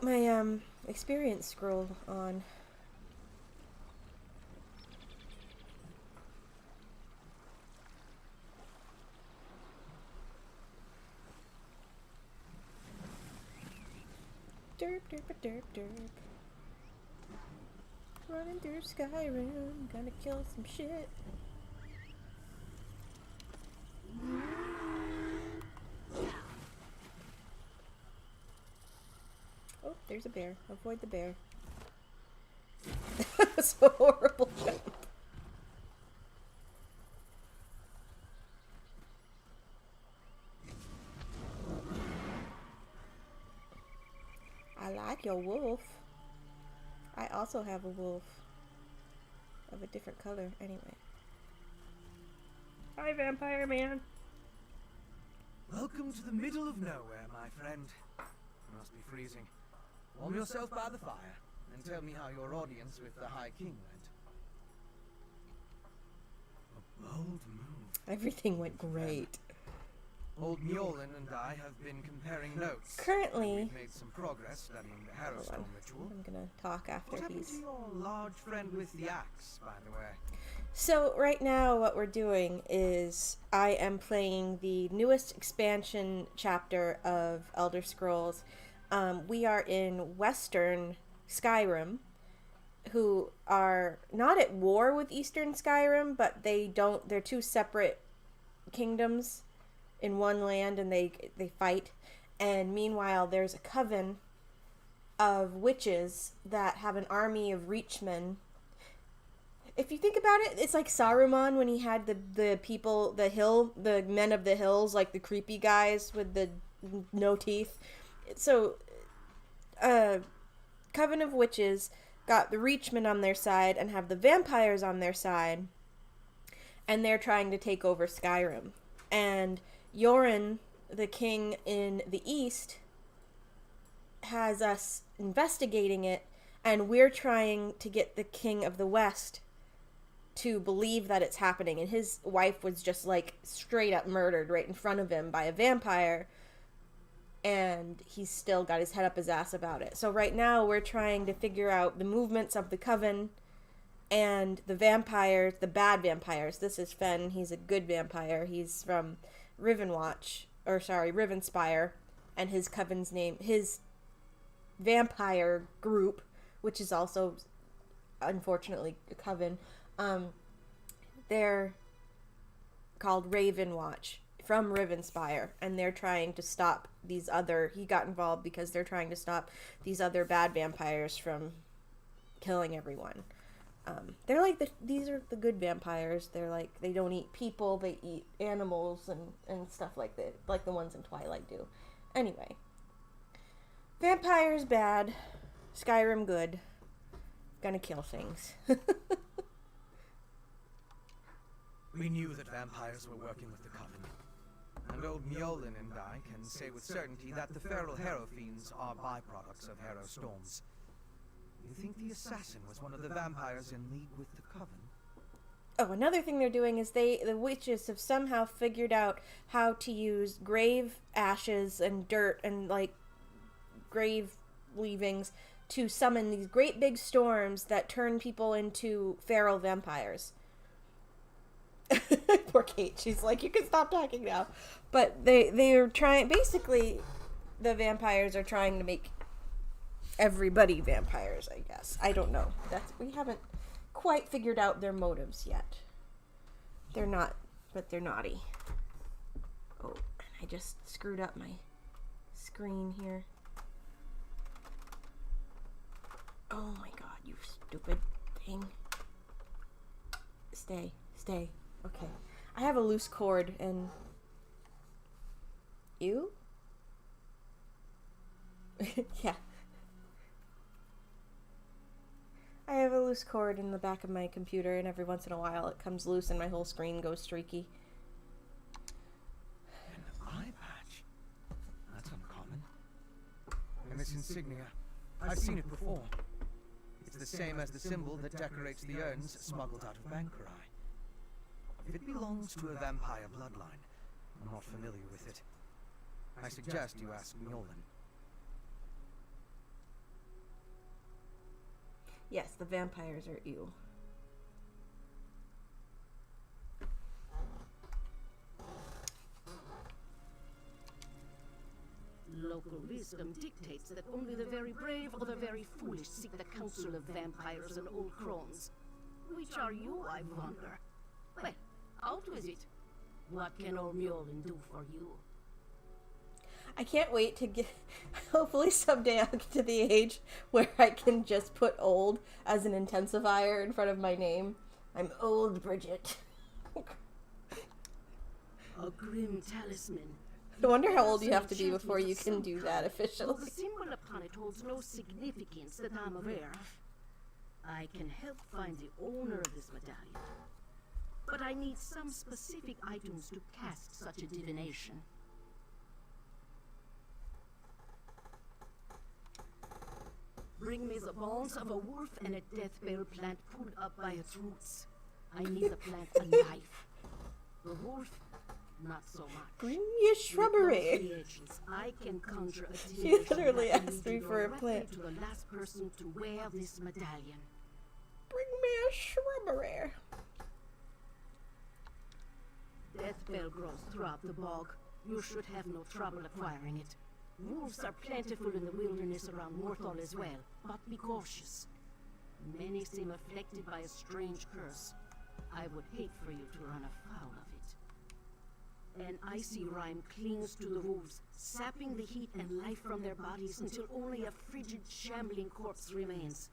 my experience scroll on. Derp, derp, derp, derp. Running through Skyrim, gonna kill some shit. Oh, there's a bear. Avoid the bear. That was a horrible jump. I like your wolf. I also have a wolf. Of a different color, anyway. Hi, Vampire Man. Welcome to the middle of nowhere, my friend. You must be freezing. Warm yourself by the fire, and tell me how your audience with the High King went. A bold move. Everything went great. Old Mjolnir and I have been comparing notes. Currently, we've made some progress studying the Harrowstone ritual. I'm gonna talk after What happened to your large friend with the axe, by the way? So right now what we're doing is I am playing the newest expansion chapter of Elder Scrolls. We are in Western Skyrim, who are not at war with Eastern Skyrim, but they're two separate kingdoms in one land, and they fight. And meanwhile there's a coven of witches that have an army of reachmen. If you think about it, it's like Saruman when he had the people, the men of the hills, like the creepy guys with the no teeth. So, coven of witches got the reachmen on their side and have the vampires on their side, and they're trying to take over Skyrim. And Yoren, the king in the east, has us investigating it, and we're trying to get the king of the west to believe that it's happening. And his wife was just like straight up murdered right in front of him by a vampire, and he's still got his head up his ass about it. So right now we're trying to figure out the movements of the coven and the vampires, the bad vampires. This is Fen. He's a good vampire. He's from Rivenspire, and his coven's name, his vampire group, which is also unfortunately a coven, they're called Ravenwatch from Rivenspire, and they're trying to stop these other, he got involved because they're trying to stop these other bad vampires from killing everyone. They're like these are the good vampires. They're like, they don't eat people, they eat animals and stuff like that, like the ones in Twilight do. Anyway, vampires bad, Skyrim good. Gonna kill things. We knew that vampires were working with the Coven, and old Mjolnir and I can say with certainty that the feral Harrow Fiends are byproducts of Harrow Storms. You think the assassin was one of the vampires in league with the Coven? Oh, another thing they're doing is the witches have somehow figured out how to use grave ashes and dirt and like grave leavings to summon these great big storms that turn people into feral vampires. Poor Kate. She's like, you can stop talking now. But they're trying, basically the vampires are trying to make everybody vampires, I guess. I don't know. We haven't quite figured out their motives yet. They're not, but they're naughty. Oh, and I just screwed up my screen here. Oh my god, you stupid thing. Stay. Okay. I have a loose cord and... You? Yeah. I have a loose cord in the back of my computer, and every once in a while it comes loose and my whole screen goes streaky. An eye patch? That's uncommon. And this insignia, I've seen it before. It's the same as the symbol that decorates the urns smuggled out of Bankerai. If it belongs to a vampire bloodline, I'm not familiar with it. I suggest you ask Nolan. Yes, the vampires are ew. Local wisdom dictates that only the very brave or the very foolish seek the counsel of vampires and old crones. Which are you, I wonder? Well, out with it. What can old Mjolnir do for you? I can't wait to get... Hopefully someday I'll get to the age where I can just put old as an intensifier in front of my name. I'm old Bridget. A grim talisman. I wonder how old you have to be before you can do that officially. The symbol upon it holds no significance that I'm aware of. I can help find the owner of this medallion, but I need some specific items to cast such a divination. Bring me the bones of a wolf and a death bell plant pulled up by its roots. I need the plant alive. The wolf, not so much. Bring me a shrubbery. I can conjure a She literally asked me for a plant. To the last person to wear this medallion. Bring me a shrubbery. Death bell grows throughout the bog. You should have no trouble acquiring it. Wolves are plentiful in the wilderness around Morthal as well, but be cautious. Many seem afflicted by a strange curse. I would hate for you to run afoul of it. An icy rime clings to the wolves, sapping the heat and life from their bodies until only a frigid, shambling corpse remains.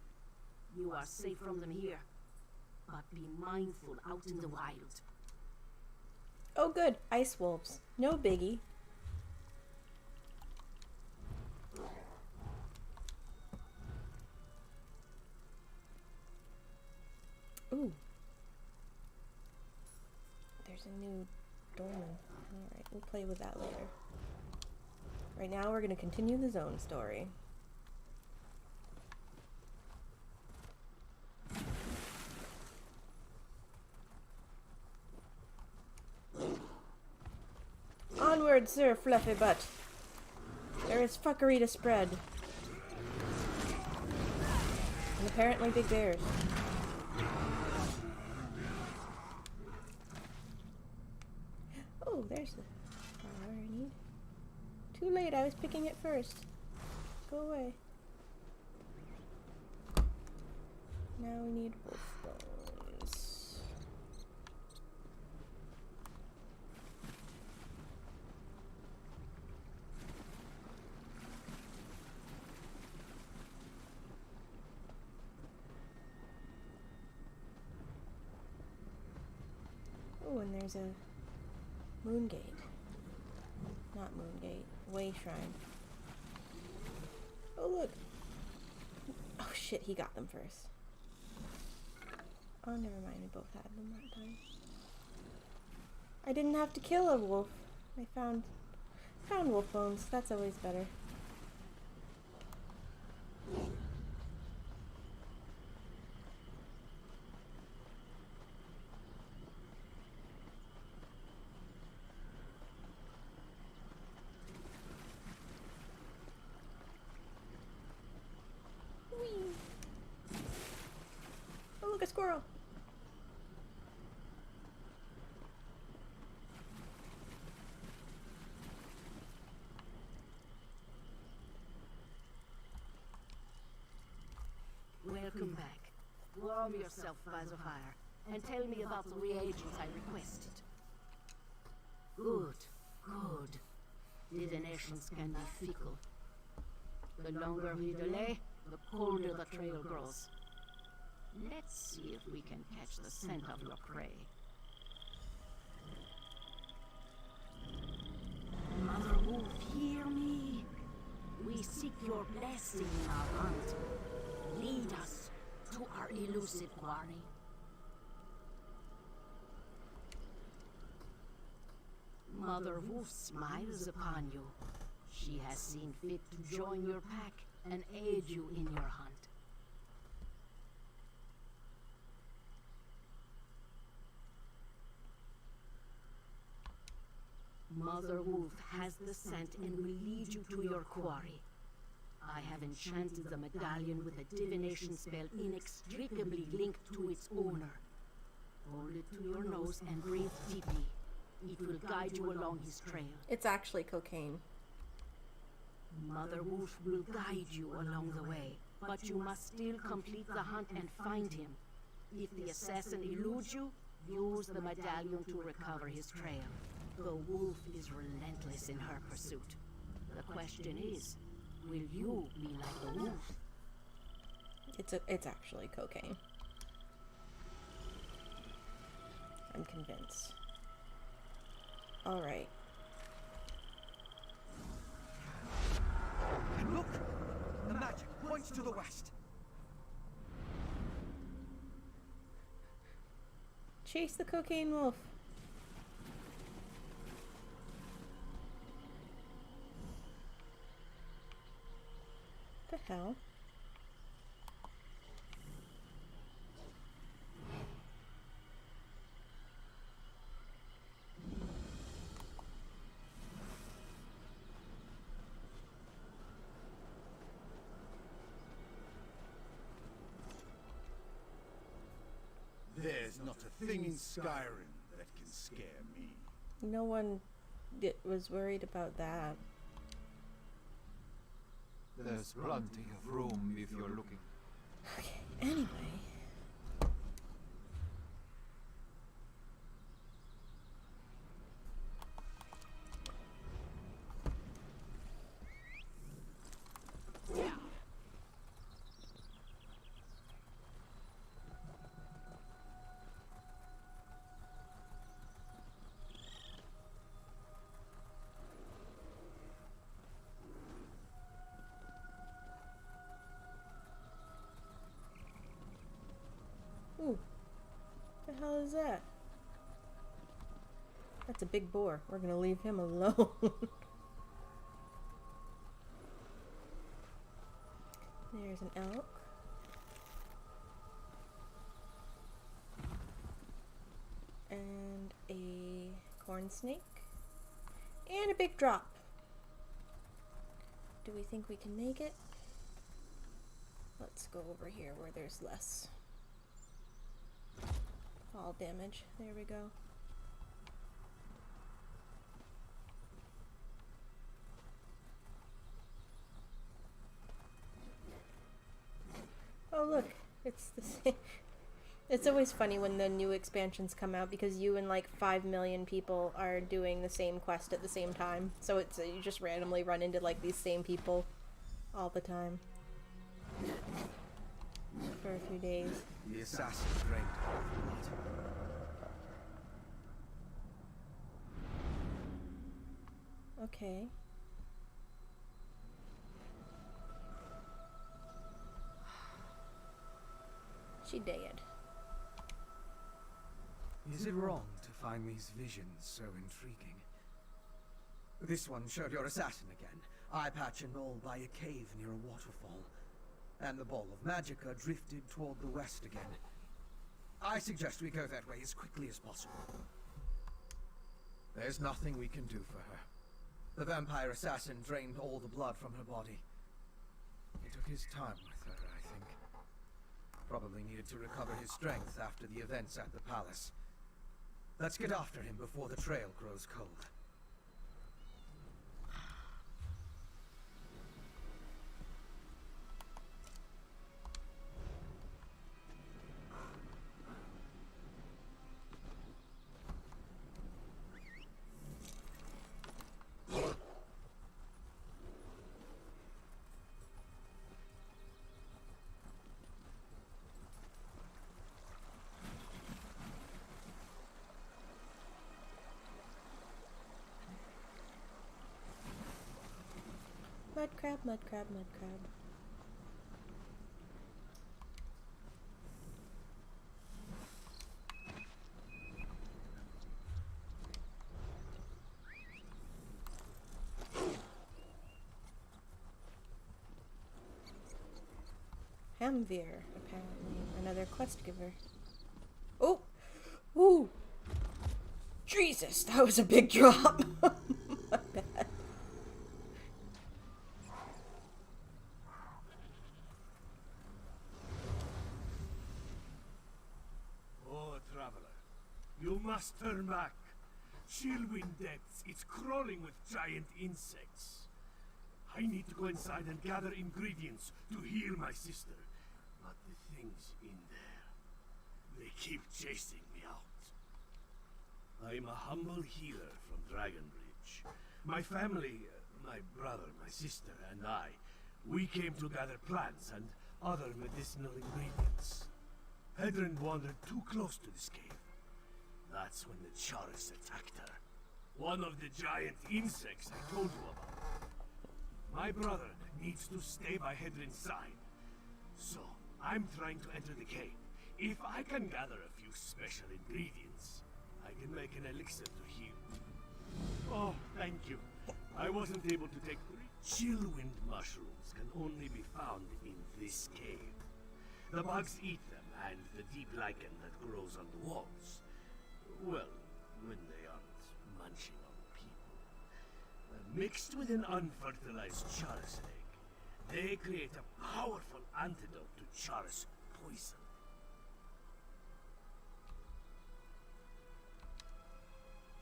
You are safe from them here, but be mindful out in the wild. Oh good, ice wolves. No biggie. Ooh. There's a new dolmen. Alright, we'll play with that later. Right now we're going to continue the zone story. Onward, Sir Fluffy Butt. There is fuckery to spread. And apparently big bears. Oh, there's the flower I need. Too late, I was picking it first. Go away. Now we need wolf bones. Oh, and there's a moon gate. Not moon gate. Way shrine. Oh, look. Oh, shit, he got them first. Oh, never mind. We both had them that time. I didn't have to kill a wolf. I found wolf bones. That's always better. Oh, look, a squirrel. Welcome back. We're Arm yourself by the fire, and tell me about the reagents I requested. Good, good. Divinations can be fickle. The longer we delay, the colder the trail grows. Let's see if we can catch the scent of your prey. Mother Wolf, hear me. We seek your blessing in our hunt. Lead us to our elusive quarry. Mother Wolf smiles upon you. She has seen fit to join your pack and aid you in your hunt. Mother Wolf has the scent and will lead you to your quarry. I have enchanted the medallion with a divination spell inextricably linked to its owner. Hold it to your nose and breathe deeply. It will guide you along his trail. It's actually cocaine. Mother Wolf will guide you along the way, but you must still complete the hunt and find him. If the assassin eludes you, use the medallion to recover his trail. The wolf is relentless in her pursuit. The question is, will you be like the wolf? It's actually cocaine. I'm convinced. All right. And look! The magic points to the west. Chase the cocaine wolf. The hell? There's not a thing in Skyrim that can scare me. No one was worried about that. There's plenty of room if you're looking. Okay, anyway. Ooh, what the hell is that? That's a big boar. We're gonna leave him alone. There's an elk. And a corn snake. And a big drop. Do we think we can make it? Let's go over here where there's less fall damage. There we go. Oh look, it's the same. It's always funny when the new expansions come out because you and like 5 million people are doing the same quest at the same time. So it's you just randomly run into like these same people all the time for a few days. The assassin drained all the blood. Okay. She dead. Is it wrong to find these visions so intriguing? This one showed your assassin again, eye patch and all by a cave near a waterfall. And the ball of magicka drifted toward the west again. I suggest we go that way as quickly as possible. There's nothing we can do for her. The vampire assassin drained all the blood from her body. He took his time with her, I think. Probably needed to recover his strength after the events at the palace. Let's get after him before the trail grows cold. Mud crab, mud crab, mud crab. Hamvir, apparently. Another quest giver. Oh! Ooh! Jesus, that was a big drop! My bad. Oh, traveler, you must turn back. Chillwind Depths, it's crawling with giant insects. I need to go inside and gather ingredients to heal my sister. But the things in there, they keep chasing me out. I'm a humble healer from Dragonbridge. My family, my brother, my sister, and I, we came to gather plants and other medicinal ingredients. Hedron wandered too close to this cave. That's when the Charis attacked her. One of the giant insects I told you about. My brother needs to stay by Hedron's side. So, I'm trying to enter the cave. If I can gather a few special ingredients, I can make an elixir to heal. Oh, thank you. I wasn't able to take... Chillwind mushrooms can only be found in this cave. The bugs eat them, and the deep lichen that grows on the walls. Well, when they aren't munching on people. Mixed with an unfertilized Charis egg, they create a powerful antidote to Charis poison.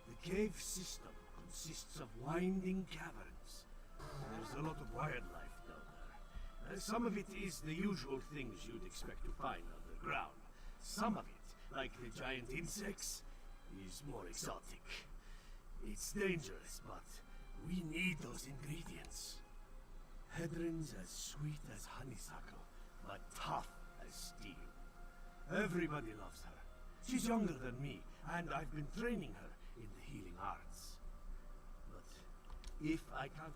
The cave system consists of winding caverns. There's a lot of wildlife down there. Some of it is the usual things you'd expect to find underground. Some of it, like the giant insects, is more exotic. It's dangerous, but we need those ingredients. Hedron's as sweet as honeysuckle, but tough as steel. Everybody loves her. She's younger than me, and I've been training her in the healing arts. But if I can't...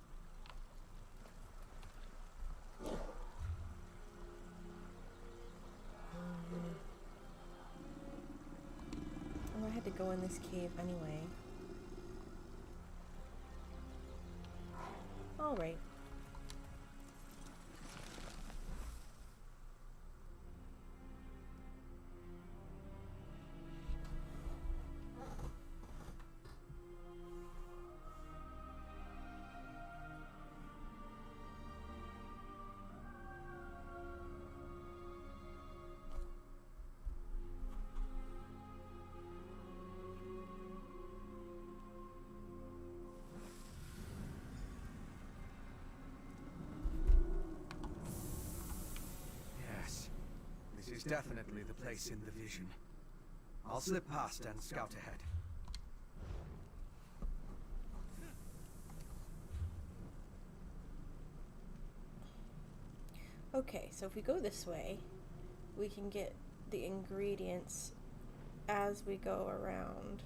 Well, I had to go in this cave anyway. Alright. This is definitely the place in the vision. I'll slip past and scout ahead. Okay, so if we go this way, we can get the ingredients as we go around.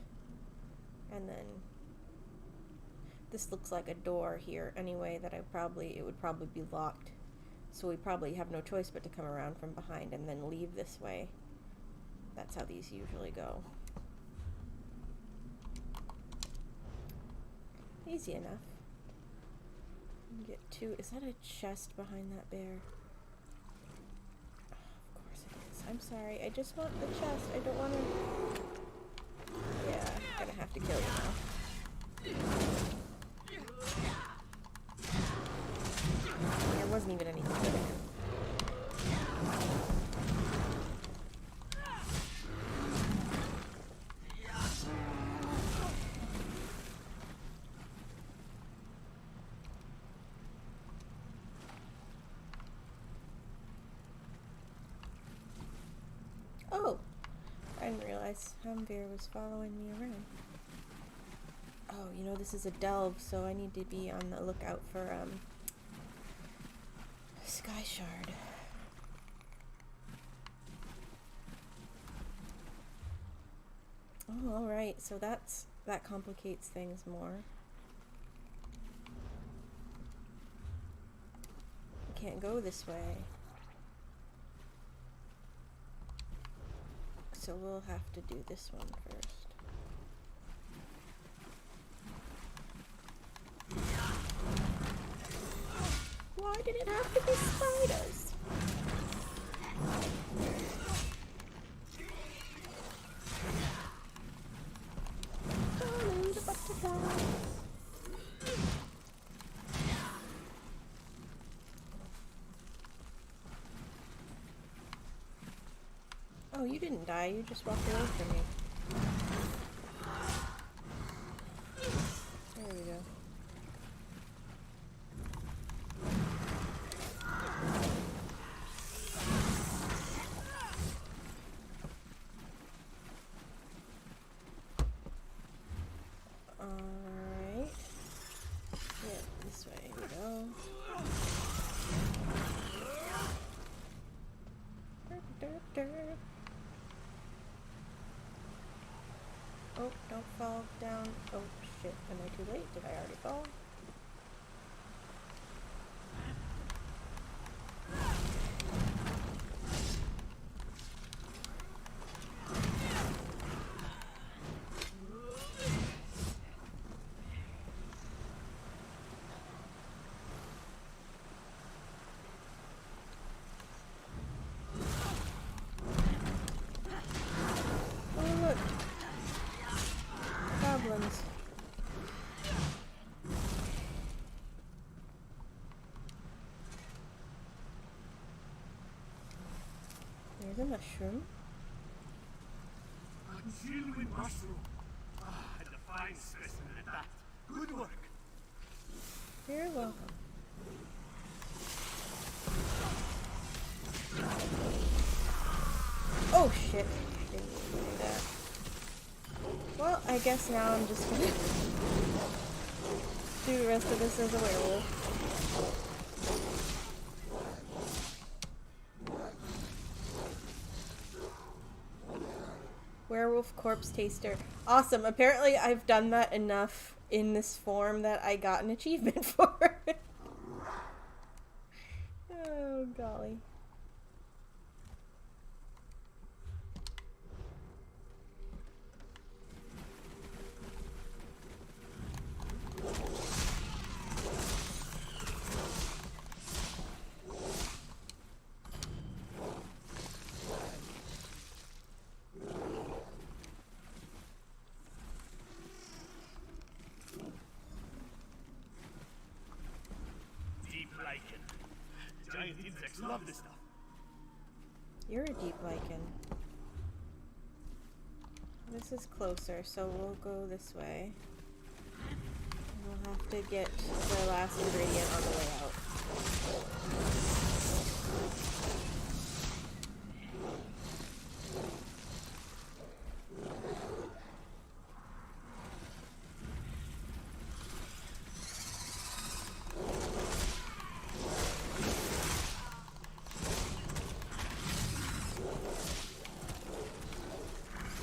And then this looks like a door here anyway that it would probably be locked. So we probably have no choice but to come around from behind and then leave this way. That's how these usually go. Easy enough. Get two. Is that a chest behind that bear? Oh, of course it is. I'm sorry. I just want the chest. I don't want to... Yeah, I'm gonna have to kill you now. There wasn't even anything in there. Oh, I didn't realize Hamvir was following me around. Oh, you know, this is a delve, so I need to be on the lookout for, Sky Shard. Oh, alright, so that complicates things more. can't go this way. So we'll have to do this one first. Why did it have to be spiders? Follow the butterflies. Oh, you didn't die, you just walked away from me. There we go. Alright. Yeah, this way we go. Oh, don't fall down. Oh shit, am I too late? Did I already fall? Oh look! Goblins. There's a mushroom. Concealed with mushroom. Ah, and a fine specimen at that. Good work. You're welcome. Oh shit. Didn't mean to do that. Well, I guess now I'm just gonna do the rest of this as a werewolf. Werewolf corpse taster. Awesome. Apparently I've done that enough in this form that I got an achievement for it. Oh golly. Deep lichen. Giant insects love this stuff. You're a deep lichen. This is closer, so we'll go this way. We'll have to get the last ingredient on the way out.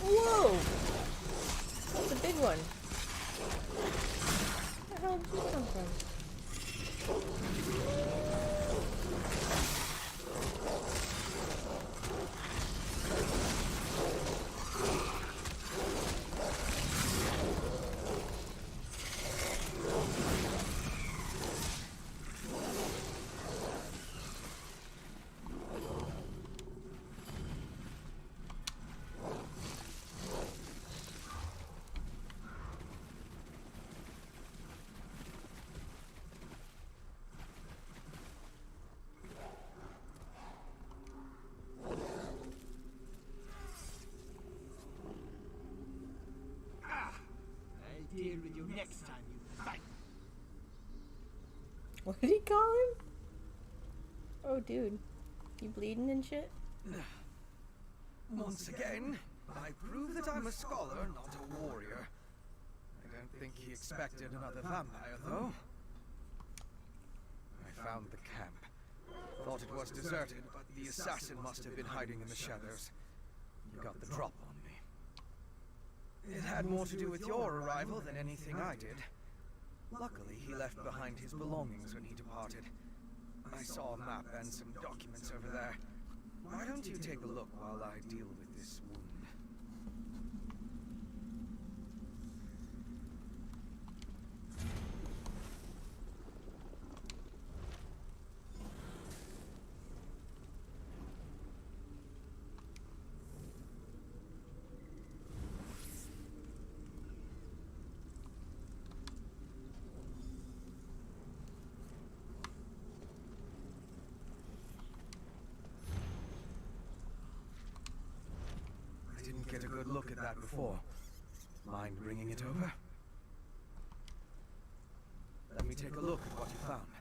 Whoa! That's a big one. Where the hell did you come from? I'll deal with you next time you fight. What did he call him? Oh, dude. You bleeding and shit? Once again, I prove that I'm a scholar, not a warrior. I don't think he expected another vampire, though. I found the camp. Thought it was deserted, but the assassin must have been hiding in the shadows. He got the drop on me. It had more to do with your arrival than anything I did. Luckily, he left behind his belongings when he departed. I saw a map and some documents over there. Why don't you take a look while I deal with this wound? Get a good look at that before. Mind bringing it over? Let me take a look at what you found.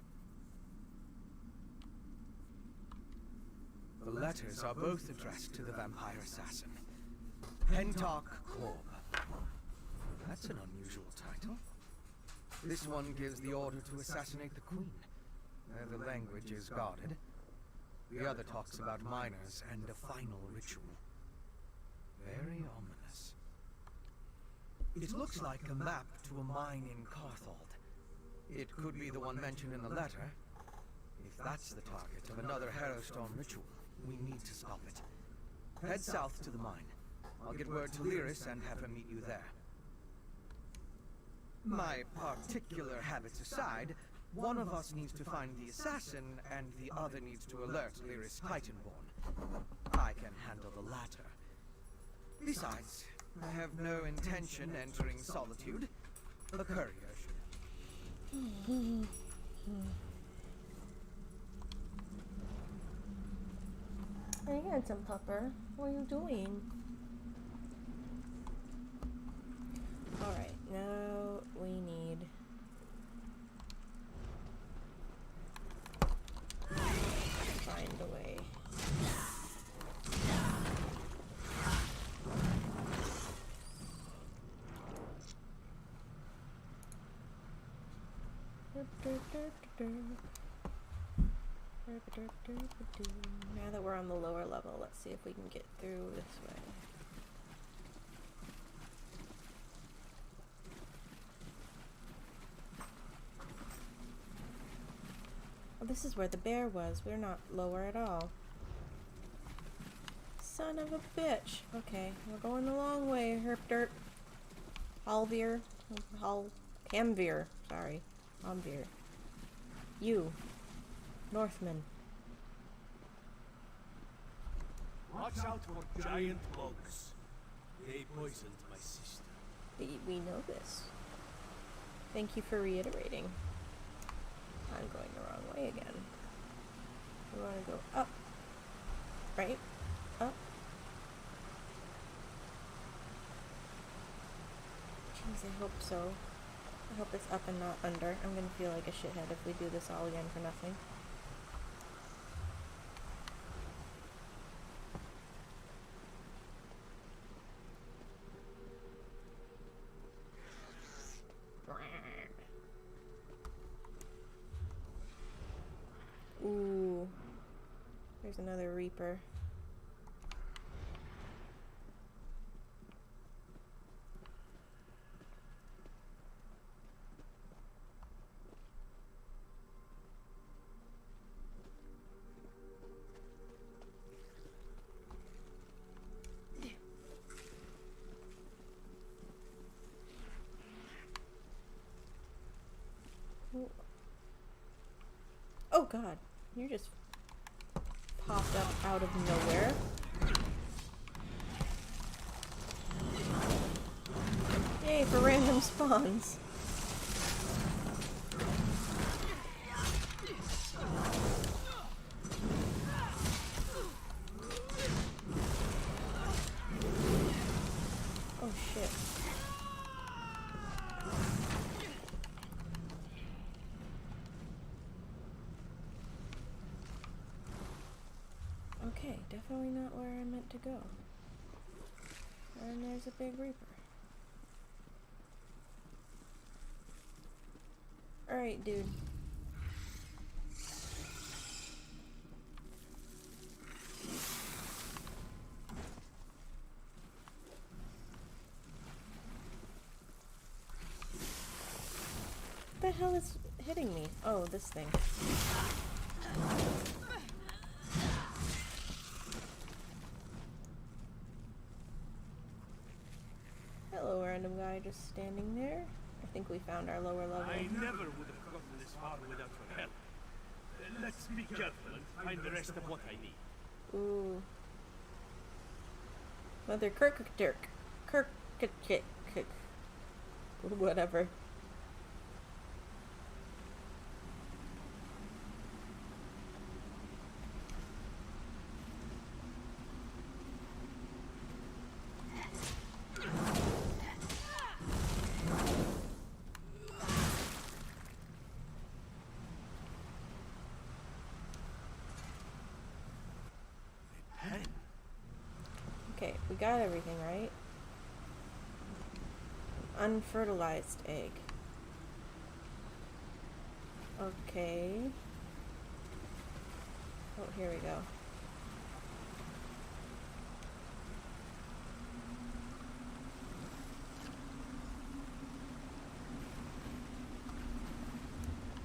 The letters are both addressed to the vampire assassin, Pentarch Korb. That's an unusual title. This one gives the order to assassinate the queen. The language is guarded. The other talks about miners and a final ritual. Very ominous. It looks like a map to a mine in Carthald. It could be the one mentioned in the letter. If that's the target of another Harrowstone ritual, we need to stop it. Head south to the mine. I'll get word to Lyris and have her meet you there. My particular habits aside, one of us needs to find the assassin and the other needs to alert Lyris Titanborn. I can handle the latter. Besides, I have no intention entering solitude. The courier should. Hey, handsome pupper. What are you doing? Alright, now we need... find a way. Now that we're on the lower level, let's see if we can get through this way. Oh, this is where the bear was. We're not lower at all. Son of a bitch. Okay, we're going the long way, Herpderp. Halvir. Hamvir. Sorry. Hamvir. You. Northman. Watch out for giant bugs. They poisoned my sister. We know this. Thank you for reiterating. I'm going the wrong way again. We want to go up. Right? Up. Jeez, I hope so. I hope it's up and not under. I'm gonna feel like a shithead if we do this all again for nothing. Ooh. There's another Reaper. Oh god, you just popped up out of nowhere. Yay for random spawns. Oh shit. Okay, definitely not where I meant to go. And there's a big Reaper. Alright, dude. What the hell is hitting me? Oh, this thing. Hello, random guy just standing there. I think we found our lower level. I never would have gotten this far without your help. Let's be careful and find the rest of what I need. Ooh. Mother Kirk. Whatever. Okay, we got everything, right? Unfertilized egg. Okay. Oh, here we go.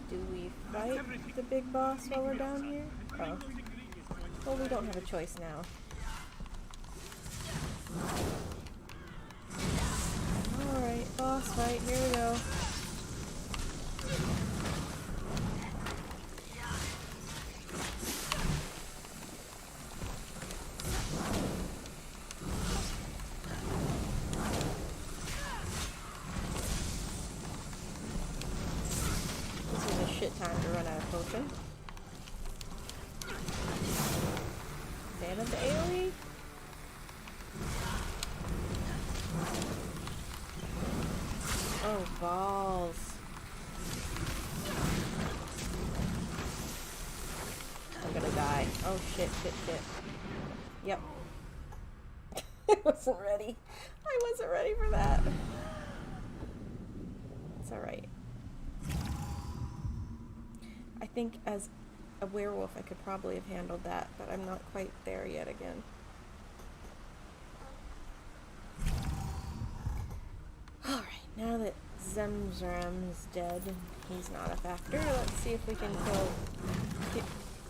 Do we fight the big boss while we're down here? Oh. Well, we don't have a choice now. Alright, boss fight, here we go. This is a shit time to run out of potion. Fan of the AoE? Oh, balls. I'm gonna die. Oh, shit. Yep. I wasn't ready. I wasn't ready for that. It's alright. I think as a werewolf I could probably have handled that, but I'm not quite there yet again. Alright, now that Zemzram is dead, he's not a factor. Let's see if we can kill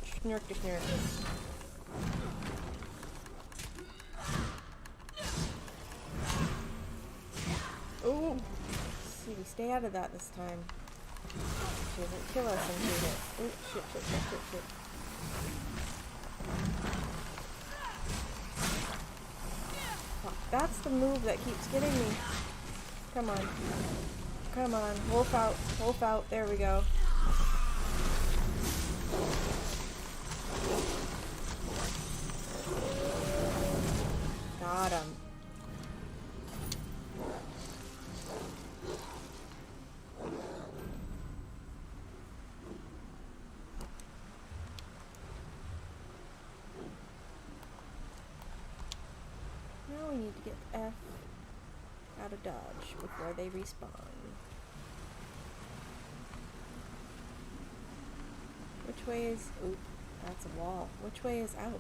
Schnurk to Schnurk. Ooh! See, we stay out of that this time. She doesn't kill us and shoot it. Ooh, shit. Fuck, that's the move that keeps getting me. Come on. Come on. Wolf out. There we go. Got him. Now we need to get F out of dodge before they respawn. Which way is... Oop, that's a wall. Which way is out?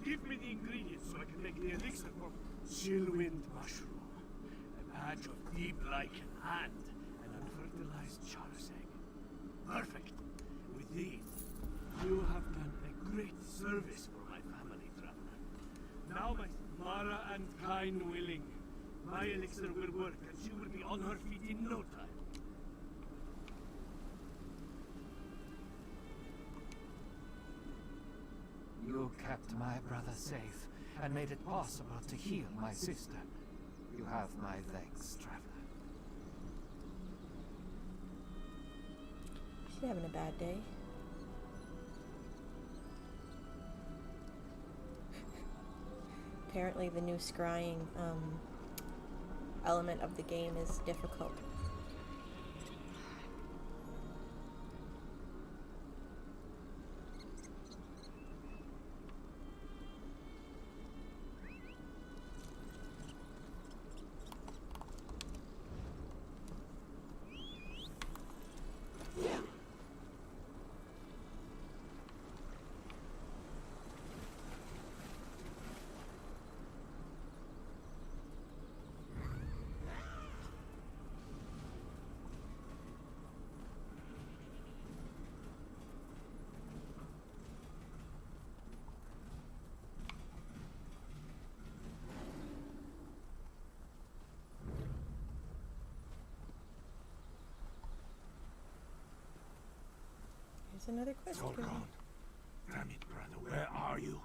Give me the ingredients so I can make the elixir for Chillwind mushroom, a patch of deep lichen and an unfertilized char's egg. Perfect. With these, you have done a great service for my family, traveler. Now my Mara and kind willing, my elixir will work and she will be on her feet in no time. You kept my brother safe and made it possible to heal my sister. You have my thanks, traveler. She's having a bad day. Apparently the new scrying element of the game is difficult. Here's another quest. It's all gone. Damn it, brother. Where are you?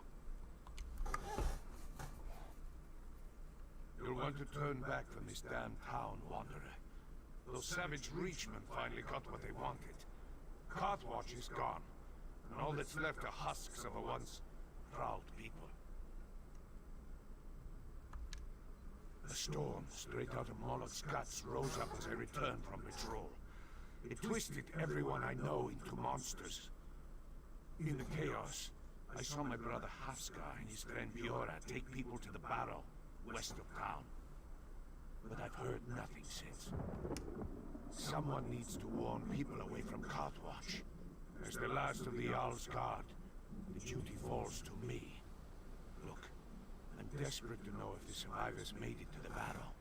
You'll want to turn back from this damn town, Wanderer. Those savage Reachmen finally got what they wanted. Carthwatch is gone, and all that's left are husks of a once proud people. A storm straight out of Moloch's guts rose up as I returned from patrol. It twisted everyone I know into monsters. In the chaos, I saw my brother Hafskar and his friend Biora take people to the barrow, west of town. But I've heard nothing since. Someone needs to warn people away from Carthwatch. As the last of the Owl's Guard, the duty falls to me. Look, I'm desperate to know if the survivors made it to the barrow.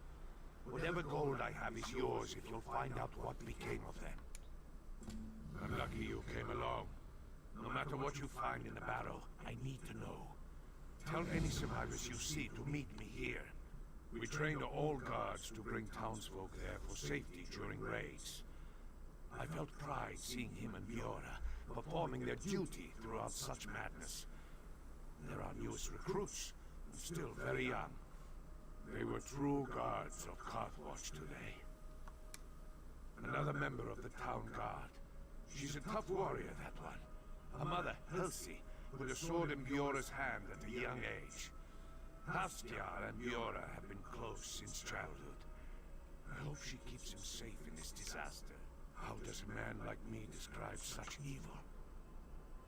Whatever gold I have is yours if you'll find out what became of them. I'm lucky you came along. No matter what you find in the barrow, I need to know. Tell any survivors you see to meet me here. We trained all guards to bring townsfolk there for safety during raids. I felt pride seeing him and Biora performing their duty throughout such madness. They're our newest recruits, and still very young. They were true guards of Carthwatch today. Another member of the town guard. She's a tough warrior, that one. Her mother, Helsi, with a sword in Biora's hand at a young age. Hafskar and Biora have been close since childhood. I hope she keeps him safe in this disaster. How does a man like me describe such evil?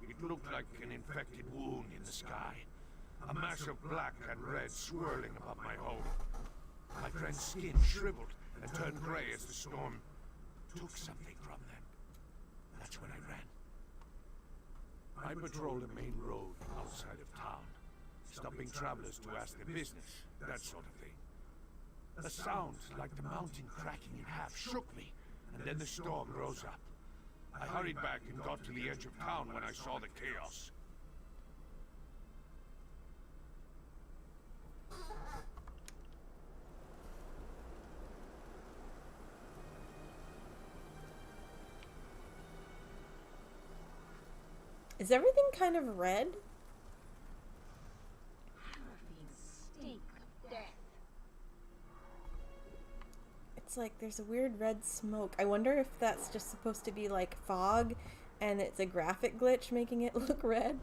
It looked like an infected wound in the sky. A mass of black and red swirling above my home. My friend's skin shriveled and turned gray as the storm took something from them. That's when I ran. I patrolled the main road outside of town, stopping travelers to ask their business, that sort of thing. A sound like the mountain cracking in half shook me, and then the storm rose up. I hurried back and got to the edge of town when I saw the chaos. Is everything kind of red? Stink of death. It's like there's a weird red smoke. I wonder if that's just supposed to be like fog and it's a graphic glitch making it look red.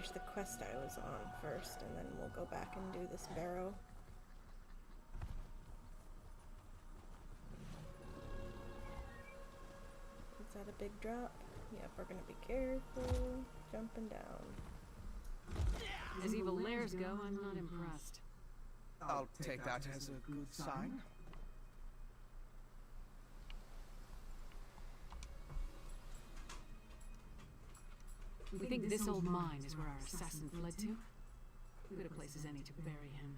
finish the quest I was on first, and then we'll go back and do this barrow. Is that a big drop? Yep, we're gonna be careful jumping down. As evil lairs go, I'm not impressed. I'll take that as a good sign. We think this old mine is where our assassin fled to. Good a place as any to bury him.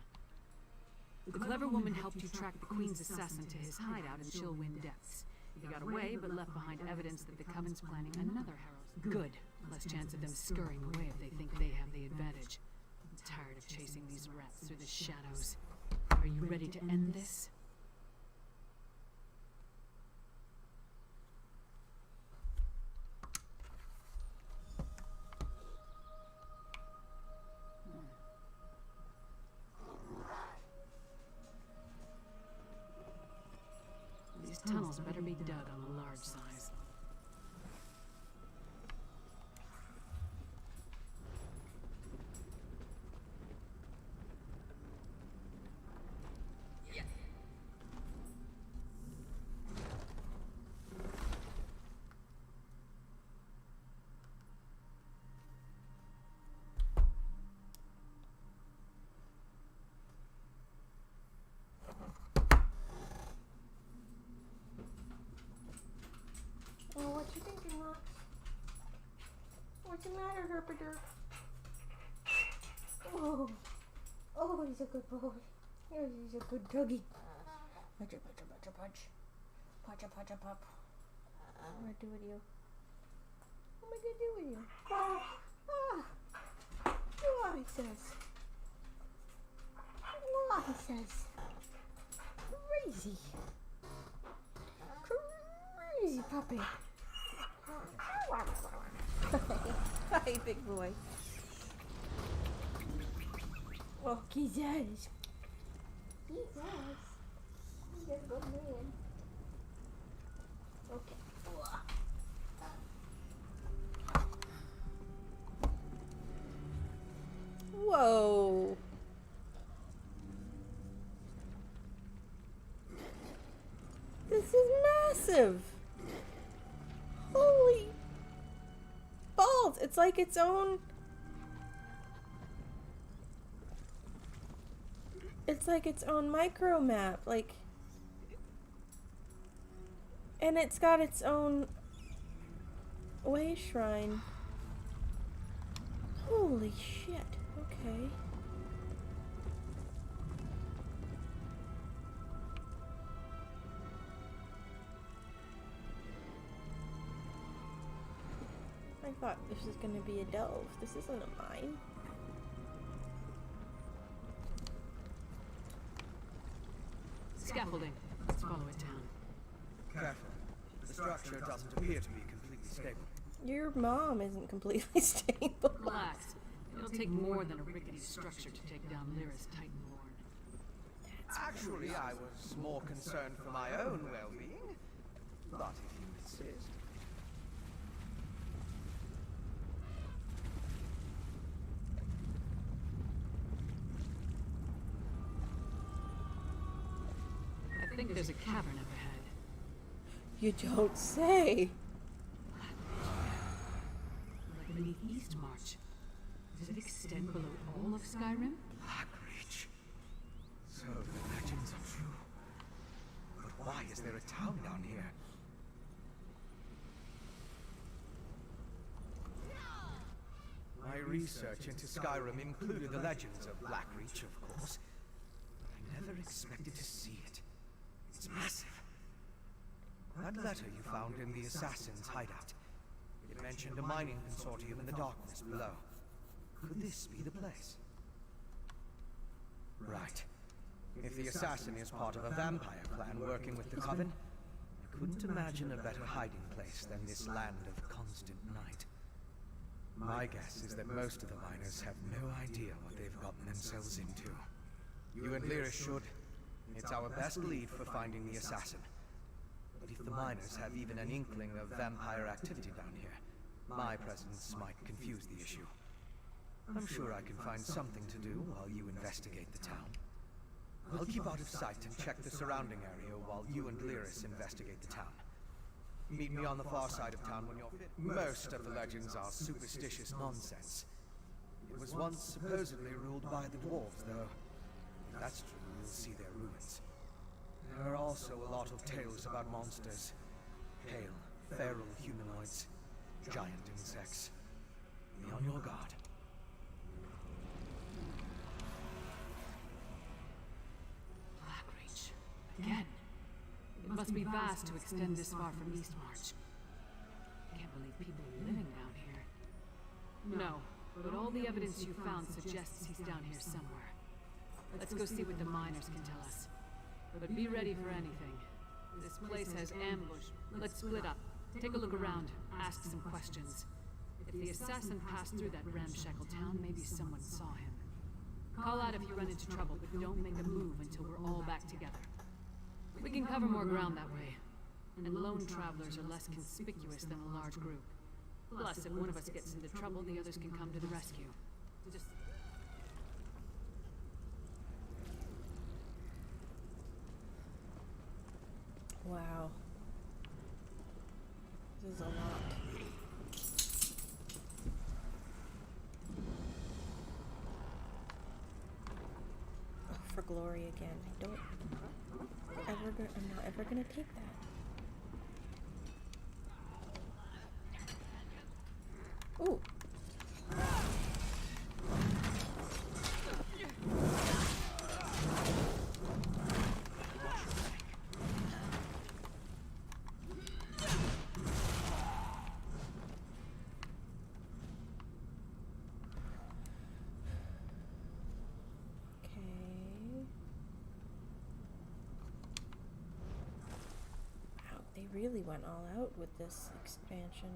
The clever woman helped you track the Queen's assassin to his hideout in Chillwind Depths. He got away, but left behind evidence that the Coven's planning another Harrow's. Good. Less chance of them scurrying away if they think they have the advantage. I'm tired of chasing these rats through the shadows. Are you ready to end this? These tunnels better be dug on a large size. Oh, what you thinking, Max? What's the matter, Herpader? Oh, he's a good boy. Yes, he's a good doggy. Punch, punch, punch, punch. Punch, punch, pop. What am I gonna do with you? What am I gonna do with you? Why, he says. Why, he says. Crazy. Crazy puppy. Hi, big boy. Oh, he says. He says. He's a good man. Okay. Whoa. This is massive. Holy balls. It's like its own... It's like its own micro map. Like... And it's got its own way shrine. Holy shit. Okay. I thought this was gonna be a delve. This isn't a mine. Scaffolding. Let's follow it down. Careful. The structure doesn't appear to be completely stable. Your mom isn't completely stable. Relax. It'll take more than a rickety structure to take down Lyris Titanborn. Actually, I was more concerned for my own well-being. But if you insist. I think there's a cavern up ahead. You don't say. Like beneath Eastmarch. Does it extend below all of Skyrim? Blackreach. So the legends are true. But why is there a town down here? My research into Skyrim included the legends of Blackreach, of course. But I never expected to see it. It's massive. That letter you found in the assassin's hideout. It mentioned a mining consortium in the darkness below. Could this be the place? Right. If the assassin is part of a vampire clan working with the Coven, I couldn't imagine a better hiding place than this land of constant night. My guess is that most of the miners have no idea what they've gotten themselves into. You and Lyris should. It's our best lead for finding the assassin. But if the miners have even an inkling of vampire activity down here, my presence might confuse the issue. I'm sure I can find something to do while you investigate the town. I'll keep out of sight and check the surrounding area while you and Lyris investigate the town. Meet me on the far side of town when you're fit. Most of the legends are superstitious nonsense. It was once supposedly ruled by the dwarves, though. If that's true, we'll see their ruins. There are also a lot of tales about monsters. Pale, feral humanoids, giant insects. Be on your guard. Blackreach. Again. It must be vast to extend this far from Eastmarch. Can't believe people are living down here. No, but all the evidence you found suggests he's down here somewhere. Let's go see what the miners can tell us. But be ready for anything. This place has ambush. Let's split up. Take a look around. Ask some questions. If the assassin passed through that ramshackle town, maybe someone saw him. Call out if you run into trouble, but don't make a move until we're all back together. We can cover more ground that way. And lone travelers are less conspicuous than a large group. Plus, if one of us gets into trouble, the others can come to the rescue. Just... Wow. This is a lot. Oh, for glory again. I'm not ever gonna take that. Ooh. They really went all out with this expansion.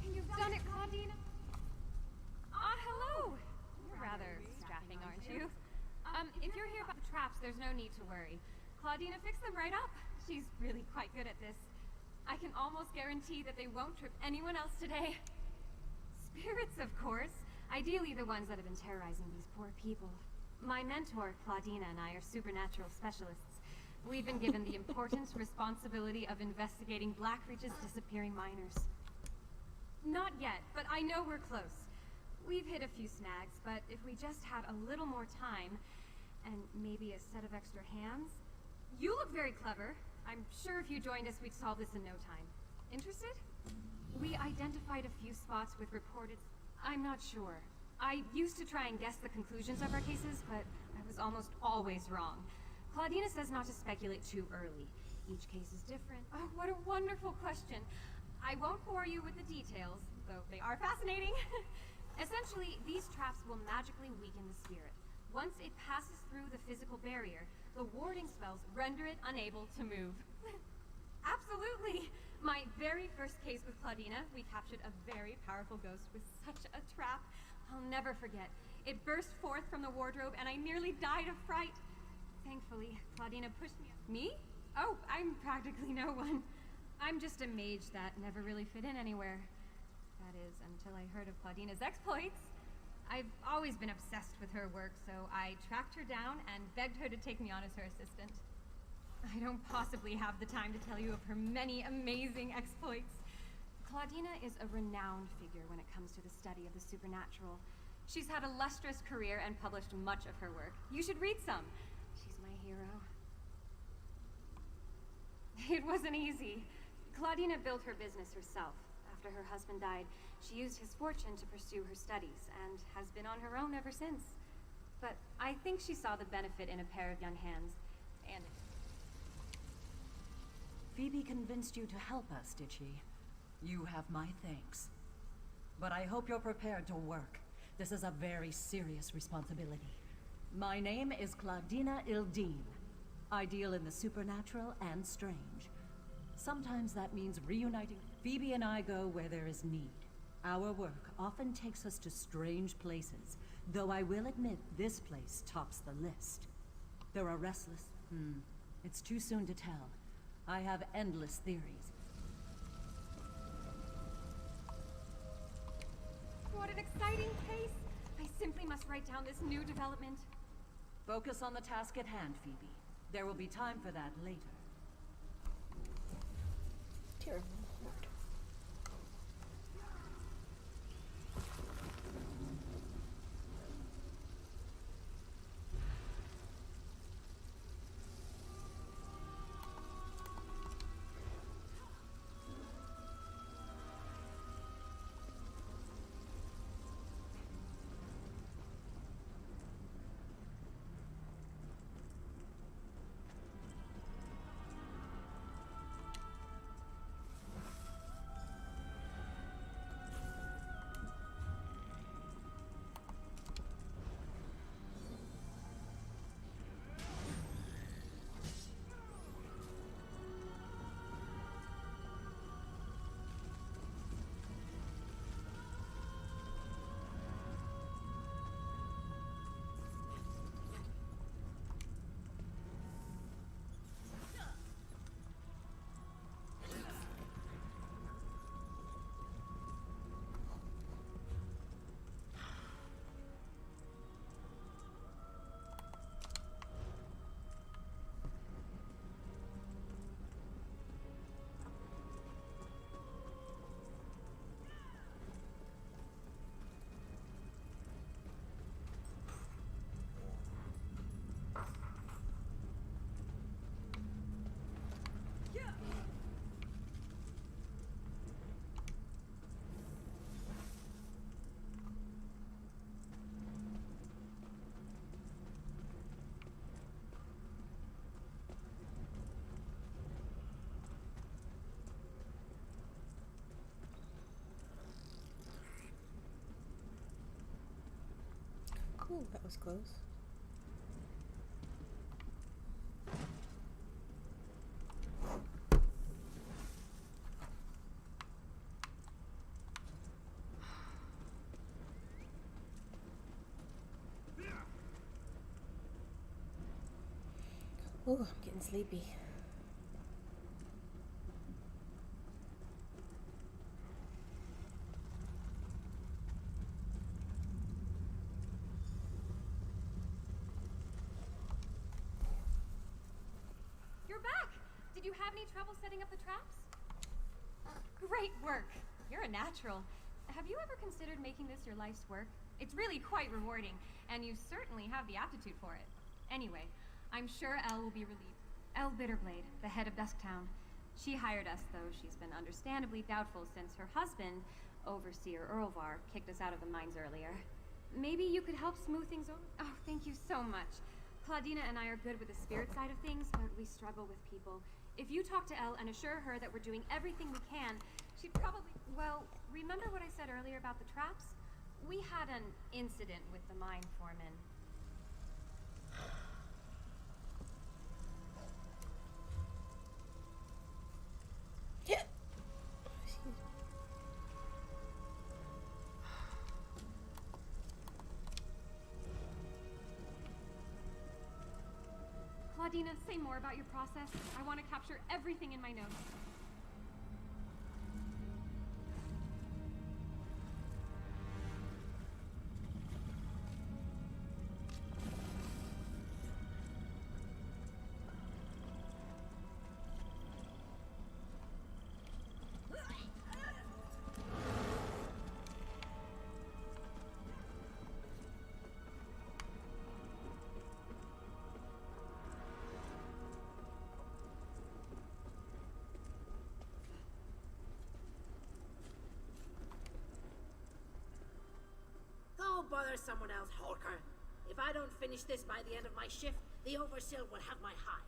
You've done it, Claudina! Hello! You're rather strapping, aren't you? If you're here about the traps, there's no need to worry. Claudina fixed them right up. She's really quite good at this. I can almost guarantee that they won't trip anyone else today. Spirits, of course. Ideally the ones that have been terrorizing these poor people. My mentor, Claudina, and I are supernatural specialists. We've been given the important responsibility of investigating Blackreach's disappearing miners. Not yet, but I know we're close. We've hit a few snags, but if we just had a little more time, and maybe a set of extra hands... You look very clever. I'm sure if you joined us, we'd solve this in no time. Interested? We identified a few spots with reported... I'm not sure. I used to try and guess the conclusions of our cases, but I was almost always wrong. Claudina says not to speculate too early. Each case is different. Oh, what a wonderful question. I won't bore you with the details, though they are fascinating. Essentially, these traps will magically weaken the spirit. Once it passes through the physical barrier, the warding spells render it unable to move. Absolutely! My very first case with Claudina, we captured a very powerful ghost with such a trap. I'll never forget. It burst forth from the wardrobe and I nearly died of fright. Thankfully, Claudina pushed me. Me? Oh, I'm practically no one. I'm just a mage that never really fit in anywhere. That is, until I heard of Claudina's exploits. I've always been obsessed with her work, so I tracked her down and begged her to take me on as her assistant. I don't possibly have the time to tell you of her many amazing exploits. Claudina is a renowned figure when it comes to the study of the supernatural. She's had a lustrous career and published much of her work. You should read some. She's my hero. It wasn't easy. Claudina built her business herself. After her husband died, she used his fortune to pursue her studies, and has been on her own ever since. But I think she saw the benefit in a pair of young hands, and... Phoebe convinced you to help us, did she? You have my thanks. But I hope you're prepared to work. This is a very serious responsibility. My name is Claudina Ildeen. I deal in the supernatural and strange. Sometimes that means reuniting. Phoebe and I go where there is need. Our work often takes us to strange places, Though I will admit this place tops the list. There are restless. It's too soon to tell. I have endless theories. What an exciting case! I simply must write down this new development. Focus on the task at hand, Phoebe. There will be time for that later. Dear Lord. Cool, that was close. Oh, I'm getting sleepy. You're back! Did you have any trouble setting up the traps? Great work! You're a natural. Have you ever considered making this your life's work? It's really quite rewarding, and you certainly have the aptitude for it. Anyway, I'm sure Elle will be relieved. Elle Bitterblade, the head of Dusktown. She hired us, though she's been understandably doubtful since her husband, Overseer Earlvar, kicked us out of the mines earlier. Maybe you could help smooth things over? Oh, thank you so much. Claudina and I are good with the spirit side of things, but we struggle with people. If you talk to Elle and assure her that we're doing everything we can, she'd probably... Well, remember what I said earlier about the traps? We had an incident with the mine foreman. Claudina, say more about your process. I want to capture everything in my notes. Go bother someone else, Holker. If I don't finish this by the end of my shift, the Overseer will have my hide.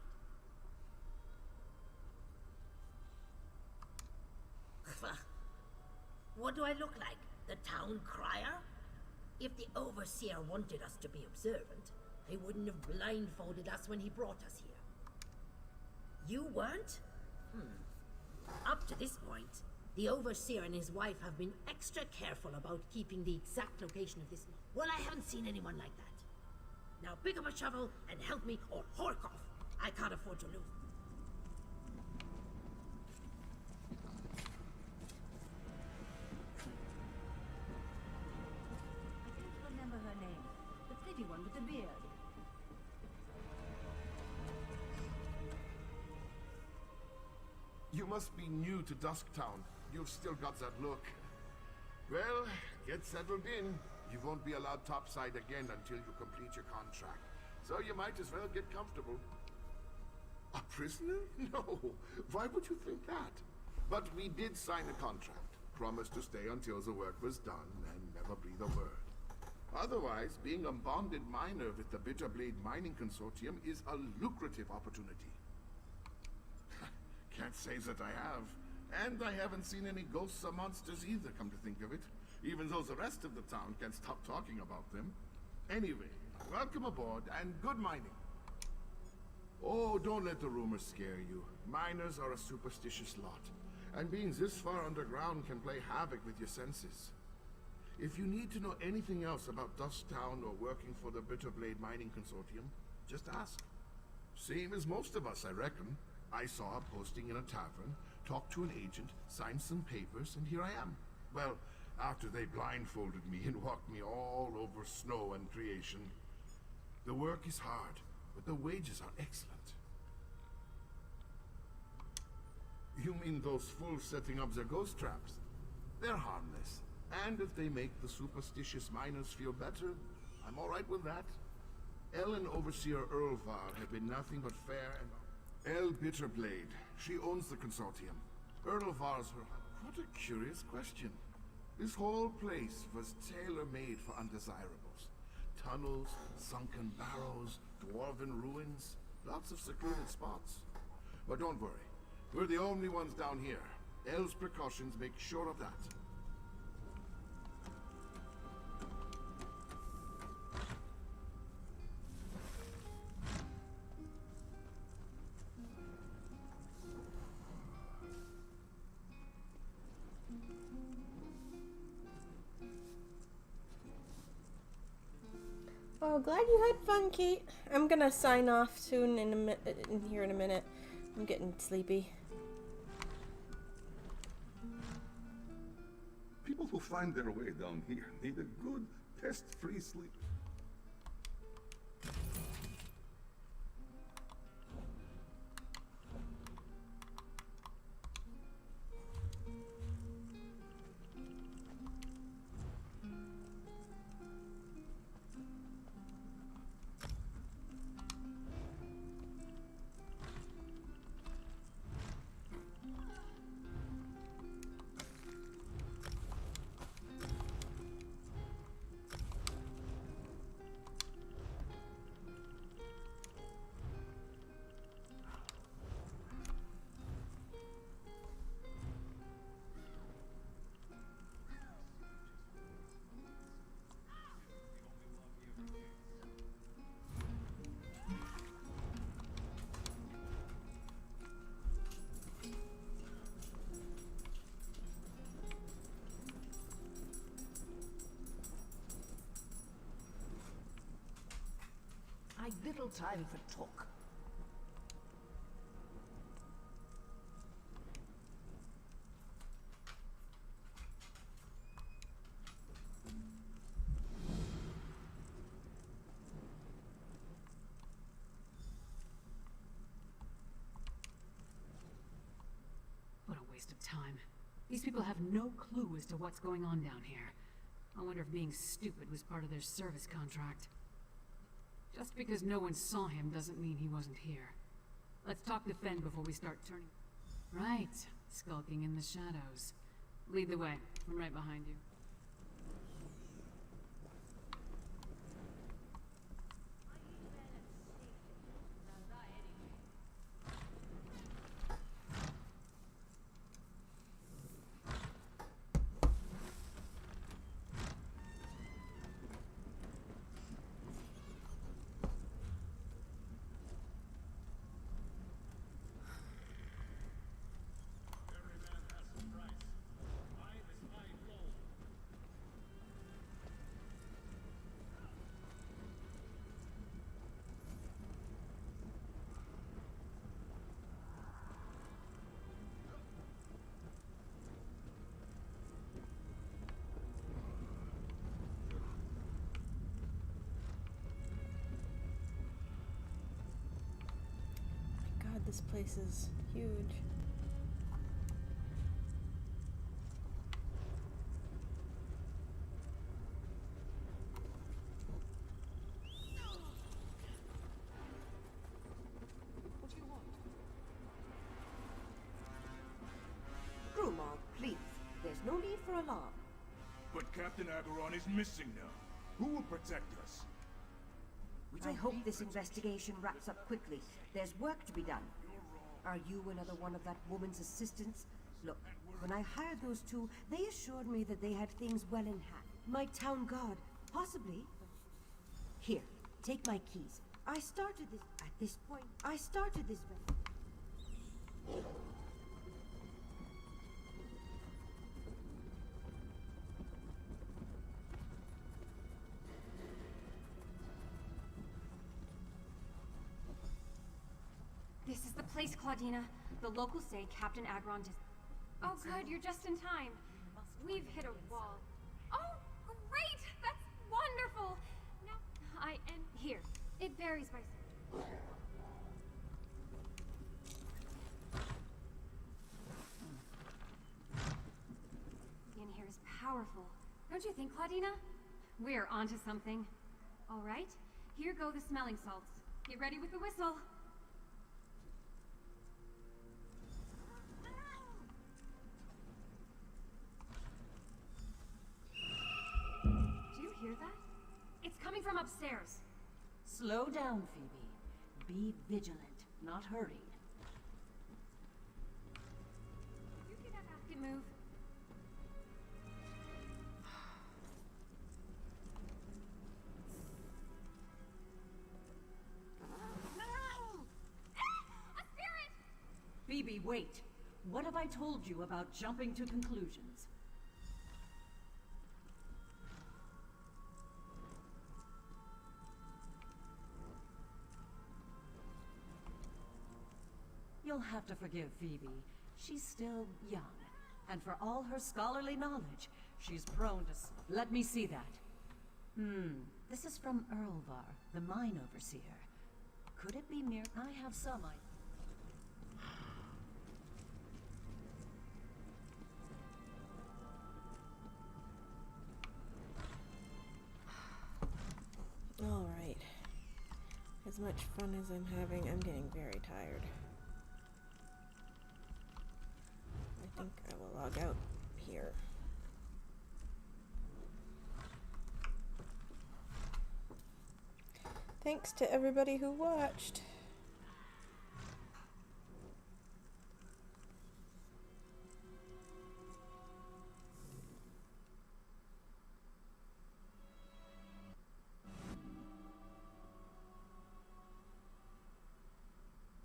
What do I look like? The town crier? If the Overseer wanted us to be observant, he wouldn't have blindfolded us when he brought us here. You weren't? Up to this point, The Overseer and his wife have been extra careful about keeping the exact location of this. Well, I haven't seen anyone like that. Now pick up a shovel and help me, or hork off. I can't afford to lose. I can't remember her name. The pretty one with the beard. You must be new to Dusktown. You've still got that look. Well, get settled in. You won't be allowed topside again until you complete your contract. So you might as well get comfortable. A prisoner? No. Why would you think that? But we did sign a contract. Promised to stay until the work was done and never breathe a word. Otherwise, being a bonded miner with the Bitterblade Mining Consortium is a lucrative opportunity. Can't say that I have. And I haven't seen any ghosts or monsters either, come to think of it. Even though the rest of the town can't stop talking about them. Anyway, welcome aboard and good mining. Oh, don't let the rumors scare you. Miners are a superstitious lot. And being this far underground can play havoc with your senses. If you need to know anything else about Dusktown or working for the Bitterblade Mining Consortium, just ask. Same as most of us, I reckon. I saw a posting in a tavern, talked to an agent, signed some papers, and here I am. Well, after they blindfolded me and walked me all over snow and creation. The work is hard, but the wages are excellent. You mean those fools setting up their ghost traps? They're harmless. And if they make the superstitious miners feel better, I'm all right with that. Elle and Overseer Earlvar have been nothing but fair and... Elle Bitterblade. She owns the consortium. Earlvar's her... What a curious question. This whole place was tailor-made for undesirables. Tunnels, sunken barrows, dwarven ruins, lots of secluded spots. But don't worry, we're the only ones down here. Elle's precautions make sure of that. Oh, glad you had fun, Kate. I'm gonna sign off soon in here in a minute. I'm getting sleepy. People who find their way down here need a good, pest-free sleep. I've little time for talk. What a waste of time. These people have no clue as to what's going on down here. I wonder if being stupid was part of their service contract. Just because no one saw him doesn't mean he wasn't here. Let's talk to Fen before we start turning... Right, skulking in the shadows. Lead the way. I'm right behind you. this place is huge. What do you want? Greymoor, please. There's no need for alarm. But Captain Aberon is missing now. Who will protect us? I hope this investigation wraps up quickly. There's work to be done. Are you another one of that woman's assistants? Look, when I hired those two, they assured me that they had things well in hand. My town guard, possibly. Here, take my keys. I started this This is the place, Claudina. The locals say Captain Agron is... Oh, good, you're just in time. We've hit a wall. Oh, great! That's wonderful! Now, and here. It varies by... In here is powerful. Don't you think, Claudina? We're onto something. All right, here go the smelling salts. Get ready with the whistle. Do you hear that? It's coming from upstairs. Slow down, Phoebe. Be vigilant, not hurried. You see that basket move? Phoebe, wait. What have I told you about jumping to conclusions? You'll have to forgive Phoebe. She's still young, and for all her scholarly knowledge, she's prone to... Let me see that. This is from Erlvar, the mine overseer. Could it be mere... I have some idea. Alright. As much fun as I'm having, I'm getting very tired. I think I will log out here. Thanks to everybody who watched.